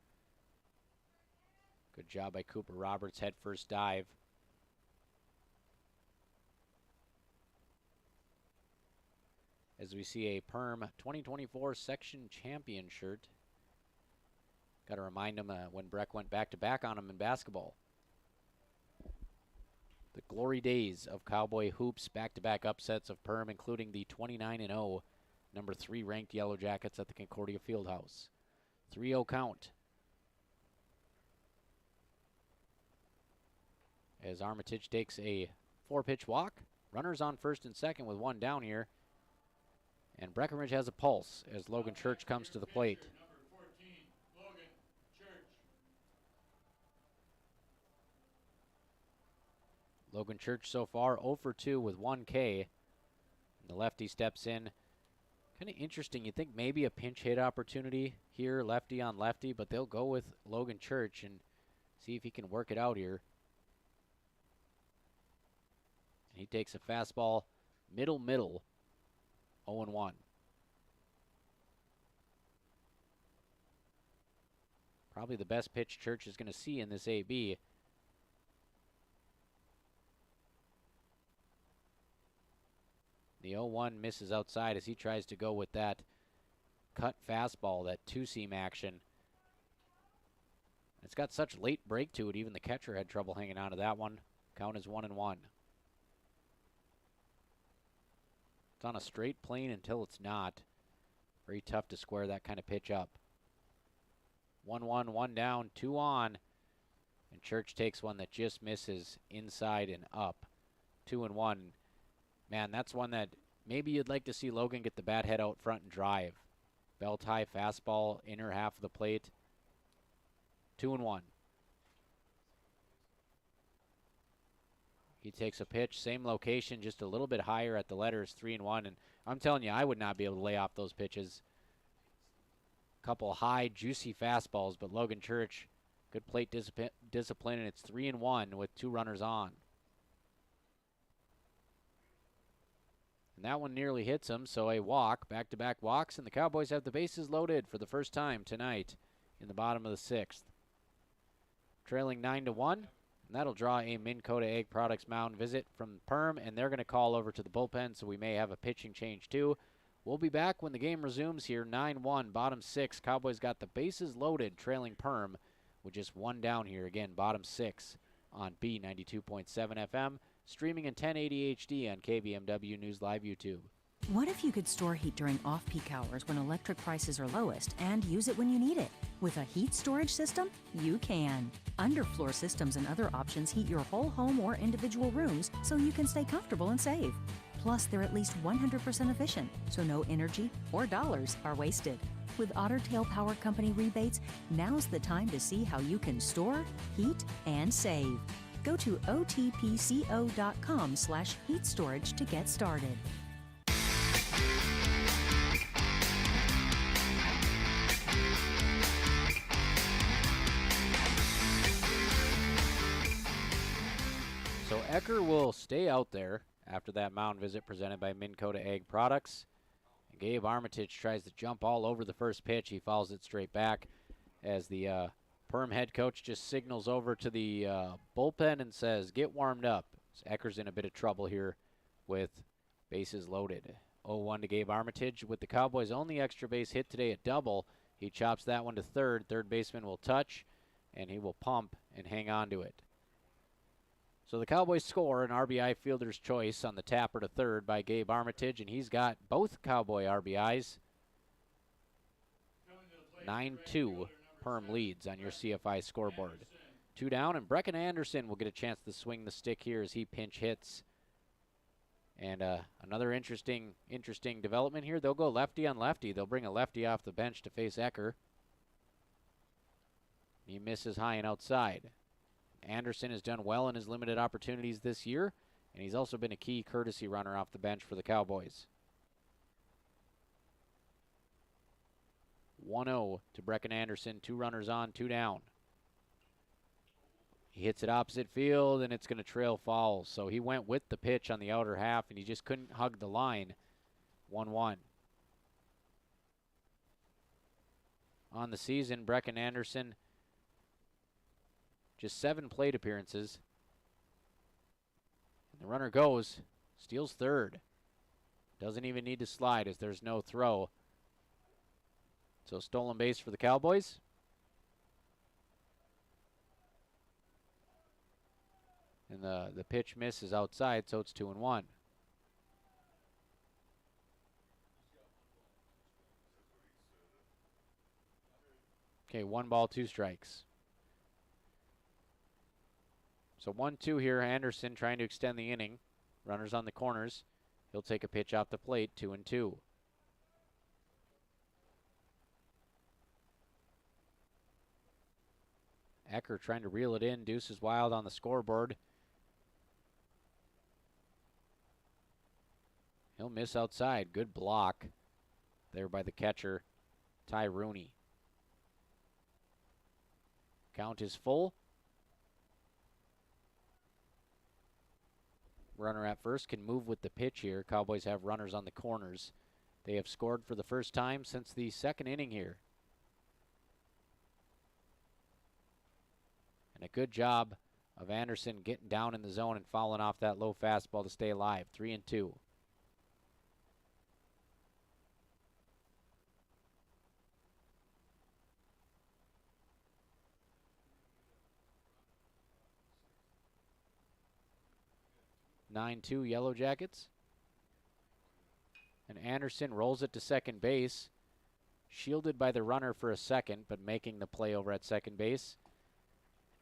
Good job by Cooper Roberts, head first dive. As we see a Perham 2024 section champion shirt. Got to remind him when Breck went back-to-back on him in basketball. The glory days of Cowboy hoops, back-to-back upsets of Perham, including the 29-0 number 3 ranked Yellowjackets at the Concordia Fieldhouse. 3-0 count. As Armitage takes a 4-pitch walk. Runners on first and second with 1 down here. And Breckenridge has a pulse as Logan Church comes to the plate. Logan Church so far 0 for 2 with 1 K. And the lefty steps in. Kind of interesting. You think maybe a pinch hit opportunity here, lefty on lefty, but they'll go with Logan Church and see if he can work it out here. And he takes a fastball middle, 0-1. Probably the best pitch Church is going to see in this AB. The 0-1 misses outside as he tries to go with that cut fastball, that two-seam action. It's got such late break to it, even the catcher had trouble hanging on to that one. Count is 1-1. It's on a straight plane until it's not. Very tough to square that kind of pitch up. 1-1, 1 down, 2 on. And Church takes one that just misses inside and up. 2-1. Man, that's one that maybe you'd like to see Logan get the bat head out front and drive. Belt high fastball, inner half of the plate. 2-1. He takes a pitch, same location, just a little bit higher at the letters, 3-1. And I'm telling you, I would not be able to lay off those pitches. Couple high, juicy fastballs, but Logan Church, good plate discipline, and it's 3-1 with 2 runners on. And that one nearly hits him, so a walk, back-to-back walks, and the Cowboys have the bases loaded for the first time tonight in the bottom of the 6th. Trailing 9-1, and that'll draw a Minn Kota Egg Products mound visit from Perham, and they're going to call over to the bullpen, so we may have a pitching change too. We'll be back when the game resumes here, 9-1, bottom 6. Cowboys got the bases loaded, trailing Perham with just 1 down here. Again, bottom 6 on B92.7 FM, streaming in 1080 HD on KBMW News Live YouTube. What if you could store heat during off-peak hours when electric prices are lowest and use it when you need it? With a heat storage system, you can. Underfloor systems and other options heat your whole home or individual rooms so you can stay comfortable and save. Plus, they're at least 100% efficient, so no energy or dollars are wasted. With Otter Tail Power Company rebates, now's the time to see how you can store, heat, and save. Go to otpco.com/heat storage to get started. So Ecker will stay out there after that mound visit presented by Minn Kota Egg Products. And Gabe Armitage tries to jump all over the first pitch. He fouls it straight back as the Perham head coach just signals over to the bullpen and says, get warmed up. So Ecker's in a bit of trouble here with bases loaded. 0-1 to Gabe Armitage with the Cowboys' only extra base hit today, a double. He chops that one to third. Third baseman will touch, and he will pump and hang on to it. So the Cowboys score an RBI fielder's choice on the tapper to third by Gabe Armitage, and he's got both Cowboy RBIs. 9-2, Perham leads on your CFI scoreboard. 2 down, and Brecken Anderson will get a chance to swing the stick here as he pinch hits. And another interesting development here. They'll go lefty on lefty. They'll bring a lefty off the bench to face Ecker. He misses high and outside. Anderson has done well in his limited opportunities this year, and he's also been a key courtesy runner off the bench for the Cowboys. 1-0 to Brecken Anderson. 2 runners on, 2 down. He hits it opposite field, and it's going to trail foul. So he went with the pitch on the outer half, and he just couldn't hug the line. 1-1. On the season, Brecken Anderson, just 7 plate appearances. And the runner goes, steals third. Doesn't even need to slide as there's no throw. So stolen base for the Cowboys. And the pitch misses outside, so it's 2-1. Okay, 1 ball, 2 strikes. So 1-2 here. Anderson trying to extend the inning. Runners on the corners. He'll take a pitch off the plate, 2-2. Ecker trying to reel it in. Deuce is wild on the scoreboard. He'll miss outside. Good block there by the catcher, Ty Rooney. Count is full. Runner at first can move with the pitch here. Cowboys have runners on the corners. They have scored for the first time since the second inning here. And a good job of Anderson getting down in the zone and fouling off that low fastball to stay alive. 3-2. Yellowjackets. And Anderson rolls it to second base. Shielded by the runner for a second, but making the play over at second base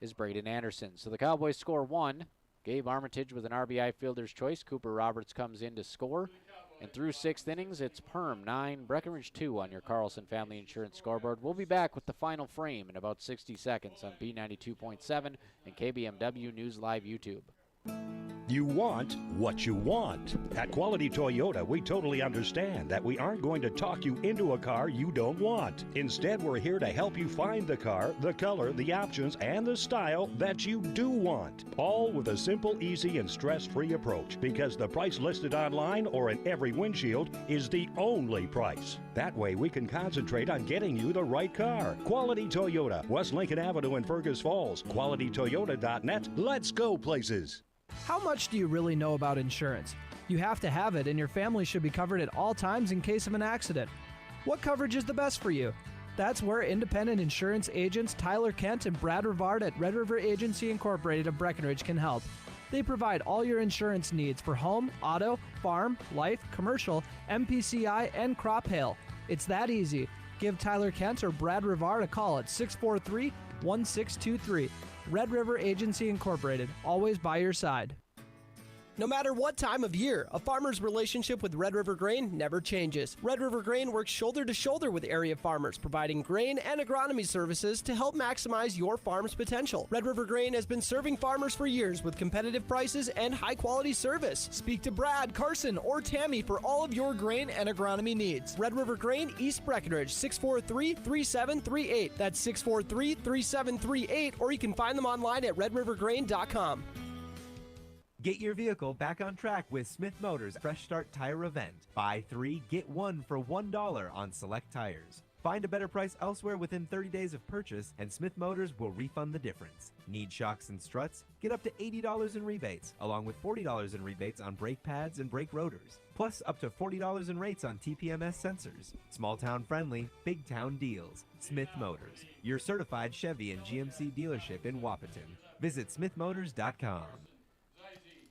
is Braden Anderson. So the Cowboys score 1. Gabe Armitage with an RBI fielder's choice. Cooper Roberts comes in to score. And through 6th innings, it's Perham 9, Breckenridge 2 on your Carlson Family Insurance scoreboard. We'll be back with the final frame in about 60 seconds on B92.7 and KBMW News Live YouTube. You want what you want. At Quality Toyota, we totally understand that we aren't going to talk you into a car you don't want. Instead, we're here to help you find the car, the color, the options, and the style that you do want. All with a simple, easy, and stress-free approach, because the price listed online or in every windshield is the only price. That way, we can concentrate on getting you the right car. Quality Toyota, West Lincoln Avenue in Fergus Falls. QualityToyota.net. Let's go places. How much do you really know about insurance? You have to have it, and your family should be covered at all times in case of an accident. What coverage is the best for you? That's where independent insurance agents Tyler Kent and Brad Rivard at Red River Agency Incorporated of Breckenridge can help. They provide all your insurance needs for home, auto, farm, life, commercial, MPCI, and crop hail. It's that easy. Give Tyler Kent or Brad Rivard a call at 643-1623. Red River Agency Incorporated, always by your side. No matter what time of year, a farmer's relationship with Red River Grain never changes. Red River Grain works shoulder to shoulder with area farmers, providing grain and agronomy services to help maximize your farm's potential. Red River Grain has been serving farmers for years with competitive prices and high-quality service. Speak to Brad, Carson, or Tammy for all of your grain and agronomy needs. Red River Grain, East Breckenridge, 643-3738. That's 643-3738, or you can find them online at redrivergrain.com. Get your vehicle back on track with Smith Motors' Fresh Start Tire Event. Buy 3, get 1 for $1 on select tires. Find a better price elsewhere within 30 days of purchase, and Smith Motors will refund the difference. Need shocks and struts? Get up to $80 in rebates, along with $40 in rebates on brake pads and brake rotors. Plus, up to $40 in rates on TPMS sensors. Small town friendly, big town deals. Smith Motors, your certified Chevy and GMC dealership in Wapaton. Visit smithmotors.com.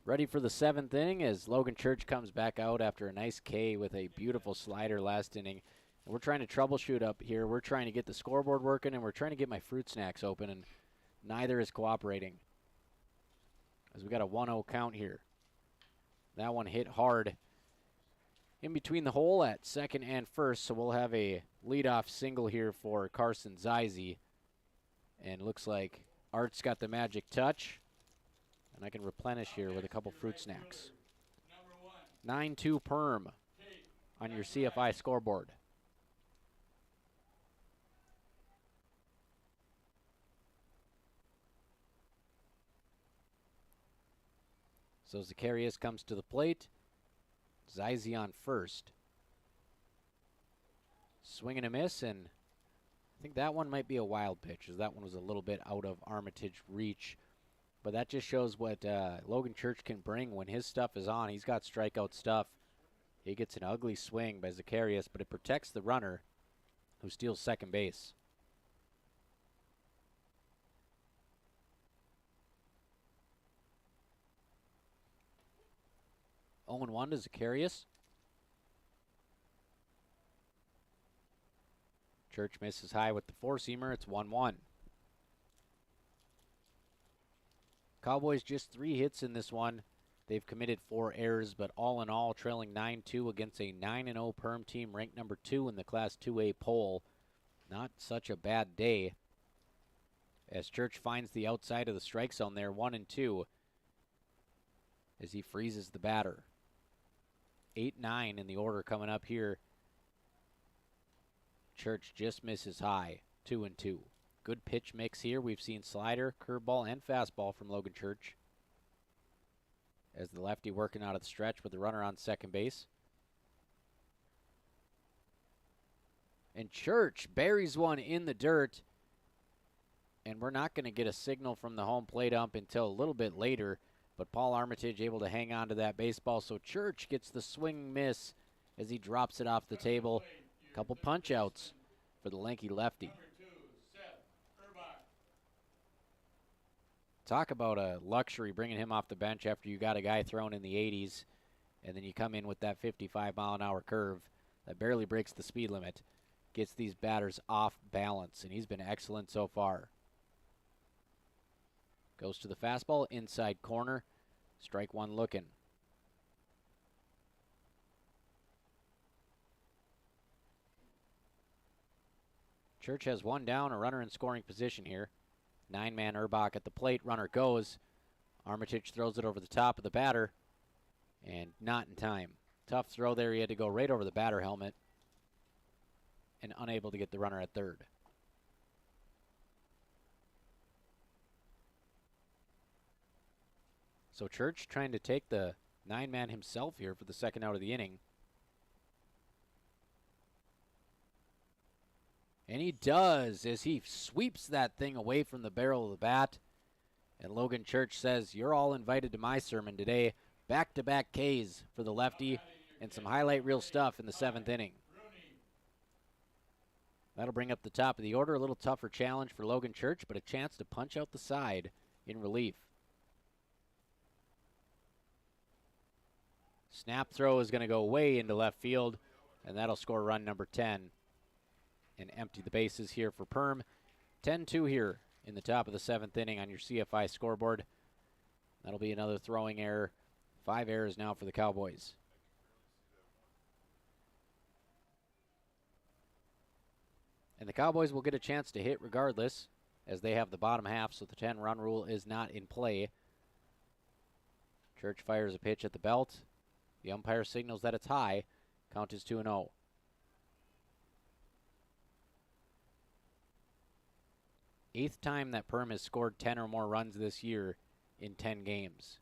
Ready for the 7th inning as Logan Church comes back out after a nice K with a beautiful slider last inning. And we're trying to troubleshoot up here. We're trying to get the scoreboard working, and we're trying to get my fruit snacks open, and neither is cooperating. As we got a 1-0 count here. That one hit hard in between the hole at second and first, so we'll have a leadoff single here for Carson Zeise. And looks like Art's got the magic touch. And I can replenish here with a couple fruit snacks. 9-2 Perm on your CFI scoreboard. So Zacharias comes to the plate. Zeise on first. Swing and a miss, and I think that one might be a wild pitch, as that one was a little bit out of Armitage reach. But that just shows what Logan Church can bring when his stuff is on. He's got strikeout stuff. He gets an ugly swing by Zacharias, but it protects the runner who steals second base. Oh, 0-1 to Zacharias. Church misses high with the four-seamer. It's 1-1. Cowboys just 3 hits in this one. They've committed 4 errors, but all in all, trailing 9-2 against a 9-0 Perm team ranked number 2 in the Class 2A poll. Not such a bad day. As Church finds the outside of the strike zone there, 1-2, as he freezes the batter. 8-9 in the order coming up here. Church just misses high, 2-2. Good pitch mix here. We've seen slider, curveball, and fastball from Logan Church. As the lefty working out of the stretch with the runner on second base. And Church buries one in the dirt. And we're not going to get a signal from the home plate ump until a little bit later. But Paul Armitage able to hang on to that baseball. So Church gets the swing miss as he drops it off the table. A couple punch outs for the lanky lefty. Talk about a luxury bringing him off the bench after you got a guy thrown in the 80s, and then you come in with that 55-mile-an-hour curve that barely breaks the speed limit, gets these batters off balance, and he's been excellent so far. Goes to the fastball, inside corner, strike one looking. Church has one down, a runner in scoring position here. 9-man Urbach at the plate. Runner goes. Armitage throws it over the top of the batter. And not in time. Tough throw there. He had to go right over the batter helmet. And unable to get the runner at third. So Church trying to take the 9-man himself here for the second out of the inning. And he does, as he sweeps that thing away from the barrel of the bat. And Logan Church says, you're all invited to my sermon today. Back-to-back Ks for the lefty and some highlight reel stuff in the 7th inning. That'll bring up the top of the order. A little tougher challenge for Logan Church, but a chance to punch out the side in relief. Snap throw is going to go way into left field, and that'll score run number 10. And empty the bases here for Perm. 10-2 here in the top of the 7th inning on your CFI scoreboard. That'll be another throwing error. 5 errors now for the Cowboys. And the Cowboys will get a chance to hit regardless, as they have the bottom half, so the 10-run rule is not in play. Church fires a pitch at the belt. The umpire signals that it's high. Count is 2-0. 8th time that Perm has scored 10 or more runs this year in 10 games.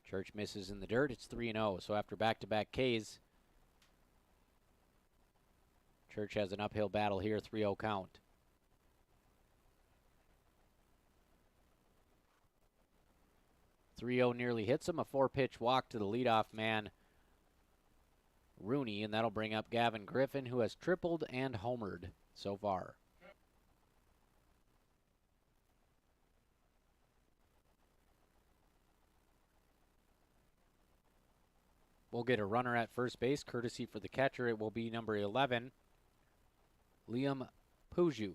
Church misses in the dirt. It's 3-0. So after back-to-back Ks, Church has an uphill battle here, 3-0 count. .30 nearly hits him, a 4-pitch walk to the leadoff man, Rooney, and that'll bring up Gavin Griffin, who has tripled and homered so far. We'll get a runner at first base, courtesy for the catcher. It will be number 11, Liam Puju.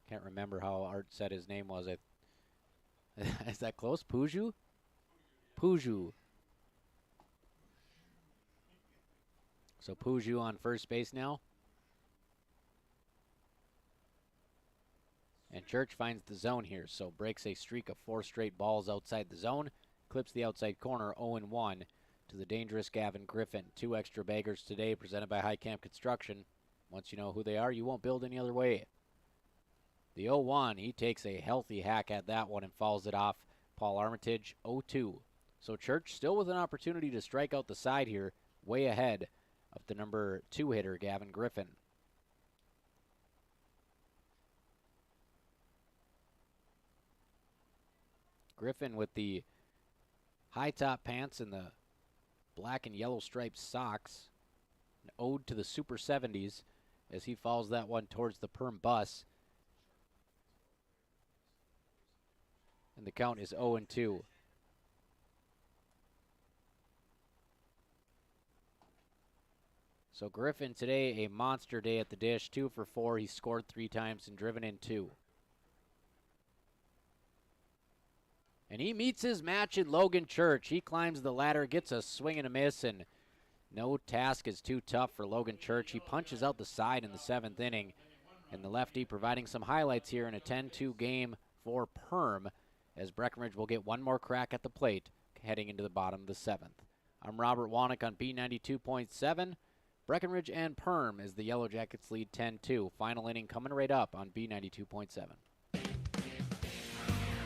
Can't remember how Art said his name was. Is that close? Puju? Puju. So Puju on first base now. And Church finds the zone here, so breaks a streak of 4 straight balls outside the zone. Clips the outside corner, 0-1 to the dangerous Gavin Griffin. 2 extra baggers today presented by High Camp Construction. Once you know who they are, you won't build any other way. The 0-1, he takes a healthy hack at that one and fouls it off. Paul Armitage, 0-2. So Church still with an opportunity to strike out the side here, way ahead of the number 2 hitter, Gavin Griffin. Griffin with the high top pants and the black and yellow striped socks. An ode to the Super 70s as he follows that one towards the Perham bus. And the count is 0-2. So Griffin today, a monster day at the dish. 2 for 4. He scored 3 times and driven in 2. And he meets his match in Logan Church. He climbs the ladder, gets a swing and a miss, and no task is too tough for Logan Church. He punches out the side in the 7th inning. And the lefty providing some highlights here in a 10-2 game for Perham, as Breckenridge will get one more crack at the plate heading into the bottom of the 7th. I'm Robert Wanick on B92.7. Breckenridge and Perham as the Yellowjackets lead 10-2. Final inning coming right up on B92.7.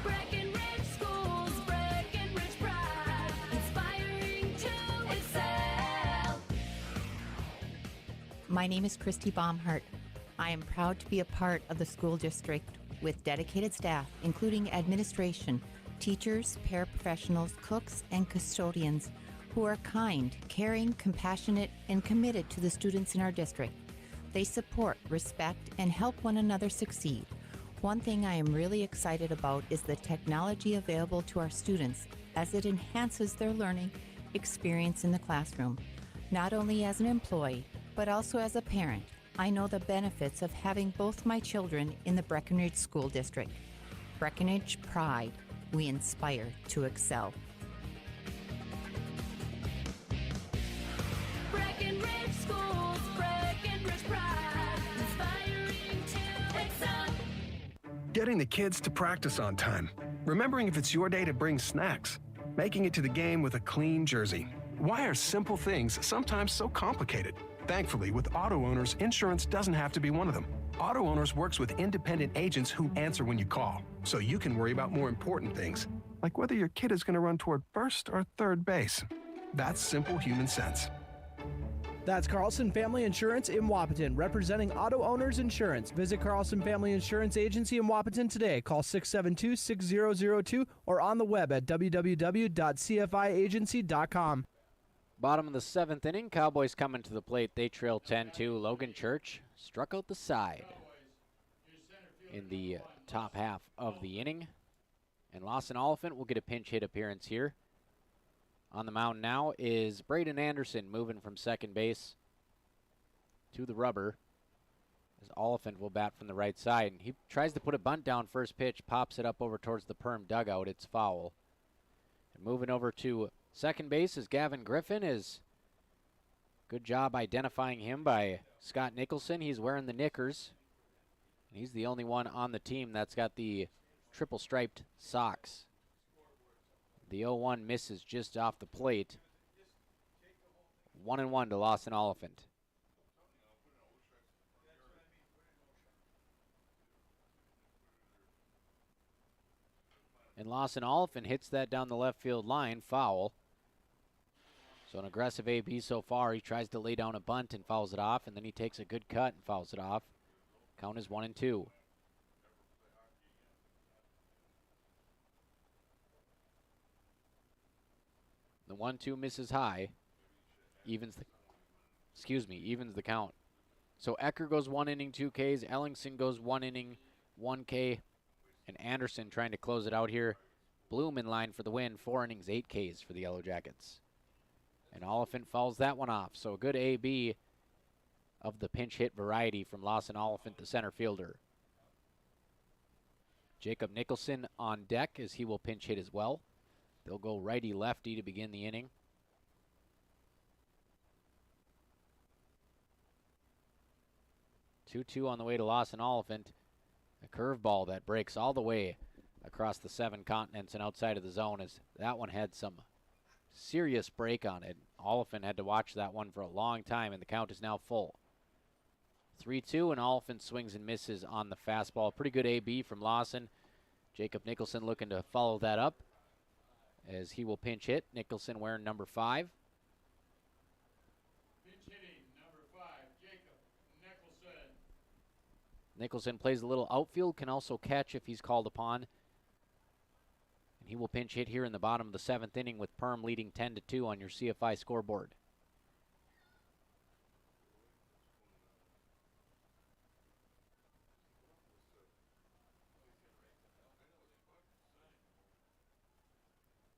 Breckenridge Schools, Breckenridge pride, inspiring to excel. My name is Christy Baumhart. I am proud to be a part of the school district with dedicated staff, including administration, teachers, paraprofessionals, cooks, and custodians who are kind, caring, compassionate, and committed to the students in our district. They support, respect, and help one another succeed. One thing I am really excited about is the technology available to our students as it enhances their learning experience in the classroom. Not only as an employee, but also as a parent, I know the benefits of having both my children in the Breckenridge School District. Breckenridge Pride, we inspire to excel. Breckenridge Schools, Breckenridge pride, inspiring to excel. Getting the kids to practice on time. Remembering if it's your day to bring snacks. Making it to the game with a clean jersey. Why are simple things sometimes so complicated? Thankfully, with auto owners, insurance doesn't have to be one of them. Auto Owners works with independent agents who answer when you call, so you can worry about more important things, like whether your kid is going to run toward first or third base. That's simple human sense. That's Carlson Family Insurance in Wapaton, representing Auto Owners Insurance. Visit Carlson Family Insurance Agency in Wapaton today. Call 672-6002 or on the web at www.cfiagency.com. Bottom of the 7th inning, Cowboys coming to the plate. They trail 10-2. Logan Church struck out the side in the top half of the inning. And Lawson Oliphant will get a pinch hit appearance here. On the mound now is Braden Anderson, moving from second base to the rubber, as Oliphant will bat from the right side. And he tries to put a bunt down first pitch, pops it up over towards the Perham dugout. It's foul. And moving over to second base is Gavin Griffin. Is good job identifying him by Scott Nicholson. He's wearing the knickers. And he's the only one on the team that's got the triple striped socks. The 0-1 misses just off the plate. 1-1 to Lawson Oliphant. And Lawson Oliphant hits that down the left field line, foul. So an aggressive AB so far. He tries to lay down a bunt and fouls it off, and then he takes a good cut and fouls it off. Count is 1-2. The 1-2 misses high. Evens the count. So Ecker goes 1 inning, 2 Ks. Ellingson goes 1 inning, 1 K. And Anderson trying to close it out here. Bloom in line for the win. 4 innings, 8 Ks for the Yellowjackets. And Oliphant fouls that one off. So a good AB of the pinch hit variety from Lawson Oliphant, the center fielder. Jacob Nicholson on deck as he will pinch hit as well. They'll go righty-lefty to begin the inning. Two on the way to Lawson Oliphant. A curveball that breaks all the way across the 7 continents and outside of the zone, as that one had some serious break on it. Oliphant had to watch that one for a long time, and the count is now full. 3-2, and Oliphant swings and misses on the fastball. Pretty good AB from Lawson. Jacob Nicholson looking to follow that up as he will pinch hit. Nicholson wearing number 5. Pinch hitting, number 5, Jacob Nicholson. Nicholson plays a little outfield, can also catch if he's called upon. And he will pinch hit here in the bottom of the 7th inning with Perham leading 10-2 on your CFI scoreboard.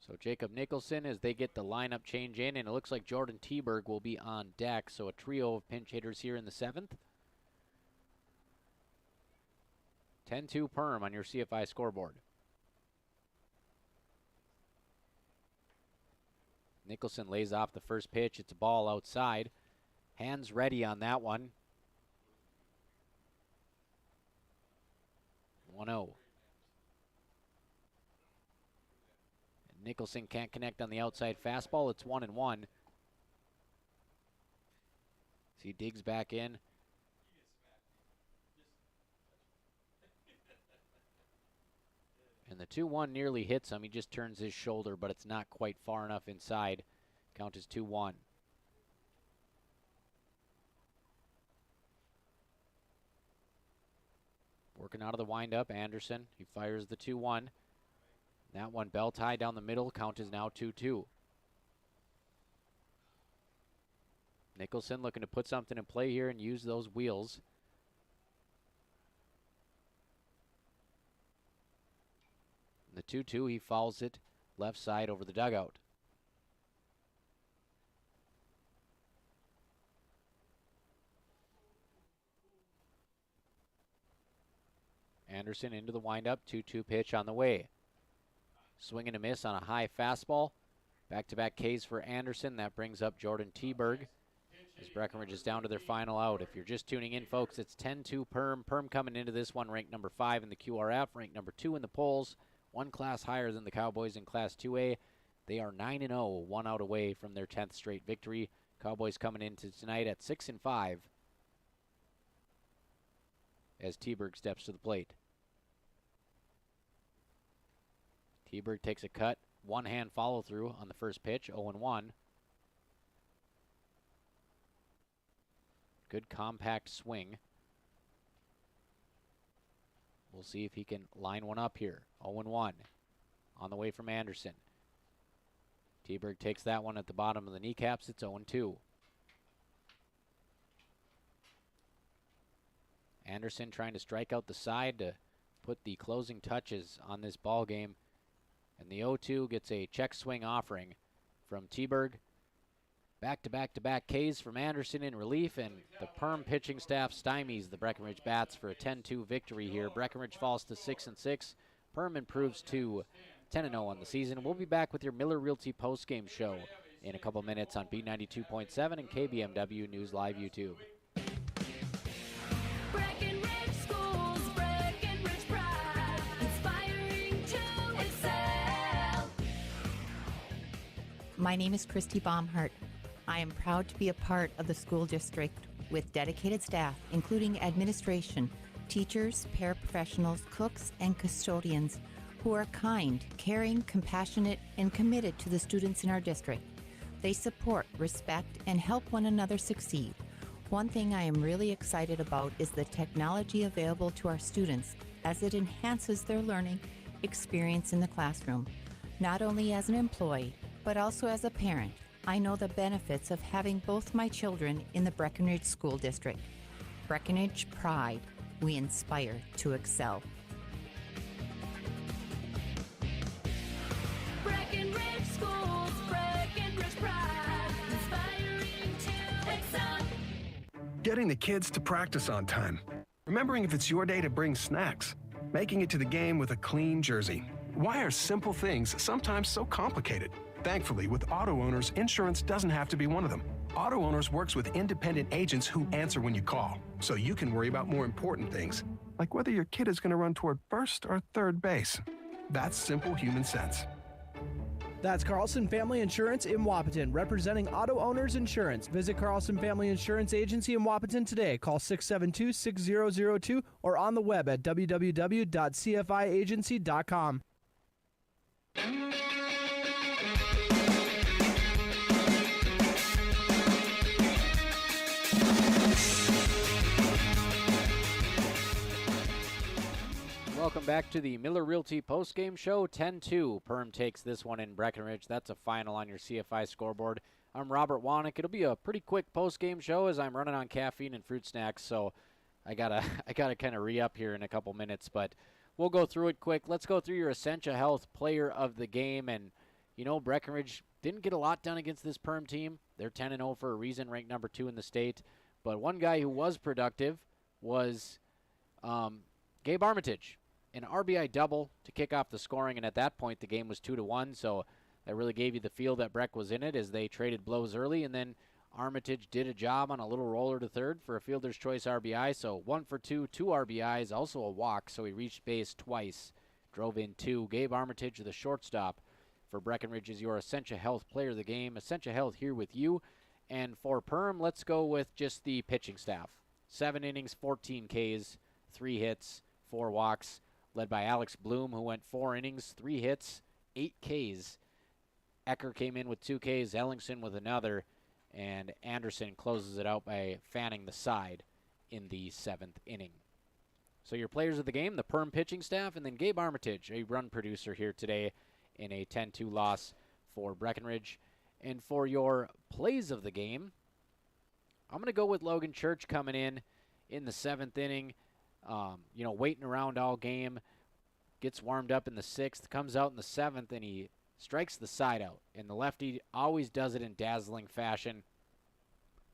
So Jacob Nicholson, as they get the lineup change in, and it looks like Jordan Teberg will be on deck. So a trio of pinch hitters here in the 7th. 10-2 Perham on your CFI scoreboard. Nicholson lays off the first pitch. It's a ball outside. Hands ready on that one. 1-0. Nicholson can't connect on the outside fastball. It's 1-1. So he digs back in. And the 2-1 nearly hits him. He just turns his shoulder, but it's not quite far enough inside. Count is 2-1. Working out of the windup, Anderson. He fires the 2-1. That one bell tie down the middle. Count is now 2-2. Nicholson looking to put something in play here and use those wheels. The 2-2, he fouls it left side over the dugout. Anderson into the windup, 2-2 pitch on the way. Swing and a miss on a high fastball. Back-to-back Ks for Anderson. That brings up Jordan Teberg as Breckenridge is down to their final out. If you're just tuning in, folks, it's 10-2 Perham. Perham coming into this one ranked number 5 in the QRF, ranked number 2 in the polls, one class higher than the Cowboys in Class 2A. They are 9-0, 1 out away from their 10th straight victory. Cowboys coming into tonight at 6-5 as Teberg steps to the plate. Teberg takes a cut, one-hand follow-through on the first pitch, 0-1. Good compact swing. We'll see if he can line one up here. 0-1 on the way from Anderson. Teberg takes that one at the bottom of the kneecaps. It's 0-2. Anderson trying to strike out the side to put the closing touches on this ball game. And the 0-2 gets a check swing offering from Teberg. Back-to-back-to-back Ks from Anderson in relief, and the Perham pitching staff stymies the Breckenridge Bats for a 10-2 victory here. Breckenridge falls to 6-6. Perham improves to 10-0 on the season. We'll be back with your Miller Realty postgame show in a couple minutes on B92.7 and KBMW News Live YouTube. Breckenridge Schools, Breckenridge pride, inspiring to excel. My name is Christy Baumhart. I am proud to be a part of the school district with dedicated staff, including administration, teachers, paraprofessionals, cooks, and custodians who are kind, caring, compassionate, and committed to the students in our district. They support, respect, and help one another succeed. One thing I am really excited about is the technology available to our students as it enhances their learning experience in the classroom. Not only as an employee, but also as a parent, I know the benefits of having both my children in the Breckenridge School District. Breckenridge Pride. We inspire to excel. Breckenridge Schools, Breckenridge Pride, inspiring to excel. Getting the kids to practice on time. Remembering if it's your day to bring snacks. Making it to the game with a clean jersey. Why are simple things sometimes so complicated? Thankfully, with auto owners, insurance doesn't have to be one of them. Auto Owners works with independent agents who answer when you call, so you can worry about more important things, like whether your kid is going to run toward first or third base. That's simple human sense. That's Carlson Family Insurance in Wapaton, representing Auto Owners Insurance. Visit Carlson Family Insurance Agency in Wapaton today. Call 672-6002 or on the web at www.cfiagency.com. Welcome back to the Miller Realty postgame show. 10-2. Perham takes this one in Breckenridge. That's a final on your CFI scoreboard. I'm Robert Wanick. It'll be a pretty quick postgame show as I'm running on caffeine and fruit snacks, so I gotta kind of re-up here in a couple minutes, but we'll go through it quick. Let's go through your Essentia Health player of the game. And, you know, Breckenridge didn't get a lot done against this Perham team. They're 10-0 for a reason, ranked number 2 in the state. But one guy who was productive was Gabe Armitage. An RBI double to kick off the scoring, and at that point the game was 2-1, so that really gave you the feel that Breck was in it as they traded blows early, and then Armitage did a job on a little roller to third for a fielder's choice RBI, so 1 for 2, 2 RBIs, also a walk, so he reached base twice, drove in 2. Gabe Armitage, the shortstop for Breckenridge, is your Essentia Health player of the game. Essentia Health here with you, and for Perham, let's go with just the pitching staff. 7 innings, 14 Ks, 3 hits, 4 walks, led by Alex Bloom, who went 4 innings, 3 hits, 8 Ks. Ecker came in with 2 Ks, Ellingson with another, and Anderson closes it out by fanning the side in the 7th inning. So your players of the game, the Perham pitching staff, and then Gabe Armitage, a run producer here today in a 10-2 loss for Breckenridge. And for your plays of the game, I'm going to go with Logan Church coming in the 7th inning. Waiting around all game, gets warmed up in the 6th, comes out in the 7th, and he strikes the side out. And the lefty always does it in dazzling fashion.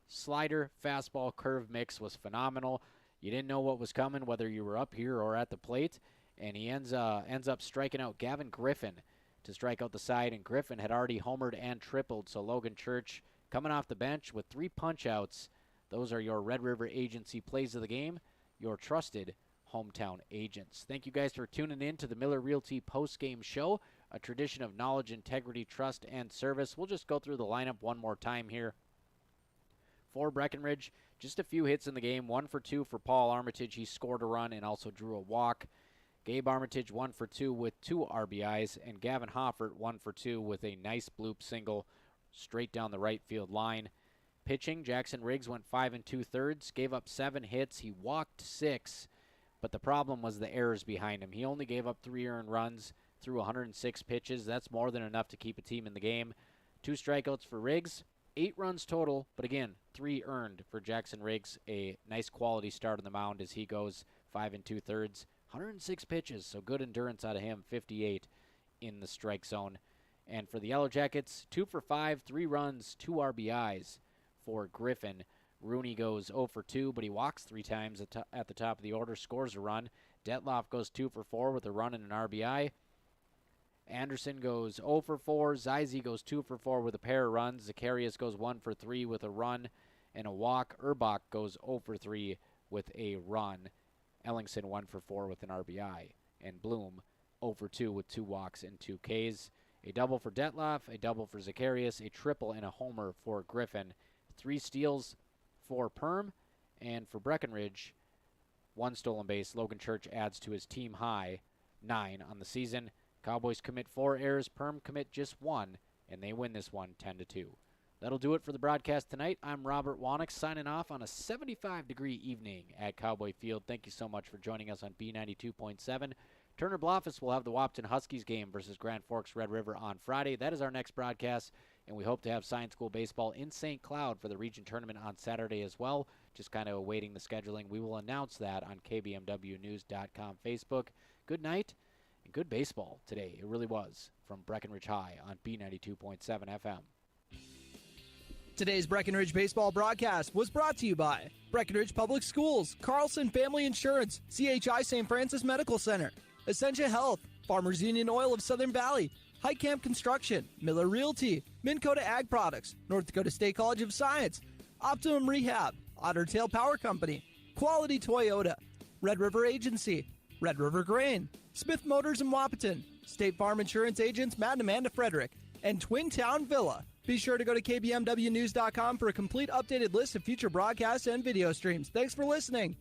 Slider, fastball, curve mix was phenomenal. You didn't know what was coming, whether you were up here or at the plate. And he ends up striking out Gavin Griffin to strike out the side. And Griffin had already homered and tripled. So Logan Church coming off the bench with 3 punch-outs. Those are your Red River Agency plays of the game, your trusted hometown agents. Thank you guys for tuning in to the Miller Realty post-game show, a tradition of knowledge, integrity, trust, and service. We'll just go through the lineup one more time here. For Breckenridge, just a few hits in the game. 1 for 2 for Paul Armitage. He scored a run and also drew a walk. Gabe Armitage 1 for 2 with 2 RBIs, and Gavin Hoffert 1 for 2 with a nice bloop single straight down the right field line. Pitching, Jackson Riggs went 5 2/3, gave up 7 hits. He walked 6, but the problem was the errors behind him. He only gave up 3 earned runs through 106 pitches. That's more than enough to keep a team in the game. 2 strikeouts for Riggs, 8 runs total, but again, 3 earned for Jackson Riggs. A nice quality start on the mound as he goes 5 2/3, 106 pitches, so good endurance out of him, 58 in the strike zone. And for the Yellowjackets, 2 for 5, 3 runs, 2 RBIs. For Griffin, Rooney goes 0 for 2, but he walks 3 times at the top of the order, scores a run. Detloff goes 2 for 4 with a run and an RBI. Anderson goes 0 for 4. Zize goes 2 for 4 with a pair of runs. Zacharias goes 1 for 3 with a run and a walk. Urbach goes 0 for 3 with a run. Ellingson 1 for 4 with an RBI. And Bloom 0 for 2 with 2 walks and 2 Ks. A double for Detloff, a double for Zacharias, a triple and a homer for Griffin. 3 steals for Perham, and for Breckenridge, 1 stolen base. Logan Church adds to his team high 9 on the season. Cowboys commit 4 errors, Perham commit just 1, and they win this one 10-2. That'll do it for the broadcast tonight. I'm Robert Wannick signing off on a 75-degree evening at Cowboy Field. Thank you so much for joining us on B92.7. Turner Bluffus will have the Wapton Huskies game versus Grand Forks Red River on Friday. That is our next broadcast, and we hope to have Science School baseball in St. Cloud for the region tournament on Saturday as well. Just kind of awaiting the scheduling. We will announce that on KBMWnews.com Facebook. Good night and good baseball today. It really was from Breckenridge High on B92.7 FM. Today's Breckenridge baseball broadcast was brought to you by Breckenridge Public Schools, Carlson Family Insurance, CHI St. Francis Medical Center, Essentia Health, Farmers Union Oil of Southern Valley, High Camp Construction, Miller Realty, Minn Kota Ag Products, North Dakota State College of Science, Optimum Rehab, Otter Tail Power Company, Quality Toyota, Red River Agency, Red River Grain, Smith Motors in Wahpeton, State Farm Insurance Agents Matt and Amanda Frederick, and Twin Town Villa. Be sure to go to KBMWnews.com for a complete updated list of future broadcasts and video streams. Thanks for listening.